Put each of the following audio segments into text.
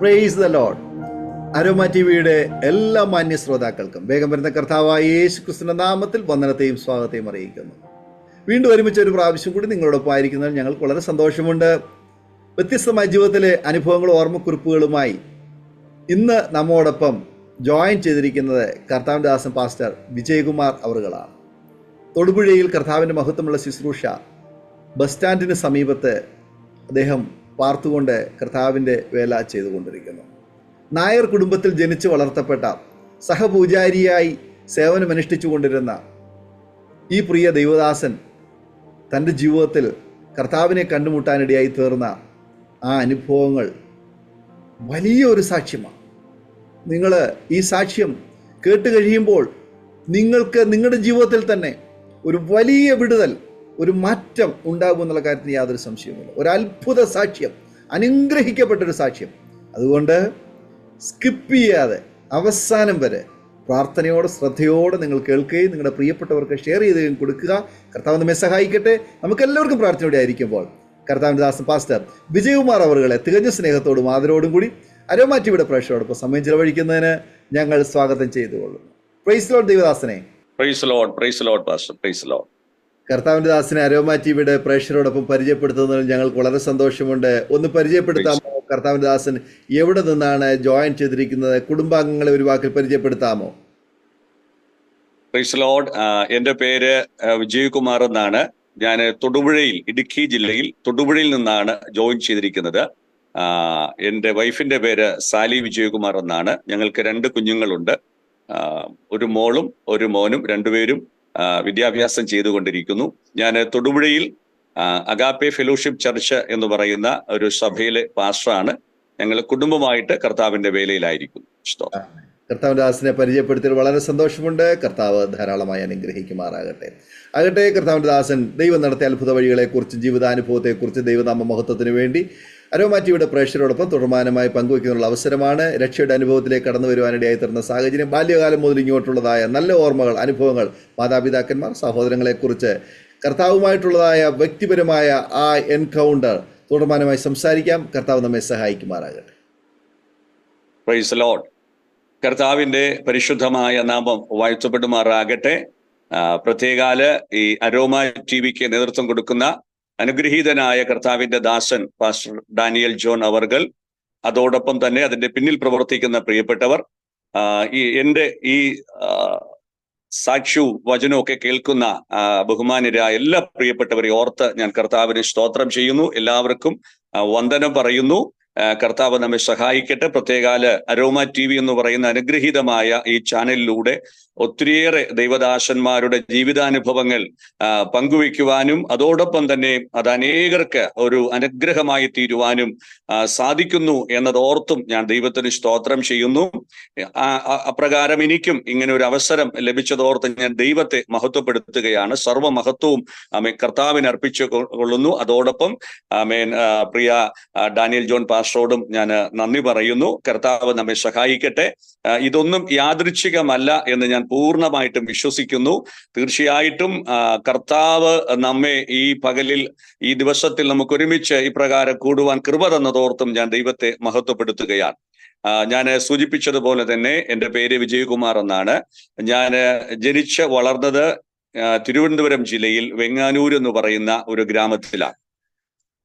Praise the Lord. Aroma ടിവിയുടെ എല്ലാ മാന്യ ശ്രോതാക്കൾക്കും വേഗം വരുന്ന കർത്താവായ യേശു ക്രിസ്തുവിന്റെ നാമത്തിൽ വന്ദനത്തെയും സ്വാഗതത്തെയും അറിയിക്കുന്നു. വീണ്ടും ഒരുമിച്ച് ഒരു പ്രാവശ്യം കൂടി നിങ്ങളോടൊപ്പം ആയിരിക്കുന്നതിൽ ഞങ്ങൾക്ക് വളരെ സന്തോഷമുണ്ട്. വ്യത്യസ്തമായ ജീവിതത്തിലെ അനുഭവങ്ങളും ഓർമ്മക്കുറിപ്പുകളുമായി ഇന്ന് നമ്മോടൊപ്പം ജോയിൻ ചെയ്തിരിക്കുന്നത് കർത്താവിൻ്റെ ദാസൻ പാസ്റ്റർ വിജയകുമാർ അവറുകളാണ്. തൊടുപുഴയിൽ കർത്താവിൻ്റെ മഹത്വമുള്ള ശുശ്രൂഷ ബസ് സ്റ്റാൻഡിന് സമീപത്ത് അദ്ദേഹം പാർത്തുകൊണ്ട് കർത്താവിൻ്റെ വേല ചെയ്തുകൊണ്ടിരിക്കുന്നു. നായർ കുടുംബത്തിൽ ജനിച്ച് വളർത്തപ്പെട്ട സഹപൂജാരിയായി സേവനമനുഷ്ഠിച്ചു കൊണ്ടിരുന്ന ഈ പ്രിയ ദൈവദാസൻ തൻ്റെ ജീവിതത്തിൽ കർത്താവിനെ കണ്ടുമുട്ടാനിടയായി തീർന്ന ആ അനുഭവങ്ങൾ വലിയൊരു സാക്ഷ്യമാണ്. നിങ്ങൾ ഈ സാക്ഷ്യം കേട്ട് കഴിയുമ്പോൾ നിങ്ങൾക്ക് നിങ്ങളുടെ ജീവിതത്തിൽ തന്നെ ഒരു വലിയ വിടുതൽ, ഒരു മാറ്റം ഉണ്ടാകും എന്നുള്ള കാര്യത്തിന് യാതൊരു സംശയവുമില്ല. ഒരു അത്ഭുത സാക്ഷ്യം, അനുഗ്രഹിക്കപ്പെട്ടൊരു സാക്ഷ്യം. അതുകൊണ്ട് സ്കിപ്പ് ചെയ്യാതെ അവസാനം വരെ പ്രാർത്ഥനയോടെ ശ്രദ്ധയോടെ നിങ്ങൾ കേൾക്കുകയും നിങ്ങളുടെ പ്രിയപ്പെട്ടവർക്ക് ഷെയർ ചെയ്യുകയും കൊടുക്കുക. കർത്താവ് നമ്മെ സഹായിക്കട്ടെ. നമുക്കെല്ലാവർക്കും പ്രാർത്ഥനയോടെ ആയിരിക്കുമ്പോൾ കർത്താവിൻ്റെ ദാസൻ പാസ്റ്റർ വിജയകുമാർ അവറുകളെ തികഞ്ഞ സ്നേഹത്തോടും ആദരവോടും കൂടി അരോമ ടിവിയുടെ പ്രേക്ഷകരോടൊപ്പം സമയം ചിലവഴിക്കുന്നതിന് ഞങ്ങൾ സ്വാഗതം ചെയ്തുകൊള്ളുന്നു. പ്രൈസ് ലോർഡ് ദൈവദാസനെ. Praise Lord, praise Lord pastor, praise Lord. കർത്താവിൻ്റെ ദാസനെ അരോമ ടിവിയുടെ പ്രേക്ഷകരോടൊപ്പം പരിചയപ്പെടുത്തുന്നതിൽ ഞങ്ങൾക്ക് വളരെ സന്തോഷമുണ്ട്. ഒന്ന് പരിചയപ്പെടുത്താമോ? കർത്താവിൻ്റെ ദാസൻ എവിടെ നിന്നാണ് ജോയിൻ ചെയ്തിരിക്കുന്നത്? കുടുംബാംഗങ്ങളെ ഒരു വാക്കിൽ പരിചയപ്പെടുത്താമോ? Praise Lord. എൻ്റെ പേര് വിജയകുമാർ എന്നാണ്. ഞാൻ തൊടുപുഴയിൽ, ഇടുക്കി ജില്ലയിൽ തൊടുപുഴയിൽ നിന്നാണ് ജോയിൻ ചെയ്തിരിക്കുന്നത്. എൻ്റെ വൈഫിൻ്റെ പേര് സാലി വിജയകുമാർ എന്നാണ്. ഞങ്ങൾക്ക് 2 കുഞ്ഞുങ്ങളുണ്ട്. ഒരു മോളും ഒരു മോനും. 2 പേരും വിദ്യാഭ്യാസം ചെയ്തുകൊണ്ടിരിക്കുന്നു. ഞാൻ തൊടുപുഴയിൽ അഗാപ്പെ ഫെലോഷിപ്പ് ചർച്ച് എന്ന് പറയുന്ന ഒരു സഭയിലെ പാസ്റ്ററാണ്. ഞങ്ങൾ കുടുംബമായിട്ട് കർത്താവിന്റെ വേലയിലായിരിക്കുന്നു. കർത്താവിന്റെ ദാസനെ പരിചയപ്പെടുത്തിയത് വളരെ സന്തോഷമുണ്ട്. കർത്താവ് ധാരാളമായി അനുഗ്രഹിക്കുമാറാകട്ടെ. കർത്താവിന്റെ ദാസൻ ദൈവം നടത്തിയ അത്ഭുത വഴികളെക്കുറിച്ചും ജീവിതാനുഭവത്തെക്കുറിച്ചും ദൈവനാമ മഹത്വത്തിന് വേണ്ടി അരോമ ടിവിയുടെ പ്രേക്ഷകരോടൊപ്പം തുടർമാനമായി പങ്കുവയ്ക്കാനുള്ള അവസരമാണ്. രക്ഷയുടെ അനുഭവത്തിലേക്ക് കടന്നു വരുവാനിടയായി തീർന്ന സാഹചര്യം, ബാല്യകാലം മുതൽ ഇങ്ങോട്ടുള്ളതായ നല്ല ഓർമ്മകൾ, അനുഭവങ്ങൾ, മാതാപിതാക്കന്മാർ, സഹോദരങ്ങളെക്കുറിച്ച് കർത്താവുമായിട്ടുള്ളതായ വ്യക്തിപരമായ ആ എൻകൗണ്ടർ തുടർമാനമായി സംസാരിക്കാം. കർത്താവ് നമ്മെ സഹായിക്കുമാറാകട്ടെ. Praise Lord. കർത്താവിന്റെ പരിശുദ്ധമായ നാമം വാഴ്ത്തപ്പെടുമാറാകട്ടെ. പ്രത്യേകാല ഈ അരോമ ടിവിക്ക് നേതൃത്വം കൊടുക്കുന്ന അനുഗ്രഹീതനായ കർത്താവിന്റെ ദാസൻ പാസ്റ്റർ ഡാനിയൽ ജോൺ അവർകൾ, അതോടൊപ്പം തന്നെ അതിന്റെ പിന്നിൽ പ്രവർത്തിക്കുന്ന പ്രിയപ്പെട്ടവർ, എൻ്റെ ഈ സാക്ഷ്യവും വചനവും ഒക്കെ കേൾക്കുന്ന ബഹുമാന്യരായ എല്ലാ പ്രിയപ്പെട്ടവരെ ഓർത്ത് ഞാൻ കർത്താവിനെ സ്തോത്രം ചെയ്യുന്നു. എല്ലാവർക്കും വന്ദനം പറയുന്നു. കർത്താവ് നമ്മെ സഹായിക്കട്ടെ. പ്രത്യേകാല അരോമ ടിവി എന്ന് പറയുന്ന അനുഗ്രഹീതമായ ഈ ചാനലിലൂടെ ഒത്തിരിയേറെ ദൈവദാസന്മാരുടെ ജീവിതാനുഭവങ്ങൾ പങ്കുവയ്ക്കുവാനും അതോടൊപ്പം തന്നെ അത് അനേകർക്ക് ഒരു അനുഗ്രഹമായി തീരുവാനും സാധിക്കുന്നു എന്നതോർത്തും ഞാൻ ദൈവത്തിന് സ്തോത്രം ചെയ്യുന്നു. അപ്രകാരം എനിക്കും ഇങ്ങനെ ഒരു അവസരം ലഭിച്ചതോർത്ത് ഞാൻ ദൈവത്തെ മഹത്വപ്പെടുത്തുകയാണ്. സർവ്വമഹത്വവും കർത്താവിന് അർപ്പിച്ചു കൊള്ളുന്നു. അതോടൊപ്പം പ്രിയ ഡാനിയൽ ജോൺ പാസ്റ്ററോടും ഞാൻ നന്ദി പറയുന്നു. കർത്താവ് നമ്മെ സഹായിക്കട്ടെ. ഇതൊന്നും യാദൃച്ഛികമല്ല എന്ന് ഞാൻ പൂർണ്ണമായിട്ടും വിശ്വസിക്കുന്നു. തീർച്ചയായിട്ടും കർത്താവ് നമ്മെ ഈ പകലിൽ, ഈ ദിവസത്തിൽ നമുക്ക് ഒരുമിച്ച് ഇപ്രകാരം കൂടുവാൻ കൃപ തന്നതോർത്തും ഞാൻ ദൈവത്തെ മഹത്വപ്പെടുത്തുകയാണ്. ഞാൻ സൂചിപ്പിച്ചതുപോലെ തന്നെ എൻ്റെ പേര് വിജയകുമാർ എന്നാണ്. ഞാൻ ജനിച്ച് വളർന്നത് തിരുവനന്തപുരം ജില്ലയിൽ വെങ്ങാനൂർ എന്ന് പറയുന്ന ഒരു ഗ്രാമത്തിലാണ്.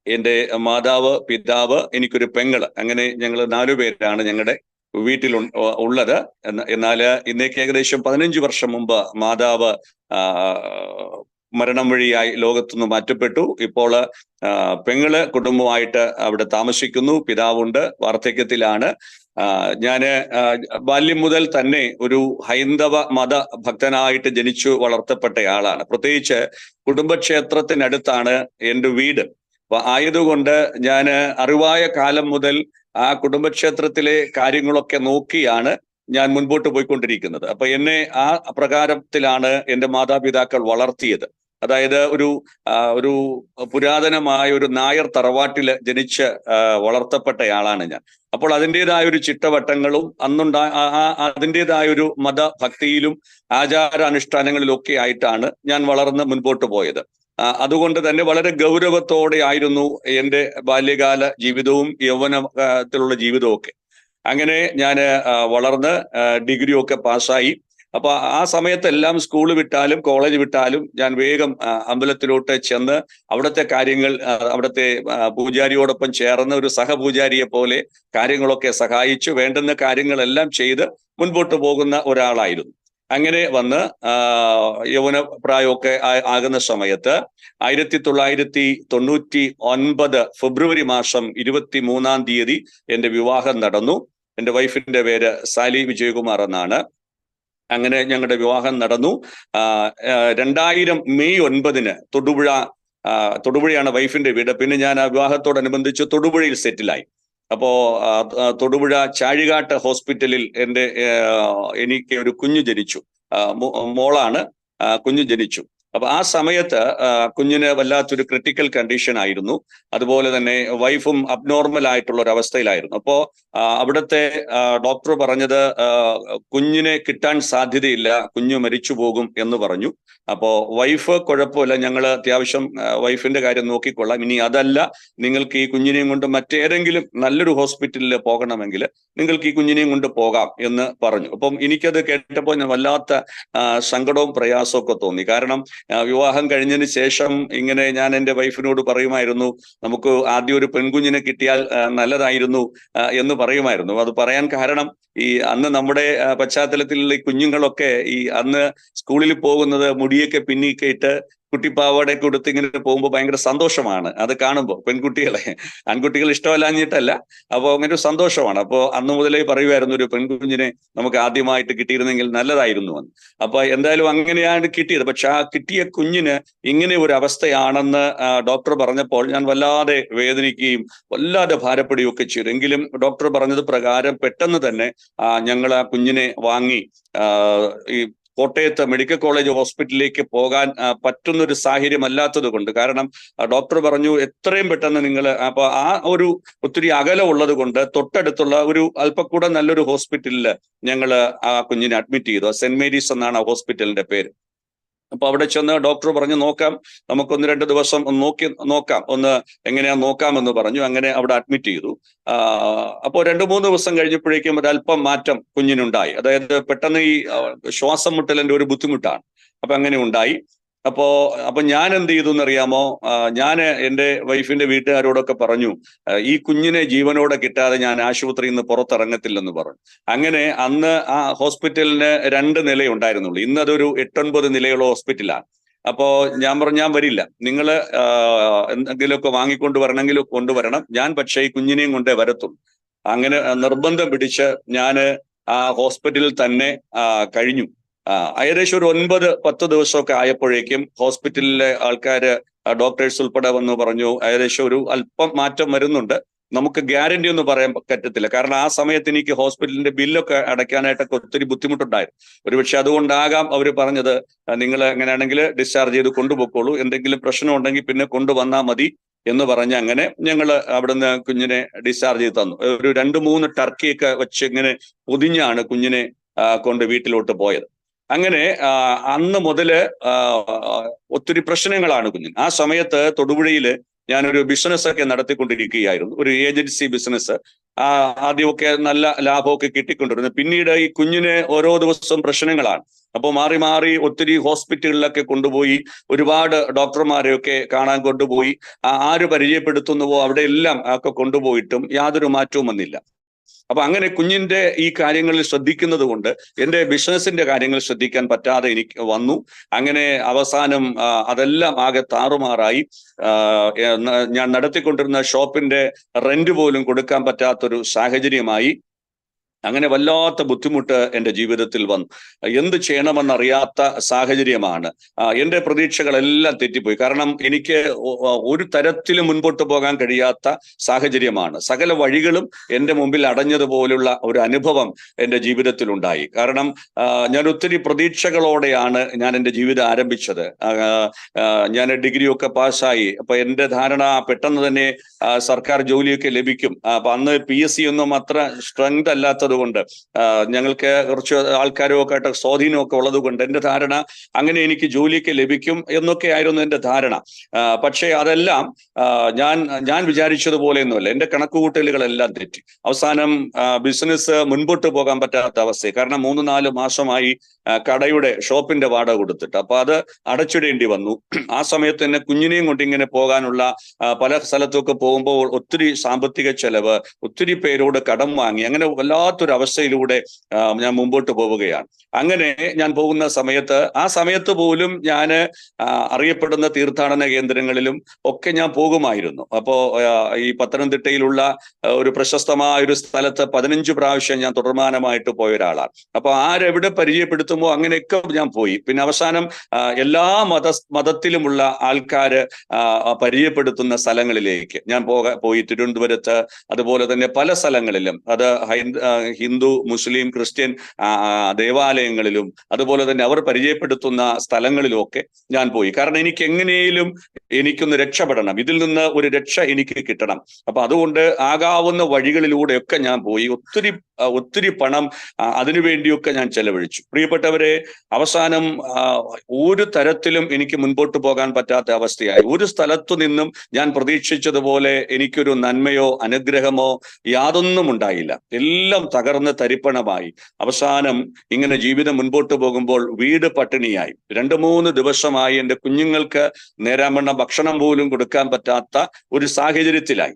എൻ്റെ മാതാവ്, പിതാവ്, എനിക്കൊരു പെങ്ങള്, അങ്ങനെ ഞങ്ങൾ 4 പേരാണ് ഞങ്ങളുടെ വീട്ടിൽ ഉള്ളത്. എന്നാൽ ഇന്നേക്ക് ഏകദേശം 15 വർഷം മുമ്പ് മാതാവ് മരണം വഴിയായി ലോകത്തുനിന്ന് മാറ്റപ്പെട്ടു. ഇപ്പോൾ പെങ്ങള് കുടുംബമായിട്ട് അവിടെ താമസിക്കുന്നു. പിതാവുണ്ട്, വാർദ്ധക്യത്തിലാണ്. ഞാന് ബാല്യം മുതൽ തന്നെ ഒരു ഹൈന്ദവ മത ഭക്തനായിട്ട് ജനിച്ചു വളർത്തപ്പെട്ട ആളാണ്. പ്രത്യേകിച്ച് കുടുംബക്ഷേത്രത്തിനടുത്താണ് എൻ്റെ വീട്. അപ്പൊ ആയതുകൊണ്ട് ഞാൻ അറിവായ കാലം മുതൽ ആ കുടുംബക്ഷേത്രത്തിലെ കാര്യങ്ങളൊക്കെ നോക്കിയാണ് ഞാൻ മുൻപോട്ട് പോയിക്കൊണ്ടിരിക്കുന്നത്. അപ്പൊ എന്നെ ആ പ്രകാരത്തിലാണ് എൻ്റെ മാതാപിതാക്കൾ വളർത്തിയത്. അതായത് ഒരു പുരാതനമായ ഒരു നായർ തറവാട്ടില് ജനിച്ച് വളർത്തപ്പെട്ടയാളാണ് ഞാൻ. അപ്പോൾ അതിൻ്റെതായ ഒരു ചിട്ടവട്ടങ്ങളും അതിൻ്റെതായ ഒരു മതഭക്തിയിലും ആചാരാനുഷ്ഠാനങ്ങളിലൊക്കെ ആയിട്ടാണ് ഞാൻ വളർന്ന് മുൻപോട്ട് പോയത്. അതുകൊണ്ട് തന്നെ വളരെ ഗൗരവത്തോടെ ആയിരുന്നു എൻ്റെ ബാല്യകാല ജീവിതവും യൗവനത്തിലുള്ള ജീവിതവും ഒക്കെ. അങ്ങനെ ഞാൻ വളർന്ന് ഡിഗ്രി ഒക്കെ പാസ്സായി. അപ്പൊ ആ സമയത്തെല്ലാം സ്കൂൾ വിട്ടാലും കോളേജ് വിട്ടാലും ഞാൻ വേഗം അമ്പലത്തിലോട്ട് ചെന്ന് അവിടുത്തെ കാര്യങ്ങൾ അവിടുത്തെ പൂജാരിയോടൊപ്പം ചേർന്ന് ഒരു സഹപൂജാരിയെ പോലെ കാര്യങ്ങളൊക്കെ സഹായിച്ചു വേണ്ടുന്ന കാര്യങ്ങളെല്ലാം ചെയ്ത് മുൻപോട്ട് പോകുന്ന ഒരാളായിരുന്നു. അങ്ങനെ വന്ന് യൗവന പ്രായമൊക്കെ ആകുന്ന സമയത്ത് 1999 ഫെബ്രുവരി മാസം 23 എൻ്റെ വിവാഹം നടന്നു. എൻ്റെ വൈഫിന്റെ പേര് സാലി വിജയകുമാർ എന്നാണ്. അങ്ങനെ ഞങ്ങളുടെ വിവാഹം നടന്നു. 2000 മെയ് 9 തൊടുപുഴയാണ് വൈഫിന്റെ വീട്. പിന്നെ ഞാൻ ആ വിവാഹത്തോടനുബന്ധിച്ച് തൊടുപുഴയിൽ സെറ്റിലായി. അപ്പോ തൊടുപുഴ ചാഴികാട്ട് ഹോസ്പിറ്റലിൽ എനിക്ക് ഒരു കുഞ്ഞു ജനിച്ചു. മോളാണ്. കുഞ്ഞു ജനിച്ചു. അപ്പൊ ആ സമയത്ത് കുഞ്ഞിന് വല്ലാത്തൊരു ക്രിട്ടിക്കൽ കണ്ടീഷൻ ആയിരുന്നു. അതുപോലെ തന്നെ വൈഫും അബ്നോർമൽ ആയിട്ടുള്ള ഒരു അവസ്ഥയിലായിരുന്നു. അപ്പോ അവിടുത്തെ ഡോക്ടർ പറഞ്ഞത് കുഞ്ഞിനെ കിട്ടാൻ സാധ്യതയില്ല, കുഞ്ഞു മരിച്ചു പോകും എന്ന് പറഞ്ഞു. അപ്പോ വൈഫ് കുഴപ്പമില്ല, ഞങ്ങൾ അത്യാവശ്യം വൈഫിന്റെ കാര്യം നോക്കിക്കൊള്ളാം, ഇനി അതല്ല നിങ്ങൾക്ക് ഈ കുഞ്ഞിനെയും കൊണ്ട് മറ്റേതെങ്കിലും നല്ലൊരു ഹോസ്പിറ്റലിൽ പോകണമെങ്കിൽ നിങ്ങൾക്ക് ഈ കുഞ്ഞിനെയും കൊണ്ട് പോകാം എന്ന് പറഞ്ഞു. അപ്പം എനിക്കത് കേട്ടപ്പോൾ ഞാൻ വല്ലാത്ത സങ്കടവും പ്രയാസവും ഒക്കെ തോന്നി. കാരണം വിവാഹം കഴിഞ്ഞതിന് ശേഷം ഇങ്ങനെ ഞാൻ എൻ്റെ വൈഫിനോട് പറയുമായിരുന്നു, നമുക്ക് ആദ്യം ഒരു പെൺകുഞ്ഞിനെ കിട്ടിയാൽ നല്ലതായിരുന്നു എന്ന് പറയുമായിരുന്നു. അത് പറയാൻ കാരണം അന്ന് നമ്മുടെ പശ്ചാത്തലത്തിലുള്ള ഈ കുഞ്ഞുങ്ങളൊക്കെ അന്ന് സ്കൂളിൽ പോകുന്നത് മുടിയൊക്കെ പിന്നിയൊക്കെ ഇട്ട് കുട്ടിപ്പാവാടയൊക്കെ കൊടുത്ത് ഇങ്ങനെ പോകുമ്പോൾ ഭയങ്കര സന്തോഷമാണ് അത് കാണുമ്പോൾ. പെൺകുട്ടികളെ ആൺകുട്ടികൾ ഇഷ്ടമല്ലാഞ്ഞിട്ടല്ല, അപ്പോൾ അങ്ങനെ ഒരു സന്തോഷമാണ്. അപ്പോൾ അന്ന് മുതലേ പറയുമായിരുന്നു ഒരു പെൺകുഞ്ഞിനെ നമുക്ക് ആദ്യമായിട്ട് കിട്ടിയിരുന്നെങ്കിൽ നല്ലതായിരുന്നു എന്ന്. അപ്പൊ എന്തായാലും അങ്ങനെയാണ് കിട്ടിയത്. പക്ഷെ ആ കിട്ടിയ കുഞ്ഞിന് ഇങ്ങനെ ഒരു അവസ്ഥയാണെന്ന് ഡോക്ടർ പറഞ്ഞപ്പോൾ ഞാൻ വല്ലാതെ വേദനിക്കുകയും വല്ലാതെ ഭാരപ്പെടുകയൊക്കെ ചെയ്തു. എങ്കിലും ഡോക്ടർ പറഞ്ഞത് പ്രകാരം പെട്ടെന്ന് തന്നെ ഞങ്ങൾ ആ കുഞ്ഞിനെ വാങ്ങി ഈ കോട്ടയത്ത് മെഡിക്കൽ കോളേജ് ഹോസ്പിറ്റലിലേക്ക് പോകാൻ പറ്റുന്നൊരു സാഹചര്യം അല്ലാത്തത് കൊണ്ട്, കാരണം ഡോക്ടർ പറഞ്ഞു എത്രയും പെട്ടെന്ന് നിങ്ങൾ, അപ്പൊ ഒത്തിരി അകലം ഉള്ളത് കൊണ്ട് തൊട്ടടുത്തുള്ള ഒരു അല്പക്കൂടെ നല്ലൊരു ഹോസ്പിറ്റലിൽ ഞങ്ങൾ ആ കുഞ്ഞിനെ അഡ്മിറ്റ് ചെയ്തു. സെന്റ് മേരീസ് എന്നാണ് ആ ഹോസ്പിറ്റലിന്റെ പേര്. അപ്പൊ അവിടെ ചെന്ന് ഡോക്ടർ പറഞ്ഞു നോക്കാം, നമുക്ക് 1-2 ദിവസം നോക്കാം, എങ്ങനെയാ നോക്കാമെന്ന് പറഞ്ഞു. അങ്ങനെ അവിടെ അഡ്മിറ്റ് ചെയ്തു. അപ്പോൾ 2-3 ദിവസം കഴിഞ്ഞപ്പോഴേക്കും ഒരല്പം മാറ്റം കുഞ്ഞിനുണ്ടായി. അതായത് പെട്ടെന്ന് ഈ ശ്വാസം മുട്ടലിന്റെ ഒരു ബുദ്ധിമുട്ടാണ്. അപ്പൊ അങ്ങനെ ഉണ്ടായി. അപ്പൊ ഞാൻ എന്ത് ചെയ്തു എന്നറിയാമോ? ഞാൻ എൻ്റെ വൈഫിന്റെ വീട്ടുകാരോടൊക്കെ പറഞ്ഞു, ഈ കുഞ്ഞിനെ ജീവനോടെ കിട്ടാതെ ഞാൻ ആശുപത്രിയിൽ നിന്ന് പുറത്തിറങ്ങത്തില്ലെന്ന് പറഞ്ഞു. അങ്ങനെ അന്ന് ആ ഹോസ്പിറ്റലിന് 2 നിലയുണ്ടായിരുന്നുള്ളൂ. ഇന്ന് അതൊരു 8-9 നിലയുള്ള ഹോസ്പിറ്റലാണ്. അപ്പോ ഞാൻ പറഞ്ഞു, ഞാൻ വരില്ല, നിങ്ങൾ എന്തെങ്കിലുമൊക്കെ വാങ്ങിക്കൊണ്ട് വരണമെങ്കിൽ കൊണ്ടുവരണം, ഞാൻ പക്ഷേ ഈ കുഞ്ഞിനെയും കൊണ്ടേ വരത്തുള്ളൂ. അങ്ങനെ നിർബന്ധം പിടിച്ച് ഞാൻ ആ ഹോസ്പിറ്റലിൽ തന്നെ കഴിഞ്ഞു. ഏകദേശം ഒരു 9-10 ദിവസമൊക്കെ ആയപ്പോഴേക്കും ഹോസ്പിറ്റലിലെ ആൾക്കാര്, ഡോക്ടേഴ്സ് ഉൾപ്പെടെ വന്ന് പറഞ്ഞു, ഏകദേശം ഒരു അല്പം മാറ്റം വരുന്നുണ്ട്, നമുക്ക് ഗ്യാരണ്ടി ഒന്നും പറയാൻ പറ്റത്തില്ല. കാരണം ആ സമയത്ത് എനിക്ക് ഹോസ്പിറ്റലിന്റെ ബില്ലൊക്കെ അടയ്ക്കാനായിട്ടൊക്കെ ഒത്തിരി ബുദ്ധിമുട്ടുണ്ടായിരുന്നു. ഒരുപക്ഷെ അതുകൊണ്ടാകാം അവർ പറഞ്ഞത്, നിങ്ങൾ എങ്ങനെയാണെങ്കിൽ ഡിസ്ചാർജ് ചെയ്ത് കൊണ്ടുപോയിക്കോളൂ, എന്തെങ്കിലും പ്രശ്നം ഉണ്ടെങ്കിൽ പിന്നെ കൊണ്ടുവന്നാൽ മതി എന്ന് പറഞ്ഞ് അങ്ങനെ ഞങ്ങൾ അവിടുന്ന് കുഞ്ഞിനെ ഡിസ്ചാർജ് ചെയ്ത് തന്നു. ഒരു 2-3 ടർക്കിയൊക്കെ വെച്ച് ഇങ്ങനെ പൊതിഞ്ഞാണ് കുഞ്ഞിനെ കൊണ്ട് വീട്ടിലോട്ട് പോയത്. അങ്ങനെ അന്ന് മുതല് ഒത്തിരി പ്രശ്നങ്ങളാണ് കുഞ്ഞിന്. ആ സമയത്ത് തൊടുപുഴയില് ഞാനൊരു ബിസിനസ് ഒക്കെ നടത്തിക്കൊണ്ടിരിക്കുകയായിരുന്നു, ഒരു ഏജൻസി ബിസിനസ്. ആദ്യമൊക്കെ നല്ല ലാഭമൊക്കെ കിട്ടിക്കൊണ്ടിരുന്നു. പിന്നീട് ഈ കുഞ്ഞിന് ഓരോ ദിവസവും പ്രശ്നങ്ങളാണ്. അപ്പോൾ മാറി മാറി ഒത്തിരി ഹോസ്പിറ്റലുകളിലൊക്കെ കൊണ്ടുപോയി, ഒരുപാട് ഡോക്ടർമാരെയൊക്കെ കാണാൻ കൊണ്ടുപോയി. ആര് പരിചയപ്പെടുത്തുന്നുവോ അവിടെ എല്ലാം ഒക്കെ കൊണ്ടുപോയിട്ടും യാതൊരു മാറ്റവും വന്നില്ല. അപ്പൊ അങ്ങനെ കുഞ്ഞിന്റെ ഈ കാര്യങ്ങളിൽ ശ്രദ്ധിക്കുന്നത് കൊണ്ട് എൻ്റെ ബിസിനസിന്റെ കാര്യങ്ങൾ ശ്രദ്ധിക്കാൻ പറ്റാതെ എനിക്ക് വന്നു. അങ്ങനെ അവസാനം അതെല്ലാം ആകെ താറുമാറായി. ഞാൻ നടത്തിക്കൊണ്ടിരുന്ന ഷോപ്പിന്റെ റെന്റ് പോലും കൊടുക്കാൻ പറ്റാത്തൊരു സാഹചര്യമായി. അങ്ങനെ വല്ലാത്ത ബുദ്ധിമുട്ട് എൻ്റെ ജീവിതത്തിൽ വന്നു. എന്ത് ചെയ്യണമെന്നറിയാത്ത സാഹചര്യമാണ്. എൻ്റെ പ്രതീക്ഷകളെല്ലാം തെറ്റിപ്പോയി. കാരണം എനിക്ക് ഒരു തരത്തിലും മുൻപോട്ട് പോകാൻ കഴിയാത്ത സാഹചര്യമാണ്. സകല വഴികളും എൻ്റെ മുമ്പിൽ അടഞ്ഞതുപോലുള്ള ഒരു അനുഭവം എൻ്റെ ജീവിതത്തിൽ ഉണ്ടായി. കാരണം ഞാൻ ഒത്തിരി പ്രതീക്ഷകളോടെയാണ് ഞാൻ എൻ്റെ ജീവിതം ആരംഭിച്ചത്. ഞാൻ ഡിഗ്രിയൊക്കെ പാസ്സായി. അപ്പൊ എൻ്റെ ധാരണ പെട്ടെന്ന് തന്നെ സർക്കാർ ജോലിയൊക്കെ ലഭിക്കും. അപ്പൊ അന്ന് PSC ഒന്നും അത്ര സ്ട്രെങ്ത് അല്ലാത്തത് കൊണ്ട്, ഞങ്ങൾക്ക് കുറച്ച് ആൾക്കാരും ഒക്കെ ആയിട്ട് സ്വാധീനമൊക്കെ ഉള്ളത് കൊണ്ട് എൻ്റെ ധാരണ അങ്ങനെ എനിക്ക് ജോലിയൊക്കെ ലഭിക്കും എന്നൊക്കെ ആയിരുന്നു എൻ്റെ ധാരണ. പക്ഷേ അതെല്ലാം ഞാൻ വിചാരിച്ചതുപോലെയൊന്നുമല്ല. എൻ്റെ കണക്കുകൂട്ടലുകളെല്ലാം തെറ്റി. അവസാനം ബിസിനസ് മുൻപോട്ട് പോകാൻ പറ്റാത്ത അവസ്ഥ. കാരണം 3-4 മാസമായി കടയുടെ ഷോപ്പിന്റെ വാടക കൊടുത്തിട്ട്. അപ്പൊ അത് അടച്ചിടേണ്ടി വന്നു. ആ സമയത്ത് തന്നെ കുഞ്ഞിനെയും കൊണ്ട് ഇങ്ങനെ പോകാനുള്ള പല സ്ഥലത്തൊക്കെ പോകുമ്പോൾ ഒത്തിരി സാമ്പത്തിക ചെലവ്, ഒത്തിരി പേരോട് കടം വാങ്ങി, അങ്ങനെ വല്ലാത്തൊരു അവസ്ഥയിലൂടെ ഞാൻ മുമ്പോട്ട് പോവുകയാണ്. അങ്ങനെ ഞാൻ പോകുന്ന സമയത്ത്, ആ സമയത്ത് പോലും ഞാൻ അറിയപ്പെടുന്ന തീർത്ഥാടന കേന്ദ്രങ്ങളിലും ഒക്കെ ഞാൻ പോകുമായിരുന്നു. അപ്പോ ഈ പത്തനംതിട്ടയിലുള്ള ഒരു പ്രശസ്തമായ ഒരു സ്ഥലത്ത് 15 പ്രാവശ്യം ഞാൻ തുടർമാനമായിട്ട് പോയ ഒരാളാണ്. അപ്പൊ ആരെവിടെ പരിചയപ്പെടുത്തുമോ അങ്ങനെയൊക്കെ ഞാൻ പോയി. പിന്നെ അവസാനം എല്ലാ മതത്തിലുമുള്ള ആൾക്കാര് പരിചയപ്പെടുത്തുന്ന സ്ഥലങ്ങളിലേക്ക് ഞാൻ പോയി. തിരുവനന്തപുരത്ത്, അതുപോലെ തന്നെ പല സ്ഥലങ്ങളിലും, അത് ഹിന്ദു, മുസ്ലിം, ക്രിസ്ത്യൻ ദേവാലയങ്ങളിലും, അതുപോലെ തന്നെ അവർ പരിചയപ്പെടുത്തുന്ന സ്ഥലങ്ങളിലും ഒക്കെ ഞാൻ പോയി. കാരണം എനിക്ക് എങ്ങനെയും എനിക്കൊന്ന് രക്ഷപ്പെടണം, ഇതിൽ നിന്ന് ഒരു രക്ഷ എനിക്ക് കിട്ടണം. അപ്പൊ അതുകൊണ്ട് ആകാവുന്ന വഴികളിലൂടെയൊക്കെ ഞാൻ പോയി. ഒത്തിരി പണം അതിനുവേണ്ടിയൊക്കെ ഞാൻ ചെലവഴിച്ചു. പ്രിയപ്പെട്ടവരെ, അവസാനം ഒരു തരത്തിലും എനിക്ക് മുൻപോട്ട് പോകാൻ പറ്റാത്ത അവസ്ഥയായി. ഒരു സ്ഥലത്തു നിന്നും ഞാൻ പ്രതീക്ഷിച്ചതുപോലെ എനിക്കൊരു നന്മയോ അനുഗ്രഹമോ യാതൊന്നും ഉണ്ടായില്ല. എല്ലാം തകർന്ന് തരിപ്പണമായി. അവസാനം ഇങ്ങനെ ജീവിതം മുൻപോട്ട് പോകുമ്പോൾ വീട് പട്ടിണിയായി. 2-3 ദിവസമായി എൻ്റെ കുഞ്ഞുങ്ങൾക്ക് നേരാവണ്ണം ഭക്ഷണം പോലും കൊടുക്കാൻ പറ്റാത്ത ഒരു സാഹചര്യത്തിലായി.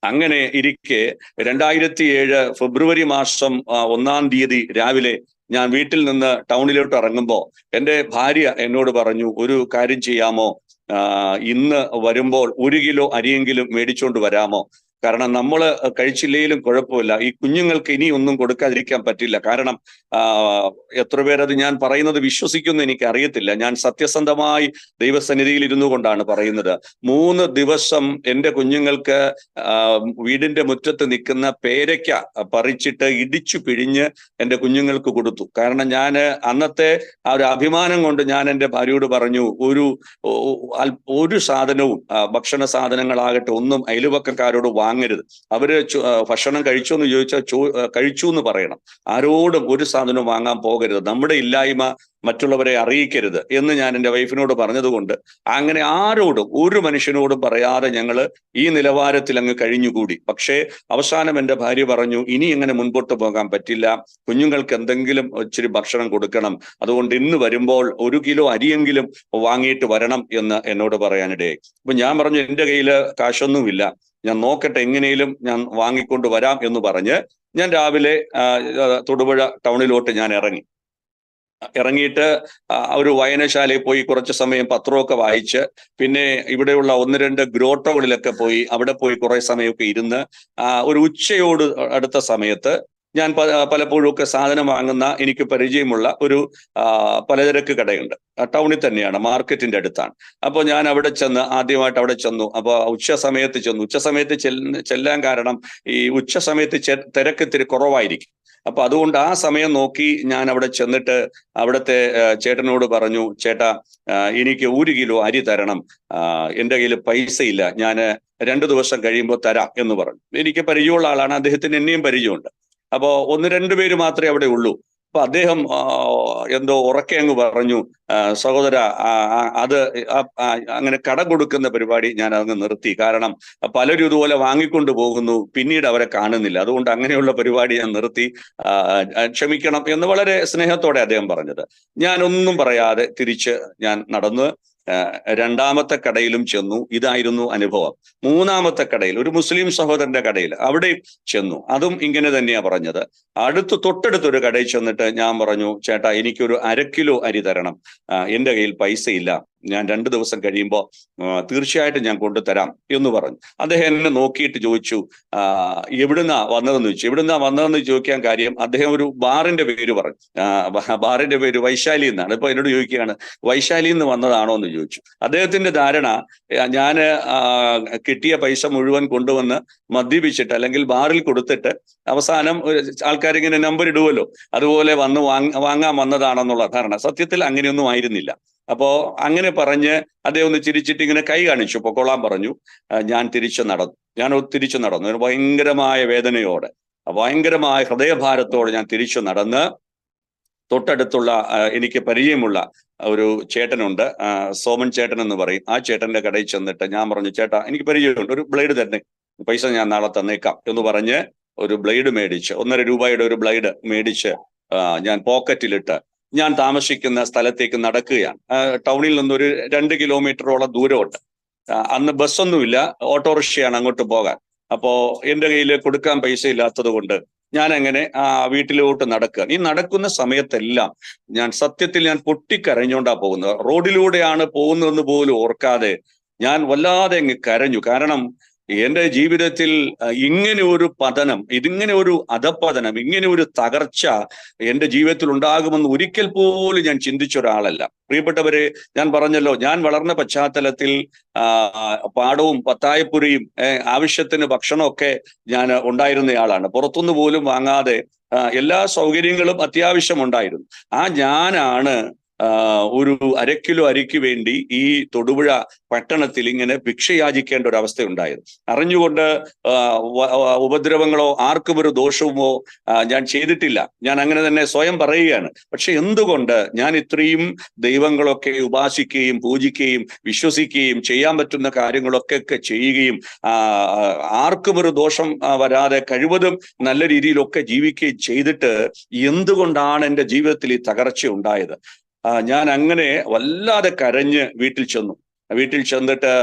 അങ്ങനെ ഇരിക്കെ 2007 ഫെബ്രുവരി മാസം 1-ാം തീയതി രാവിലെ ഞാൻ വീട്ടിൽ നിന്ന് ടൗണിലോട്ട് ഇറങ്ങുമ്പോൾ എൻ്റെ ഭാര്യ എന്നോട് പറഞ്ഞു, ഒരു കാര്യം ചെയ്യാമോ, ഇന്ന് വരുമ്പോൾ 1 കിലോ അരിയെങ്കിലും മേടിച്ചോണ്ട് വരാമോ? കാരണം നമ്മൾ കഴിച്ചില്ലെങ്കിലും കുഴപ്പമില്ല, ഈ കുഞ്ഞുങ്ങൾക്ക് ഇനി ഒന്നും കൊടുക്കാതിരിക്കാൻ പറ്റില്ല. കാരണം എത്ര പേരത് ഞാൻ പറയുന്നത് വിശ്വസിക്കുമെന്ന് എനിക്ക് അറിയത്തില്ല. ഞാൻ സത്യസന്ധമായി ദൈവസന്നിധിയിൽ ഇരുന്നു കൊണ്ടാണ് പറയുന്നത്. 3 ദിവസം എൻ്റെ കുഞ്ഞുങ്ങൾക്ക് വീടിന്റെ മുറ്റത്ത് നിൽക്കുന്ന പേരയ്ക്ക പറിച്ചിട്ട് ഇടിച്ചു പിഴിഞ്ഞ് എൻ്റെ കുഞ്ഞുങ്ങൾക്ക് കൊടുത്തു. കാരണം ഞാൻ അന്നത്തെ ആ ഒരു അഭിമാനം കൊണ്ട് ഞാൻ എൻ്റെ ഭാര്യയോട് പറഞ്ഞു, ഒരു സാധനവും, ഭക്ഷണ സാധനങ്ങളാകട്ടെ, ഒന്നും അയൽവക്കക്കാരോട് വാങ്ങരുത്. അവര് ഭക്ഷണം കഴിച്ചോ എന്ന് ചോദിച്ചാൽ കഴിച്ചു എന്ന് പറയണം. ആരോടും ഒരു സാധനവും വാങ്ങാൻ പോകരുത്, നമ്മുടെ ഇല്ലായ്മ മറ്റുള്ളവരെ അറിയിക്കരുത് എന്ന് ഞാൻ എൻ്റെ വൈഫിനോട് പറഞ്ഞതുകൊണ്ട് അങ്ങനെ ആരോടും, ഒരു മനുഷ്യനോടും പറയാതെ ഞങ്ങൾ ഈ നിലവാരത്തിൽ അങ്ങ് കഴിഞ്ഞുകൂടി. പക്ഷേ അവസാനം എൻ്റെ ഭാര്യ പറഞ്ഞു, ഇനി ഇങ്ങനെ മുൻപോട്ട് പോകാൻ പറ്റില്ല, കുഞ്ഞുങ്ങൾക്ക് എന്തെങ്കിലും ഇച്ചിരി ഭക്ഷണം കൊടുക്കണം, അതുകൊണ്ട് ഇന്ന് വരുമ്പോൾ 1 കിലോ അരിയെങ്കിലും വാങ്ങിയിട്ട് വരണം എന്ന് എന്നോട് പറയാനിടയായി. അപ്പൊ ഞാൻ പറഞ്ഞു, എൻ്റെ കയ്യിൽ കാശൊന്നുമില്ല, ഞാൻ നോക്കട്ടെ, എങ്ങനെയും ഞാൻ വാങ്ങിക്കൊണ്ട് വരാം എന്ന് പറഞ്ഞ് ഞാൻ രാവിലെ തൊടുപുഴ ടൗണിലോട്ട് ഞാൻ ഇറങ്ങിയിട്ട് ഒരു വായനശാലയിൽ പോയി കുറച്ച് സമയം പത്രമൊക്കെ വായിച്ച്, പിന്നെ ഇവിടെയുള്ള 1-2 ഗ്രോട്ടോകളിലൊക്കെ പോയി, അവിടെ പോയി കുറെ സമയമൊക്കെ ഇരുന്ന് ഒരു ഉച്ചയോട് അടുത്ത സമയത്ത് ഞാൻ പലപ്പോഴും ഒക്കെ സാധനം വാങ്ങുന്ന എനിക്ക് പരിചയമുള്ള ഒരു പലചരക്ക് കടയുണ്ട്. ടൗണിൽ തന്നെയാണ്, മാർക്കറ്റിന്റെ അടുത്താണ്. അപ്പോൾ ഞാൻ ആദ്യമായിട്ട് അവിടെ ചെന്നു. അപ്പോൾ ഉച്ച സമയത്ത് ചെല്ലാൻ കാരണം ഈ ഉച്ച സമയത്ത് തിരക്ക് ഇത്തിരി കുറവായിരിക്കും. അപ്പൊ അതുകൊണ്ട് ആ സമയം നോക്കി ഞാൻ അവിടെ ചെന്നിട്ട് അവിടുത്തെ ചേട്ടനോട് പറഞ്ഞു, ചേട്ടാ, എനിക്ക് 1 കിലോ അരി തരണം, എൻ്റെ കയ്യിൽ പൈസയില്ല, ഞാൻ 2 ദിവസം കഴിയുമ്പോൾ തരാം എന്ന് പറഞ്ഞു. എനിക്ക് പരിചയമുള്ള ആളാണ്, അദ്ദേഹത്തിന് എന്നെയും പരിചയമുണ്ട്. അപ്പോ 1-2 പേര് മാത്രമേ അവിടെ ഉള്ളൂ. അപ്പൊ അദ്ദേഹം എന്തോ ഉറക്കെ അങ്ങ് പറഞ്ഞു, സഹോദര, അത് അങ്ങനെ കടം കൊടുക്കുന്ന പരിപാടി ഞാൻ അങ്ങ് നിർത്തി. കാരണം പലരും ഇതുപോലെ വാങ്ങിക്കൊണ്ട് പോകുന്നു, പിന്നീട് അവരെ കാണുന്നില്ല, അതുകൊണ്ട് അങ്ങനെയുള്ള പരിപാടി ഞാൻ നിർത്തി, ക്ഷമിക്കണം എന്ന് വളരെ സ്നേഹത്തോടെ അദ്ദേഹം പറഞ്ഞത്. ഞാൻ ഒന്നും പറയാതെ തിരിച്ച് ഞാൻ നടന്ന് 2ാമത്തെ കടയിലും ചെന്നു. ഇതായിരുന്നു അനുഭവം. 3ാമത്തെ കടയിൽ, ഒരു മുസ്ലിം സഹോദരന്റെ കടയിൽ, അവിടെ ചെന്നു. അതും ഇങ്ങനെ തന്നെയാ പറഞ്ഞത്. തൊട്ടടുത്തൊരു കടയിൽ ചെന്നിട്ട് ഞാൻ പറഞ്ഞു, ചേട്ടാ, എനിക്കൊരു 1/2 കിലോ അരി തരണം, എൻ്റെ കയ്യിൽ പൈസയില്ല ഞാൻ 2 ദിവസം കഴിയുമ്പോൾ തീർച്ചയായിട്ടും ഞാൻ കൊണ്ടുതരാം എന്ന് പറഞ്ഞു. അദ്ദേഹം എന്നെ നോക്കിയിട്ട് ചോദിച്ചു, എവിടുന്നാ വന്നതെന്ന് ചോദിച്ചു. എവിടുന്നാ വന്നതെന്ന് ചോദിക്കാൻ കാര്യം, അദ്ദേഹം ഒരു ബാറിന്റെ പേര് പറഞ്ഞു. ബാറിന്റെ പേര് വൈശാലി എന്നാണ്. ഇപ്പൊ എന്നോട് ചോദിക്കുകയാണ്, വൈശാലിയിൽ നിന്ന് വന്നതാണോ എന്ന് ചോദിച്ചു. അദ്ദേഹത്തിന്റെ ധാരണ ഞാൻ കിട്ടിയ പൈസ മുഴുവൻ കൊണ്ടുവന്ന് മദ്യപിച്ചിട്ട് അല്ലെങ്കിൽ ബാറിൽ കൊടുത്തിട്ട് അവസാനം ആൾക്കാരിങ്ങനെ നമ്പർ ഇടുമല്ലോ, അതുപോലെ വന്ന് വാങ്ങാൻ വന്നതാണെന്നുള്ള ധാരണ. സത്യത്തിൽ അങ്ങനെയൊന്നും ആയിരുന്നില്ല. അപ്പോ അങ്ങനെ പറഞ്ഞ് അദ്ദേഹം ഒന്ന് ചിരിച്ചിട്ട് ഇങ്ങനെ കൈ കാണിച്ചു, പൊക്കോളാൻ പറഞ്ഞു. ഞാൻ തിരിച്ചു നടന്നു ഭയങ്കരമായ വേദനയോടെ, ഭയങ്കരമായ ഹൃദയഭാരത്തോടെ ഞാൻ തിരിച്ചു നടന്ന് തൊട്ടടുത്തുള്ള എനിക്ക് പരിചയമുള്ള ഒരു ചേട്ടനുണ്ട്, സോമൻ ചേട്ടൻ എന്ന് പറയും. ആ ചേട്ടന്റെ കടയിൽ ചെന്നിട്ട് ഞാൻ പറഞ്ഞു, ചേട്ടാ എനിക്ക് പരിചയമുണ്ട്, ഒരു ബ്ലേഡ് തന്നെ, പൈസ ഞാൻ നാളെ തന്നേക്കാം എന്ന് പറഞ്ഞ് ഒരു ബ്ലേഡ് മേടിച്ച്, 1.5 രൂപയുടെ ഒരു ബ്ലേഡ് മേടിച്ച് ഞാൻ പോക്കറ്റിലിട്ട് ഞാൻ താമസിക്കുന്ന സ്ഥലത്തേക്ക് നടക്കുകയാണ്. ടൗണിൽ നിന്നൊരു 2 കിലോമീറ്ററോളം ദൂരമുണ്ട്. അന്ന് ബസ്സൊന്നുമില്ല, ഓട്ടോറിക്ഷയാണ് അങ്ങോട്ട് പോകാൻ. അപ്പോ എന്റെ കയ്യിൽ കൊടുക്കാൻ പൈസ ഇല്ലാത്തത് കൊണ്ട് ഞാൻ അങ്ങനെ വീട്ടിലോട്ട് നടക്കുക. ഈ നടക്കുന്ന സമയത്തെല്ലാം ഞാൻ പൊട്ടിക്കരഞ്ഞുകൊണ്ടാ പോകുന്നത്. റോഡിലൂടെയാണ് പോകുന്നതെന്ന് പോലും ഓർക്കാതെ ഞാൻ വല്ലാതെ അങ്ങ് കരഞ്ഞു. കാരണം എന്റെ ജീവിതത്തിൽ ഇങ്ങനെ ഒരു പതനം, ഇതിങ്ങനെ ഒരു അധപ്പതനം, ഇങ്ങനെ ഒരു തകർച്ച എന്റെ ജീവിതത്തിൽ ഉണ്ടാകുമെന്ന് ഒരിക്കൽ പോലും ഞാൻ ചിന്തിച്ച ഒരാളല്ല. പ്രിയപ്പെട്ടവരെ, ഞാൻ പറഞ്ഞല്ലോ, ഞാൻ വളർന്ന പശ്ചാത്തലത്തിൽ പാടവും പത്തായപ്പുരയും ആവശ്യത്തിന് ഭക്ഷണമൊക്കെ ഞാൻ ഉണ്ടായിരുന്നയാളാണ്. പുറത്തുനിന്ന് പോലും വാങ്ങാതെ എല്ലാ സൗകര്യങ്ങളും അത്യാവശ്യം ഉണ്ടായിരുന്നു. ഞാനാണ് ഒരു 1/2 കിലോ അരിക്ക് വേണ്ടി ഈ തൊടുപുഴ പട്ടണത്തിൽ ഇങ്ങനെ ഭിക്ഷയാചിക്കേണ്ട ഒരു അവസ്ഥ ഉണ്ടായിരുന്നു. അറിഞ്ഞുകൊണ്ട് ഉപദ്രവങ്ങളോ ആർക്കും ഒരു ദോഷവുമോ ഞാൻ ചെയ്തിട്ടില്ല. ഞാൻ അങ്ങനെ തന്നെ സ്വയം പറയുകയാണ്. പക്ഷെ എന്തുകൊണ്ട് ഞാൻ ഇത്രയും ദൈവങ്ങളൊക്കെ ഉപാസിക്കുകയും പൂജിക്കുകയും വിശ്വസിക്കുകയും ചെയ്യാൻ പറ്റുന്ന കാര്യങ്ങളൊക്കെ ചെയ്യുകയും ആർക്കും ഒരു ദോഷം വരാതെ കഴിവതും നല്ല രീതിയിലൊക്കെ ജീവിക്കുകയും ചെയ്തിട്ട് എന്തുകൊണ്ടാണ് എൻ്റെ ജീവിതത്തിൽ ഈ തകർച്ച ഉണ്ടായത്? ഞാൻ അങ്ങനെ വല്ലാതെ കരഞ്ഞ് വീട്ടിൽ ചെന്നിട്ട്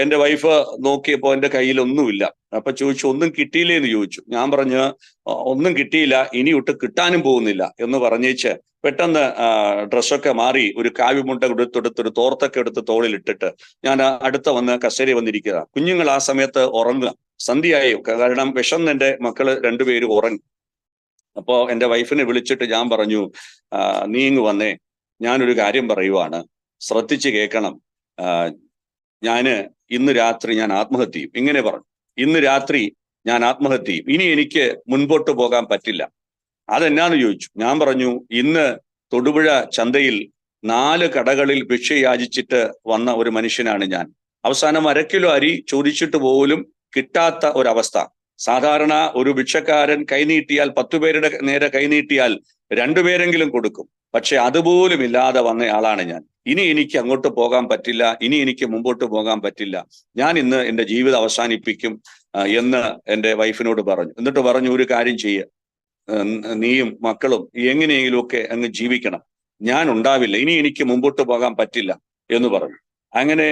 എൻ്റെ വൈഫ് നോക്കിയപ്പോൾ എൻ്റെ കയ്യിൽ ഒന്നുമില്ല. അപ്പൊ ചോദിച്ചു, ഒന്നും കിട്ടിയില്ലേ എന്ന് ചോദിച്ചു. ഞാൻ പറഞ്ഞു, ഒന്നും കിട്ടിയില്ല, ഇനി ഒട്ട് കിട്ടാനും പോകുന്നില്ല എന്ന് പറഞ്ഞേച്ച് പെട്ടെന്ന് ഡ്രസ്സൊക്കെ മാറി ഒരു കാവ്യമുണ്ട എടുത്തൊരു തോർത്തൊക്കെ എടുത്ത് തോളിലിട്ടിട്ട് ഞാൻ അടുത്ത വന്ന് കസേര വന്നിരിക്കുക. കുഞ്ഞുങ്ങൾ ആ സമയത്ത് ഉറങ്ങുക, സന്ധ്യയായി. കാരണം വിശന്ന് എൻ്റെ മക്കള് 2 പേരും ഉറങ്ങി. അപ്പോ എൻ്റെ വൈഫിനെ വിളിച്ചിട്ട് ഞാൻ പറഞ്ഞു, നീ ഇങ്ങ് വന്നേ, ഞാനൊരു കാര്യം പറയുവാണ്, ശ്രദ്ധിച്ച് കേൾക്കണം. ഇന്ന് രാത്രി ഞാൻ ആത്മഹത്യ ചെയ്യും. ഇങ്ങനെ പറഞ്ഞു, ഇന്ന് രാത്രി ഞാൻ ആത്മഹത്യ ചെയ്യും, ഇനി എനിക്ക് മുൻപോട്ട് പോകാൻ പറ്റില്ല. അതെന്നാന്ന് ചോദിച്ചു. ഞാൻ പറഞ്ഞു, ഇന്ന് തൊടുപുഴ ചന്തയിൽ 4 കടകളിൽ ഭിക്ഷ യാചിച്ചിട്ട് വന്ന ഒരു മനുഷ്യനാണ് ഞാൻ. അവസാനം 1/2 കിലോ അരി ചോദിച്ചിട്ട് പോലും കിട്ടാത്ത ഒരവസ്ഥ. സാധാരണ ഒരു ഭിക്ഷക്കാരൻ കൈനീട്ടിയാൽ 10 പേരുടെ നേരെ കൈനീട്ടിയാൽ 2 പേരെങ്കിലും കൊടുക്കും. പക്ഷെ അതുപോലും ഇല്ലാതെ വന്നയാളാണ് ഞാൻ. ഇനി എനിക്ക് അങ്ങോട്ട് പോകാൻ പറ്റില്ല, ഇനി എനിക്ക് മുമ്പോട്ട് പോകാൻ പറ്റില്ല, ഞാൻ ഇന്ന് എൻ്റെ ജീവിതം അവസാനിപ്പിക്കും എന്ന് എൻ്റെ വൈഫിനോട് പറഞ്ഞു. എന്നിട്ട് പറഞ്ഞു, ഒരു കാര്യം ചെയ്യുക, നീയും മക്കളും എങ്ങനെയെങ്കിലും ഒക്കെ അങ്ങ് ജീവിക്കണം, ഞാൻ ഉണ്ടാവില്ല, ഇനി എനിക്ക് മുമ്പോട്ട് പോകാൻ പറ്റില്ല എന്ന് പറഞ്ഞു. അങ്ങനെ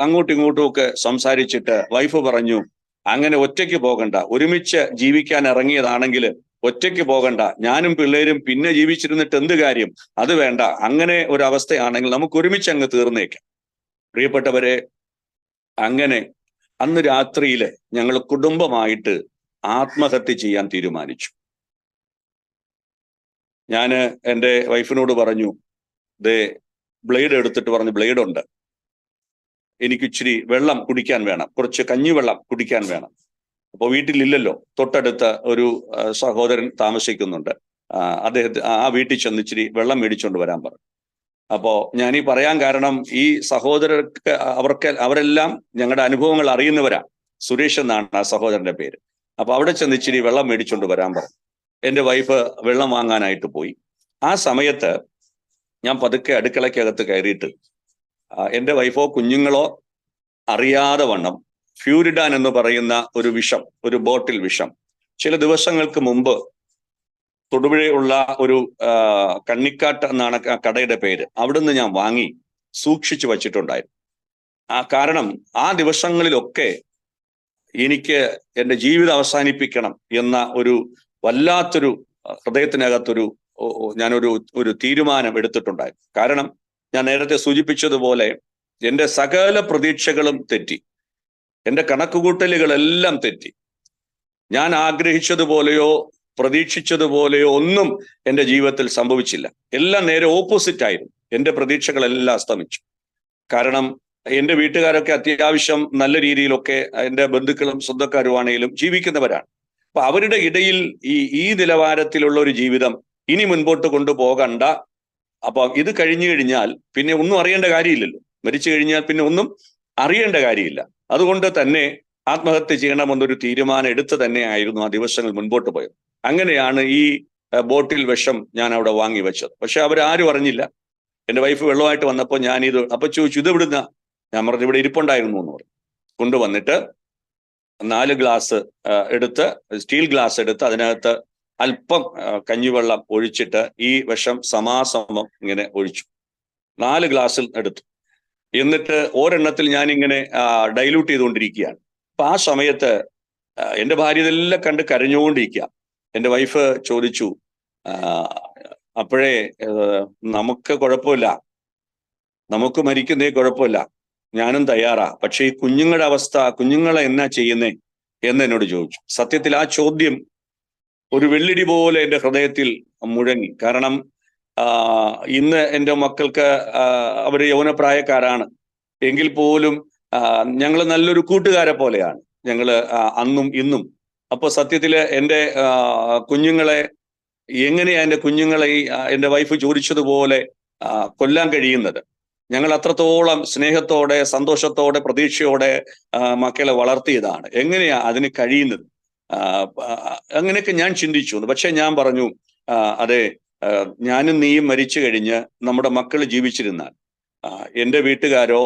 അങ്ങോട്ടും ഇങ്ങോട്ടും ഒക്കെ സംസാരിച്ചിട്ട് വൈഫ് പറഞ്ഞു, അങ്ങനെ ഒറ്റയ്ക്ക് പോകണ്ട, ഒരുമിച്ച് ജീവിക്കാൻ ഇറങ്ങിയതാണെങ്കിൽ ഒറ്റയ്ക്ക് പോകണ്ട, ഞാനും പിള്ളേരും പിന്നെ ജീവിച്ചിരുന്നിട്ട് എന്ത് കാര്യം, അത് വേണ്ട, അങ്ങനെ ഒരവസ്ഥയാണെങ്കിൽ നമുക്ക് ഒരുമിച്ച് അങ്ങ് തീർന്നേക്കാം. പ്രിയപ്പെട്ടവരെ, അങ്ങനെ അന്ന് രാത്രിയില് ഞങ്ങൾ കുടുംബമായിട്ട് ആത്മഹത്യ ചെയ്യാൻ തീരുമാനിച്ചു. ഞാൻ എൻ്റെ വൈഫിനോട് പറഞ്ഞു, ബ്ലേഡ് എടുത്തിട്ട് പറഞ്ഞു, ബ്ലേഡ് ഉണ്ട്, എനിക്ക് ഇച്ചിരി വെള്ളം കുടിക്കാൻ വേണം, കുറച്ച് കഞ്ഞിവെള്ളം കുടിക്കാൻ വേണം. അപ്പോൾ വീട്ടിലില്ലല്ലോ, തൊട്ടടുത്ത ഒരു സഹോദരൻ താമസിക്കുന്നുണ്ട്, അദ്ദേഹത്തെ ആ വീട്ടിൽ ചെന്ന് ഇച്ചിരി വെള്ളം മേടിച്ചുകൊണ്ട് വരാൻ പറഞ്ഞു. അപ്പോ ഞാനീ പറയാൻ കാരണം, ഈ സഹോദരർക്ക് അവരെല്ലാം ഞങ്ങളുടെ അനുഭവങ്ങൾ അറിയുന്നവരാണ്. സുരേഷ് എന്നാണ് ആ സഹോദരന്റെ പേര്. അപ്പൊ അവിടെ ചെന്ന് ഇച്ചിരി വെള്ളം മേടിച്ചുകൊണ്ട് വരാൻ പറഞ്ഞു. എൻ്റെ വൈഫ് വെള്ളം വാങ്ങാനായിട്ട് പോയി. ആ സമയത്ത് ഞാൻ പതുക്കെ അടുക്കളയ്ക്കകത്ത് കയറിയിട്ട് എൻ്റെ വൈഫോ കുഞ്ഞുങ്ങളോ അറിയാതെ വണ്ണം ഫ്യൂരിഡാൻ എന്ന് പറയുന്ന ഒരു വിഷം, ഒരു ബോട്ടിൽ വിഷം, ചില ദിവസങ്ങൾക്ക് മുമ്പ് തൊടുപുഴയുള്ള ഒരു കണ്ണിക്കാട്ട് എന്നാണ് കടയുടെ പേര്, അവിടുന്ന് ഞാൻ വാങ്ങി സൂക്ഷിച്ചു വച്ചിട്ടുണ്ടായിരുന്നു. കാരണം ആ ദിവസങ്ങളിലൊക്കെ എനിക്ക് എൻ്റെ ജീവിതം അവസാനിപ്പിക്കണം എന്ന ഒരു വല്ലാത്തൊരു ഹൃദയത്തിനകത്തൊരു ഞാനൊരു തീരുമാനം എടുത്തിട്ടുണ്ടായിരുന്നു. കാരണം ഞാൻ നേരത്തെ സൂചിപ്പിച്ചതുപോലെ എൻ്റെ സകല പ്രതീക്ഷകളും തെറ്റി, എൻ്റെ കണക്കുകൂട്ടലുകളെല്ലാം തെറ്റി. ഞാൻ ആഗ്രഹിച്ചതുപോലെയോ പ്രതീക്ഷിച്ചതുപോലെയോ ഒന്നും എൻ്റെ ജീവിതത്തിൽ സംഭവിച്ചില്ല. എല്ലാം നേരെ ഓപ്പോസിറ്റ് ആയിരുന്നു. എൻ്റെ പ്രതീക്ഷകളെല്ലാം അസ്തമിച്ചു. കാരണം എൻ്റെ വീട്ടുകാരൊക്കെ അത്യാവശ്യം നല്ല രീതിയിലൊക്കെ എൻ്റെ ബന്ധുക്കളും സ്വന്തക്കാരുമാണെങ്കിലും ജീവിക്കുന്നവരാണ്. അപ്പൊ അവരുടെ ഇടയിൽ ഈ നിലവാരത്തിലുള്ള ഒരു ജീവിതം ഇനി മുൻപോട്ട് കൊണ്ടുപോകണ്ട. അപ്പൊ ഇത് കഴിഞ്ഞു കഴിഞ്ഞാൽ പിന്നെ ഒന്നും അറിയേണ്ട കാര്യമില്ലല്ലോ. മരിച്ചു കഴിഞ്ഞാൽ പിന്നെ ഒന്നും അറിയേണ്ട കാര്യമില്ല. അതുകൊണ്ട് തന്നെ ആത്മഹത്യ ചെയ്യണമെന്നൊരു തീരുമാനം എടുത്ത് തന്നെയായിരുന്നു ആ ദിവസങ്ങൾ മുൻപോട്ട് പോയത്. അങ്ങനെയാണ് ഈ ബോട്ടിൽ വിഷം ഞാൻ അവിടെ വാങ്ങി വെച്ചത്. പക്ഷെ അവരാരും അറിഞ്ഞില്ല. എൻ്റെ വൈഫ് വെള്ളമായിട്ട് വന്നപ്പോൾ ഞാനിത് അപ്പൊ ചോദിച്ചു, ഇത് എവിടുന്ന? ഞാൻ പറഞ്ഞു ഇവിടെ ഇരിപ്പുണ്ടായിരുന്നു എന്ന് പറഞ്ഞു. കൊണ്ടുവന്നിട്ട് 4 ഗ്ലാസ് എടുത്ത്, സ്റ്റീൽ ഗ്ലാസ് എടുത്ത് അതിനകത്ത് അല്പം കഞ്ഞിവെള്ളം ഒഴിച്ചിട്ട് ഈ വിഷം സമാസമം ഇങ്ങനെ ഒഴിച്ചു. 4 ഗ്ലാസ്സിൽ എടുത്തു. എന്നിട്ട് ഒരെണ്ണത്തിൽ ഞാനിങ്ങനെ ഡൈല്യൂട്ട് ചെയ്തുകൊണ്ടിരിക്കുകയാണ്. അപ്പൊ ആ സമയത്ത് എൻ്റെ ഭാര്യ ഇതെല്ലാം കണ്ട് കരഞ്ഞുകൊണ്ടിരിക്കുക. എൻ്റെ വൈഫ് ചോദിച്ചു, അപ്പോഴേ നമുക്ക് കുഴപ്പമില്ല, നമുക്ക് മരിക്കുന്നേ കുഴപ്പമില്ല, ഞാനും തയ്യാറാ, പക്ഷെ ഈ കുഞ്ഞുങ്ങളുടെ അവസ്ഥ, കുഞ്ഞുങ്ങളെ എന്നാ ചെയ്യുന്നേ എന്ന് എന്നോട് ചോദിച്ചു. സത്യത്തിൽ ആ ചോദ്യം ഒരു വെള്ളിടി പോലെ എൻ്റെ ഹൃദയത്തിൽ മുഴങ്ങി. കാരണം ഇന്ന് എൻ്റെ മക്കൾക്ക് അവർ യൗവനപ്രായക്കാരാണ് എങ്കിൽ പോലും ഞങ്ങൾ നല്ലൊരു കൂട്ടുകാരെ പോലെയാണ് ഞങ്ങൾ അന്നും ഇന്നും. അപ്പൊ സത്യത്തില് എൻ്റെ കുഞ്ഞുങ്ങളെ എങ്ങനെയാ എൻ്റെ കുഞ്ഞുങ്ങളെ എൻ്റെ വൈഫ് ചോദിച്ചതുപോലെ കൊല്ലാൻ കഴിയുന്നത്? ഞങ്ങൾ അത്രത്തോളം സ്നേഹത്തോടെ, സന്തോഷത്തോടെ, പ്രതീക്ഷയോടെ മക്കളെ വളർത്തിയതാണ്. എങ്ങനെയാ അതിന് കഴിയുന്നത്? അങ്ങനെയൊക്കെ ഞാൻ ചിന്തിച്ചു. പക്ഷെ ഞാൻ പറഞ്ഞു, അതെ, ഞാനും നീയും മരിച്ചു കഴിഞ്ഞ് നമ്മുടെ മക്കൾ ജീവിച്ചിരുന്നാൽ എൻ്റെ വീട്ടുകാരോ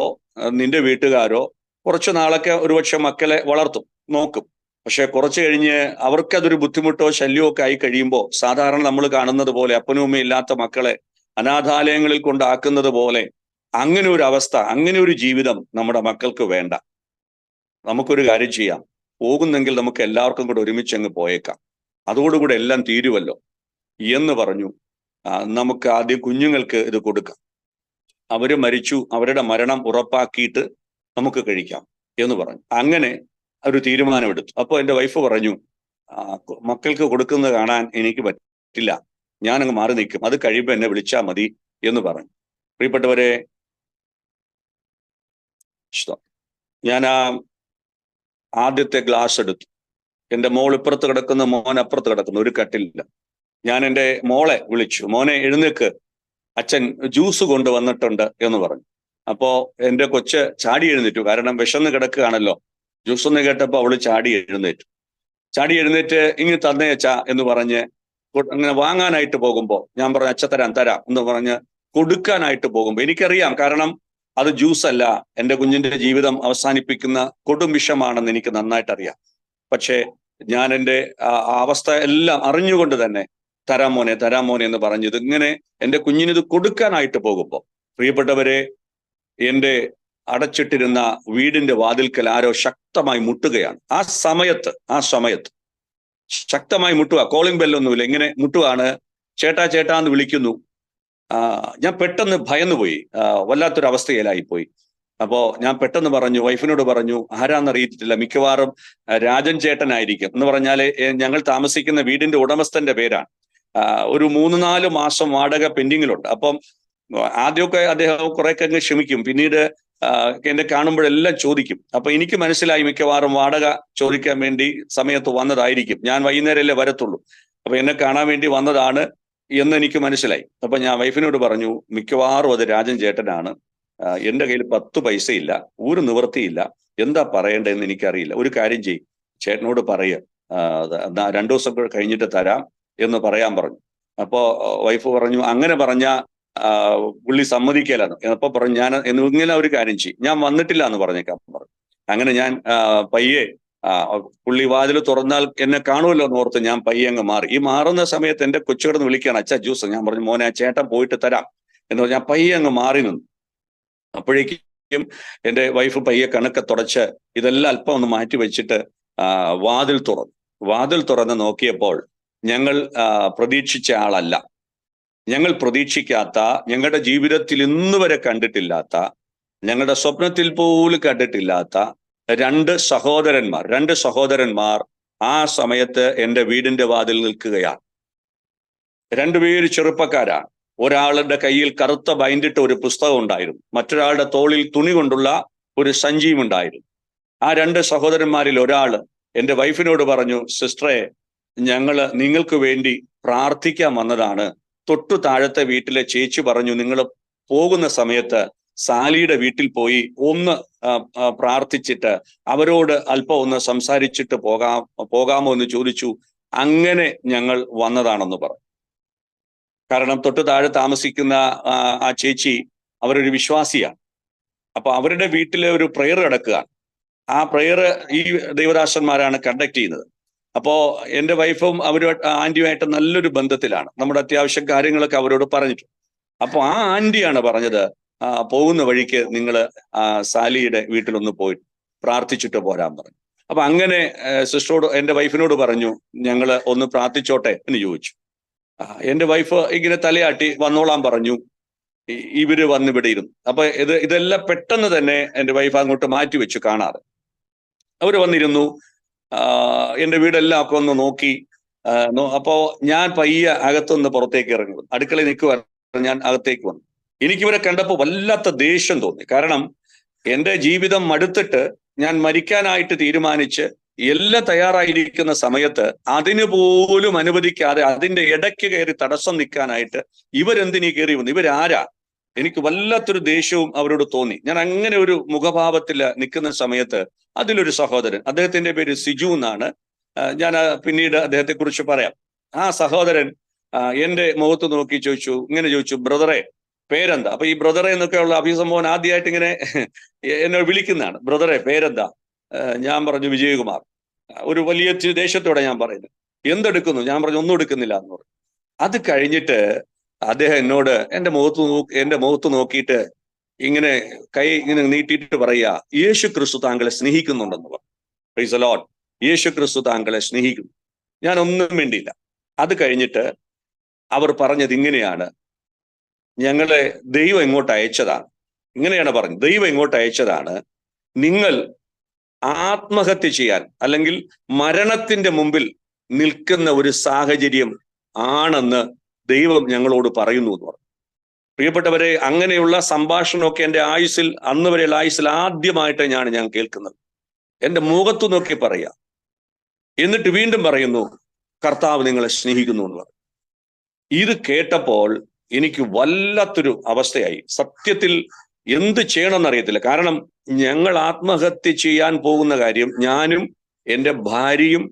നിന്റെ വീട്ടുകാരോ കുറച്ചു നാളൊക്കെ ഒരുപക്ഷെ മക്കളെ വളർത്തും, നോക്കും. പക്ഷെ കുറച്ചു കഴിഞ്ഞ് അവർക്കതൊരു ബുദ്ധിമുട്ടോ ശല്യമോ ഒക്കെ ആയി കഴിയുമ്പോൾ സാധാരണ നമ്മൾ കാണുന്നത് പോലെ അപ്പനും അമ്മയും ഇല്ലാത്ത മക്കളെ അനാഥാലയങ്ങളിൽ കൊണ്ടാക്കുന്നത് പോലെ അങ്ങനെ ഒരു അവസ്ഥ, അങ്ങനെ ഒരു ജീവിതം നമ്മുടെ മക്കൾക്ക് വേണ്ട. നമുക്കൊരു കാര്യം ചെയ്യാം, പോകുന്നെങ്കിൽ നമുക്ക് എല്ലാവർക്കും കൂടെ ഒരുമിച്ച് അങ്ങ് പോയേക്കാം, അതോടുകൂടെ എല്ലാം തീരുവല്ലോ എന്ന് പറഞ്ഞു. നമുക്ക് ആദ്യം കുഞ്ഞുങ്ങൾക്ക് ഇത് കൊടുക്കാം, അവര് മരിച്ചു, അവരുടെ മരണം ഉറപ്പാക്കിയിട്ട് നമുക്ക് കഴിക്കാം എന്ന് പറഞ്ഞു. അങ്ങനെ ഒരു തീരുമാനമെടുത്തു. അപ്പോൾ എൻ്റെ വൈഫ് പറഞ്ഞു, മക്കൾക്ക് കൊടുക്കുന്നത് കാണാൻ എനിക്ക് പറ്റില്ല, ഞാനങ്ങ് മാറി നിൽക്കും, അത് കഴിയുമ്പോൾ എന്നെ വിളിച്ചാൽ മതി എന്ന് പറഞ്ഞു. പ്രിയപ്പെട്ടവരെ, ഞാൻ ആദ്യത്തെ ഗ്ലാസ് എടുത്തു. എൻ്റെ മോൾ ഇപ്പുറത്ത് കിടക്കുന്ന, മോൻ അപ്പുറത്ത് കിടക്കുന്നു, ഒരു കട്ടിലില്ല. ഞാൻ എൻ്റെ മോളെ വിളിച്ചു, മോനെ എഴുന്നേക്ക്, അച്ഛൻ ജ്യൂസ് കൊണ്ടുവന്നിട്ടുണ്ട് എന്ന് പറഞ്ഞു. അപ്പോ എൻ്റെ കൊച്ച് ചാടി എഴുന്നേറ്റു, കാരണം വിശന്ന് കിടക്കുകയാണല്ലോ. ജ്യൂസ് ഒന്ന് കേട്ടപ്പോൾ അവള് ചാടി എഴുന്നേറ്റ് ഇങ്ങനെ തന്നേ അച്ഛാ എന്ന് പറഞ്ഞ് അങ്ങനെ വാങ്ങാനായിട്ട് പോകുമ്പോൾ ഞാൻ പറഞ്ഞു, അച്ഛ തരാം എന്ന് പറഞ്ഞ് കൊടുക്കാനായിട്ട് പോകുമ്പോൾ എനിക്കറിയാം, കാരണം അത് ജ്യൂസ് അല്ല, എൻ്റെ കുഞ്ഞിന്റെ ജീവിതം അവസാനിപ്പിക്കുന്ന കൊടും വിഷമാണെന്ന് എനിക്ക് നന്നായിട്ട് അറിയാം. പക്ഷേ ഞാൻ എൻ്റെ അവസ്ഥ എല്ലാം അറിഞ്ഞുകൊണ്ട് തന്നെ തരാം മോനെ എന്ന് പറഞ്ഞത് ഇങ്ങനെ എൻ്റെ കുഞ്ഞിനിത് കൊടുക്കാനായിട്ട് പോകുമ്പോൾ, പ്രിയപ്പെട്ടവരെ, എൻ്റെ അടച്ചിട്ടിരുന്ന വീടിന്റെ വാതിൽക്കൽ ആരോ ശക്തമായി മുട്ടുകയാണ്. ആ സമയത്ത് ശക്തമായി മുട്ടുക, കോളിംഗ് ബെല്ലൊന്നുമില്ല, ഇങ്ങനെ മുട്ടുകയാണ്. ചേട്ടാ എന്ന് വിളിക്കുന്നു. ഞാൻ പെട്ടെന്ന് ഭയന്നുപോയി, വല്ലാത്തൊരു അവസ്ഥയിലായിപ്പോയി. അപ്പോ ഞാൻ പെട്ടെന്ന് പറഞ്ഞു, വൈഫിനോട് പറഞ്ഞു, ആരാന്നറിയിട്ടില്ല, മിക്കവാറും രാജൻ ചേട്ടനായിരിക്കും എന്ന് പറഞ്ഞാല് ഞങ്ങൾ താമസിക്കുന്ന വീടിന്റെ ഉടമസ്ഥന്റെ പേരാണ്. ഒരു 3-4 മാസം വാടക പെൻഡിങ്ങിലുണ്ട്. അപ്പം ആദ്യമൊക്കെ അദ്ദേഹം കുറെയൊക്കെ അങ്ങ് ക്ഷമിക്കും, പിന്നീട് എന്നെ കാണുമ്പോഴെല്ലാം ചോദിക്കും. അപ്പൊ എനിക്ക് മനസ്സിലായി മിക്കവാറും വാടക ചോദിക്കാൻ വേണ്ടി സമയത്ത് വന്നതായിരിക്കും. ഞാൻ വൈകുന്നേരമല്ലേ വരത്തുള്ളൂ, അപ്പൊ എന്നെ കാണാൻ വേണ്ടി വന്നതാണ് എന്ന് എനിക്ക് മനസ്സിലായി. അപ്പൊ ഞാൻ വൈഫിനോട് പറഞ്ഞു, മിക്കവാറും അത് രാജൻ ചേട്ടനാണ്, എൻ്റെ കയ്യിൽ 10 പൈസയില്ല, ഒരു നിവൃത്തിയില്ല, എന്താ പറയേണ്ടതെന്ന് എനിക്കറിയില്ല, ഒരു കാര്യം ചെയ്യും, ചേട്ടനോട് പറയുക, 2 ദിവസം കഴിഞ്ഞിട്ട് തരാം എന്ന് പറയാൻ പറഞ്ഞു. അപ്പോ വൈഫ് പറഞ്ഞു, അങ്ങനെ പറഞ്ഞ പുള്ളി സമ്മതിക്കലാണ്. അപ്പൊ പറഞ്ഞു, ഞാൻ ഇങ്ങനെ ഒരു കാര്യം ചെയ്യും, ഞാൻ വന്നിട്ടില്ല എന്ന് പറഞ്ഞേക്കാൻ പറഞ്ഞു. അങ്ങനെ ഞാൻ പയ്യെ പുള്ളി വാതിൽ തുറന്നാൽ എന്നെ കാണുമല്ലോ എന്ന് ഓർത്ത് ഞാൻ പയ്യെ അങ്ങ് മാറി. ഈ മാറുന്ന സമയത്ത് എൻ്റെ കൊച്ചുകിടന്ന് വിളിക്കുകയാണ്, അച്ഛാ ജ്യൂസ്. ഞാൻ പറഞ്ഞു, മോനെ, ആ ചേട്ടൻ പോയിട്ട് തരാം എന്ന് പറഞ്ഞാൽ പയ്യെ അങ്ങ് മാറി നിന്നു. അപ്പോഴേക്കും എൻ്റെ വൈഫ് പയ്യെ കണക്ക് തുടച്ച് ഇതെല്ലാം അല്പം ഒന്ന് മാറ്റി വെച്ചിട്ട് വാതിൽ തുറന്ന് നോക്കിയപ്പോൾ ഞങ്ങൾ പ്രതീക്ഷിച്ച ആളല്ല. ഞങ്ങൾ പ്രതീക്ഷിക്കാത്ത, ഞങ്ങളുടെ ജീവിതത്തിൽ ഇന്ന് വരെ കണ്ടിട്ടില്ലാത്ത, ഞങ്ങളുടെ സ്വപ്നത്തിൽ പോലും കണ്ടിട്ടില്ലാത്ത രണ്ട് സഹോദരന്മാർ ആ സമയത്ത് എൻ്റെ വീടിന്റെ വാതിൽ നിൽക്കുകയാണ്. രണ്ടുപേര് ചെറുപ്പക്കാരാണ്. ഒരാളുടെ കയ്യിൽ കറുത്ത ബൈൻഡിട്ട ഒരു പുസ്തകം ഉണ്ടായിരുന്നു, മറ്റൊരാളുടെ തോളിൽ തുണി കൊണ്ടുള്ള ഒരു സഞ്ചിയും ഉണ്ടായിരുന്നു. ആ രണ്ട് സഹോദരന്മാരിൽ ഒരാൾ എൻ്റെ വൈഫിനോട് പറഞ്ഞു, സിസ്റ്ററെ, ഞങ്ങള് നിങ്ങൾക്ക് വേണ്ടി പ്രാർത്ഥിക്കാൻ വന്നതാണ്. തൊട്ടു താഴത്തെ വീട്ടിലെ ചേച്ചി പറഞ്ഞു നിങ്ങൾ പോകുന്ന സമയത്ത് സാലിയുടെ വീട്ടിൽ പോയി ഒന്ന് പ്രാർത്ഥിച്ചിട്ട് അവരോട് അല്പം ഒന്ന് സംസാരിച്ചിട്ട് പോകാമോ എന്ന് ചോദിച്ചു. അങ്ങനെ ഞങ്ങൾ വന്നതാണെന്ന് പറഞ്ഞു. കാരണം തൊട്ടു താഴെ താമസിക്കുന്ന ആ ചേച്ചി അവരൊരു വിശ്വാസിയാണ്. അപ്പൊ അവരുടെ വീട്ടിലെ ഒരു പ്രെയർ നടക്കുകയാണ്. ആ പ്രെയർ ഈ ദൈവദാസന്മാരാണ് കണ്ടക്ട് ചെയ്യുന്നത്. അപ്പോ എൻ്റെ വൈഫും ആന്റിയുമായിട്ട് നല്ലൊരു ബന്ധത്തിലാണ്. നമ്മുടെ അത്യാവശ്യം കാര്യങ്ങളൊക്കെ അവരോട് പറഞ്ഞിട്ടു. അപ്പൊ ആ ആന്റിയാണ് പറഞ്ഞത്, പോകുന്ന വഴിക്ക് നിങ്ങൾ സാലിയുടെ വീട്ടിലൊന്ന് പോയി പ്രാർത്ഥിച്ചിട്ട് പോരാൻ പറഞ്ഞു. അപ്പൊ അങ്ങനെ സിസ്റ്ററോട്, എൻ്റെ വൈഫിനോട് പറഞ്ഞു, ഞങ്ങൾ ഒന്ന് പ്രാർത്ഥിച്ചോട്ടെ എന്ന് ചോദിച്ചു. എൻ്റെ വൈഫ് ഇങ്ങനെ തലയാട്ടി വന്നോളാൻ പറഞ്ഞു. ഇവര് വന്നിവിടെ ഇരുന്നു. അപ്പൊ ഇതെല്ലാം പെട്ടെന്ന് തന്നെ എൻ്റെ വൈഫ് അങ്ങോട്ട് മാറ്റി വെച്ചു കാണാതെ. അവര് വന്നിരുന്നു. എൻ്റെ വീടെല്ലാം ഒക്കെ ഒന്ന് നോക്കി. അപ്പോ ഞാൻ പയ്യെ അകത്തുനിന്ന് പുറത്തേക്ക് ഇറങ്ങി വന്നു. അടുക്കളയിൽ നിൽക്കുക, ഞാൻ അകത്തേക്ക് വന്നു. എനിക്കിവരെ കണ്ടപ്പോൾ വല്ലാത്ത ദേഷ്യം തോന്നി. കാരണം എൻ്റെ ജീവിതം മടുത്തിട്ട് ഞാൻ മരിക്കാനായിട്ട് തീരുമാനിച്ച് എല്ലാം തയ്യാറായിരിക്കുന്ന സമയത്ത് അതിനു പോലും അനുവദിക്കാതെ അതിന്റെ ഇടയ്ക്ക് കയറി തടസ്സം നിൽക്കാനായിട്ട് ഇവരെന്തിനീ കയറി വന്നു? ഇവരാരാ? എനിക്ക് വല്ലാത്തൊരു ദേഷ്യവും അവരോട് തോന്നി. ഞാൻ അങ്ങനെ ഒരു മുഖഭാവത്തിൽ നിൽക്കുന്ന സമയത്ത് അതിലൊരു സഹോദരൻ, അദ്ദേഹത്തിന്റെ പേര് സിജു എന്നാണ്. ഞാൻ പിന്നീട് അദ്ദേഹത്തെ കുറിച്ച് പറയാം. ആ സഹോദരൻ എൻ്റെ മുഖത്ത് നോക്കി ചോദിച്ചു, ബ്രദറെ പേരെന്താ? അപ്പൊ ഈ ബ്രദറെ എന്നൊക്കെയുള്ള അഭിസംബോധന ആദ്യമായിട്ട് ഇങ്ങനെ എന്നെ വിളിക്കുന്നതാണ്. ബ്രദറെ പേരെന്താ? ഞാൻ പറഞ്ഞു വിജയകുമാർ. ഒരു വലിയ ദേഷ്യത്തോടെ ഞാൻ പറയുന്നു. എന്തെടുക്കുന്നു? ഞാൻ പറഞ്ഞു ഒന്നും എടുക്കുന്നില്ല എന്ന് പറഞ്ഞു. അത് കഴിഞ്ഞിട്ട് അദ്ദേഹം എന്നോട് എൻ്റെ മുഖത്ത് നോക്കിയിട്ട് ഇങ്ങനെ കൈ ഇങ്ങനെ നീട്ടിയിട്ട് പറയുക, യേശു ക്രിസ്തു താങ്കളെ സ്നേഹിക്കുന്നുണ്ടെന്ന് പറഞ്ഞു. Price the Lord. യേശു ക്രിസ്തു താങ്കളെ സ്നേഹിക്കുന്നു. ഞാൻ ഒന്നും വേണ്ടിയില്ല. അത് കഴിഞ്ഞിട്ട് അവർ പറഞ്ഞത് ഇങ്ങനെയാണ്, ഞങ്ങളെ ദൈവം ഇങ്ങോട്ട് അയച്ചതാണ്. ഇങ്ങനെയാണ് പറഞ്ഞത്, ദൈവം ഇങ്ങോട്ട് അയച്ചതാണ്. നിങ്ങൾ ആത്മഹത്യ ചെയ്യാൻ അല്ലെങ്കിൽ മരണത്തിന്റെ മുമ്പിൽ നിൽക്കുന്ന ഒരു സാഹചര്യം ആണെന്ന് ദൈവം ഞങ്ങളോട് പറയുന്നു എന്ന് പറഞ്ഞു. പ്രിയപ്പെട്ടവരെ, അങ്ങനെയുള്ള സംഭാഷണമൊക്കെ എൻ്റെ ആയുസ്സിൽ, അന്ന് വരെയുള്ള ആയുസ്സിൽ ആദ്യമായിട്ട് ഞാൻ കേൾക്കുന്നത്. എൻ്റെ മുഖത്തു നോക്കി പറയാ, എന്നിട്ട് വീണ്ടും പറയുന്നു, കർത്താവ് നിങ്ങളെ സ്നേഹിക്കുന്നു എന്ന് പറഞ്ഞു. ഇത് കേട്ടപ്പോൾ എനിക്ക് വല്ലാത്തൊരു അവസ്ഥയായി. സത്യത്തിൽ എന്ത് ചെയ്യണമെന്നറിയത്തില്ല. കാരണം ഞങ്ങൾ ആത്മഹത്യ ചെയ്യാൻ പോകുന്ന കാര്യം ഞാനും എൻ്റെ ഭാര്യയും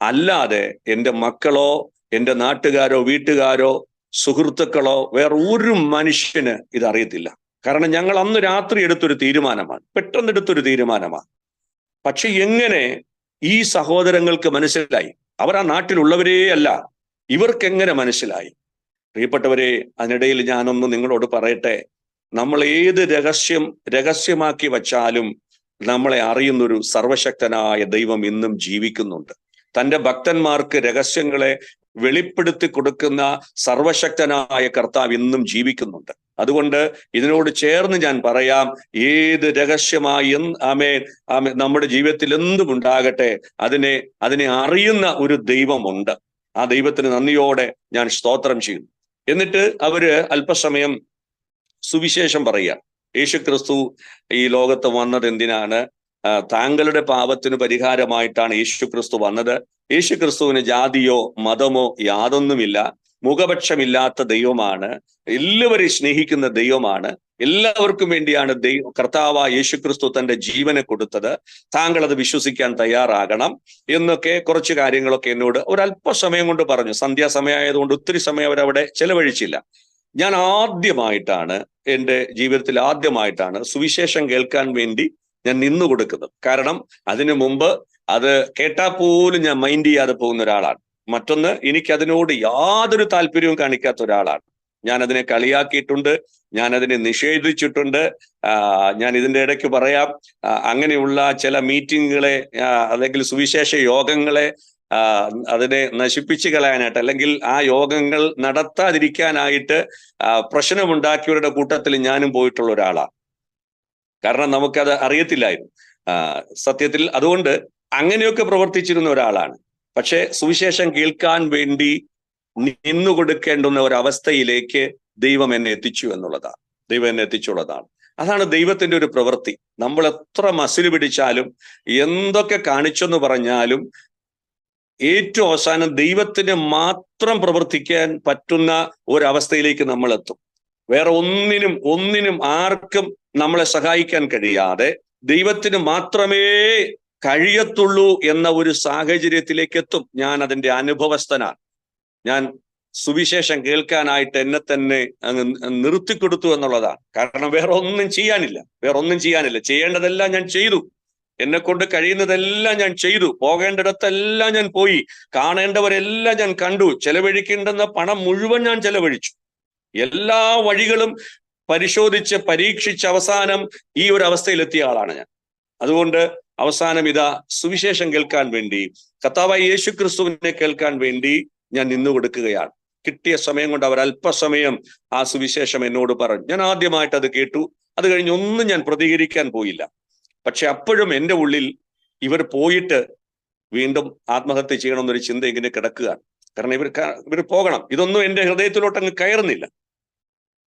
അല്ലാതെ എൻ്റെ മക്കളോ എൻ്റെ നാട്ടുകാരോ വീട്ടുകാരോ സുഹൃത്തുക്കളോ വേറെ ഒരു മനുഷ്യന് ഇതറിയത്തില്ല. കാരണം ഞങ്ങൾ അന്ന് രാത്രി എടുത്തൊരു തീരുമാനമാണ്, പെട്ടെന്ന് എടുത്തൊരു തീരുമാനമാണ്. പക്ഷെ എങ്ങനെ ഈ സഹോദരങ്ങൾക്ക് മനസ്സിലായി? അവർ ആ നാട്ടിലുള്ളവരേ അല്ല. ഇവർക്കെങ്ങനെ മനസ്സിലായി? പ്രിയപ്പെട്ടവരെ, അതിനിടയിൽ ഞാനൊന്ന് നിങ്ങളോട് പറയട്ടെ. നമ്മൾ ഏത് രഹസ്യമാക്കി വച്ചാലും നമ്മളെ അറിയുന്നൊരു സർവശക്തനായ ദൈവം ഇന്നും ജീവിക്കുന്നുണ്ട്. തൻ്റെ ഭക്തന്മാർക്ക് രഹസ്യങ്ങളെ വെളിപ്പെടുത്തി കൊടുക്കുന്ന സർവശക്തനായ കർത്താവ് ഇന്നും ജീവിക്കുന്നുണ്ട്. അതുകൊണ്ട് ഇതിനോട് ചേർന്ന് ഞാൻ പറയാം, ഏത് രഹസ്യമായി നമ്മുടെ ജീവിതത്തിൽ എന്തും ഉണ്ടാകട്ടെ, അതിനെ അറിയുന്ന ഒരു ദൈവമുണ്ട്. ആ ദൈവത്തിന് നന്ദിയോടെ ഞാൻ സ്തോത്രം ചെയ്യുന്നു. എന്നിട്ട് അവര് അല്പസമയം സുവിശേഷം പറയുക. യേശുക്രിസ്തു ഈ ലോകത്ത് വന്നത് എന്തിനാണ്? താങ്കളുടെ പാപത്തിന് പരിഹാരമായിട്ടാണ് യേശുക്രിസ്തു വന്നത്. യേശുക്രിസ്തുവിന് ജാതിയോ മതമോ യാതൊന്നുമില്ല. മുഖപക്ഷമില്ലാത്ത ദൈവമാണ്. എല്ലാവരെയും സ്നേഹിക്കുന്ന ദൈവമാണ്. എല്ലാവർക്കും വേണ്ടിയാണ് കർത്താവായ യേശുക്രിസ്തു തന്റെ ജീവനെ കൊടുത്തത്. താങ്കൾ അത് വിശ്വസിക്കാൻ തയ്യാറാകണം എന്നൊക്കെ കുറച്ച് കാര്യങ്ങളൊക്കെ എന്നോട് ഒരല്പസമയം കൊണ്ട് പറഞ്ഞു. സന്ധ്യാസമയമായതുകൊണ്ട് ഒത്തിരി സമയം അവരവിടെ ചെലവഴിച്ചില്ല. ഞാൻ എൻ്റെ ജീവിതത്തിൽ ആദ്യമായിട്ടാണ് സുവിശേഷം കേൾക്കാൻ വേണ്ടി ഞാൻ നിന്നു കൊടുക്കുന്നത്. കാരണം അതിനു മുമ്പ് അത് കേട്ടാൽ പോലും ഞാൻ മൈൻഡ് ചെയ്യാതെ പോകുന്ന ഒരാളാണ്. മറ്റൊന്ന്, എനിക്ക് അതിനോട് യാതൊരു താല്പര്യവും കാണിക്കാത്ത ഒരാളാണ്. ഞാൻ അതിനെ കളിയാക്കിയിട്ടുണ്ട്, ഞാൻ അതിനെ നിഷേധിച്ചിട്ടുണ്ട്. ഞാൻ ഇതിൻ്റെ ഇടയ്ക്ക് പറയാം, അങ്ങനെയുള്ള ചില മീറ്റിങ്ങുകളെ അല്ലെങ്കിൽ സുവിശേഷ യോഗങ്ങളെ അതിനെ നശിപ്പിച്ചു കളയാനായിട്ട്, അല്ലെങ്കിൽ ആ യോഗങ്ങൾ നടത്താതിരിക്കാനായിട്ട് പ്രശ്നമുണ്ടാക്കിയവരുടെ കൂട്ടത്തിൽ ഞാനും പോയിട്ടുള്ള ഒരാളാണ്. കാരണം നമുക്കത് അറിയത്തില്ലായിരുന്നു സത്യത്തിൽ. അതുകൊണ്ട് അങ്ങനെയൊക്കെ പ്രവർത്തിച്ചിരുന്ന ഒരാളാണ്. പക്ഷെ സുവിശേഷം കേൾക്കാൻ വേണ്ടി നിന്നു കൊടുക്കേണ്ടുന്ന ഒരവസ്ഥയിലേക്ക് ദൈവം എന്നെ എത്തിച്ചു എന്നുള്ളതാണ്. അതാണ് ദൈവത്തിന്റെ ഒരു പ്രവൃത്തി. നമ്മൾ എത്ര മസിൽ പിടിച്ചാലും എന്തൊക്കെ കാണിച്ചെന്ന് പറഞ്ഞാലും ഏറ്റവും അവസാനം ദൈവത്തിന് മാത്രം പ്രവർത്തിക്കാൻ പറ്റുന്ന ഒരവസ്ഥയിലേക്ക് നമ്മൾ എത്തും. വേറെ ഒന്നിനും ആർക്കും നമ്മളെ സഹായിക്കാൻ കഴിയാതെ ദൈവത്തിന് മാത്രമേ കഴിയത്തുള്ളൂ എന്ന ഒരു സാഹചര്യത്തിലേക്ക് എത്തും. ഞാൻ അതിന്റെ അനുഭവസ്ഥനാണ്. ഞാൻ സുവിശേഷം കേൾക്കാനായിട്ട് എന്നെ തന്നെ അങ്ങ് നിർത്തിക്കൊടുത്തു എന്നുള്ളതാണ്. കാരണം വേറെ ഒന്നും ചെയ്യാനില്ല. ചെയ്യേണ്ടതെല്ലാം ഞാൻ ചെയ്തു. എന്നെ കൊണ്ട് കഴിയുന്നതെല്ലാം ഞാൻ ചെയ്തു. പോകേണ്ടിടത്തെല്ലാം ഞാൻ പോയി. കാണേണ്ടവരെല്ലാം ഞാൻ കണ്ടു. ചെലവഴിക്കേണ്ടുന്ന പണം മുഴുവൻ ഞാൻ ചെലവഴിച്ചു. എല്ലാ വഴികളും പരിശോധിച്ച് പരീക്ഷിച്ച് അവസാനം ഈ ഒരു അവസ്ഥയിലെത്തിയ ആളാണ് ഞാൻ. അതുകൊണ്ട് അവസാനം ഇതാ സുവിശേഷം കേൾക്കാൻ വേണ്ടി, കർത്താവായ യേശു ക്രിസ്തുവിനെ കേൾക്കാൻ വേണ്ടി ഞാൻ നിന്നു കൊടുക്കുകയാണ്. കിട്ടിയ സമയം കൊണ്ട് അവർ അല്പസമയം ആ സുവിശേഷം എന്നോട് പറഞ്ഞു. ഞാൻ ആദ്യമായിട്ട് അത് കേട്ടു. അത് കഴിഞ്ഞ് ഒന്നും ഞാൻ പ്രതികരിക്കാൻ പോയില്ല. പക്ഷെ അപ്പോഴും എൻ്റെ ഉള്ളിൽ ഇവർ പോയിട്ട് വീണ്ടും ആത്മഹത്യ ചെയ്യണമെന്നൊരു ചിന്ത ഇങ്ങനെ കിടക്കുകയാണ്. കാരണം ഇവർ പോകണം. ഇതൊന്നും എൻ്റെ ഹൃദയത്തിലോട്ട് അങ്ങ് കയറുന്നില്ല.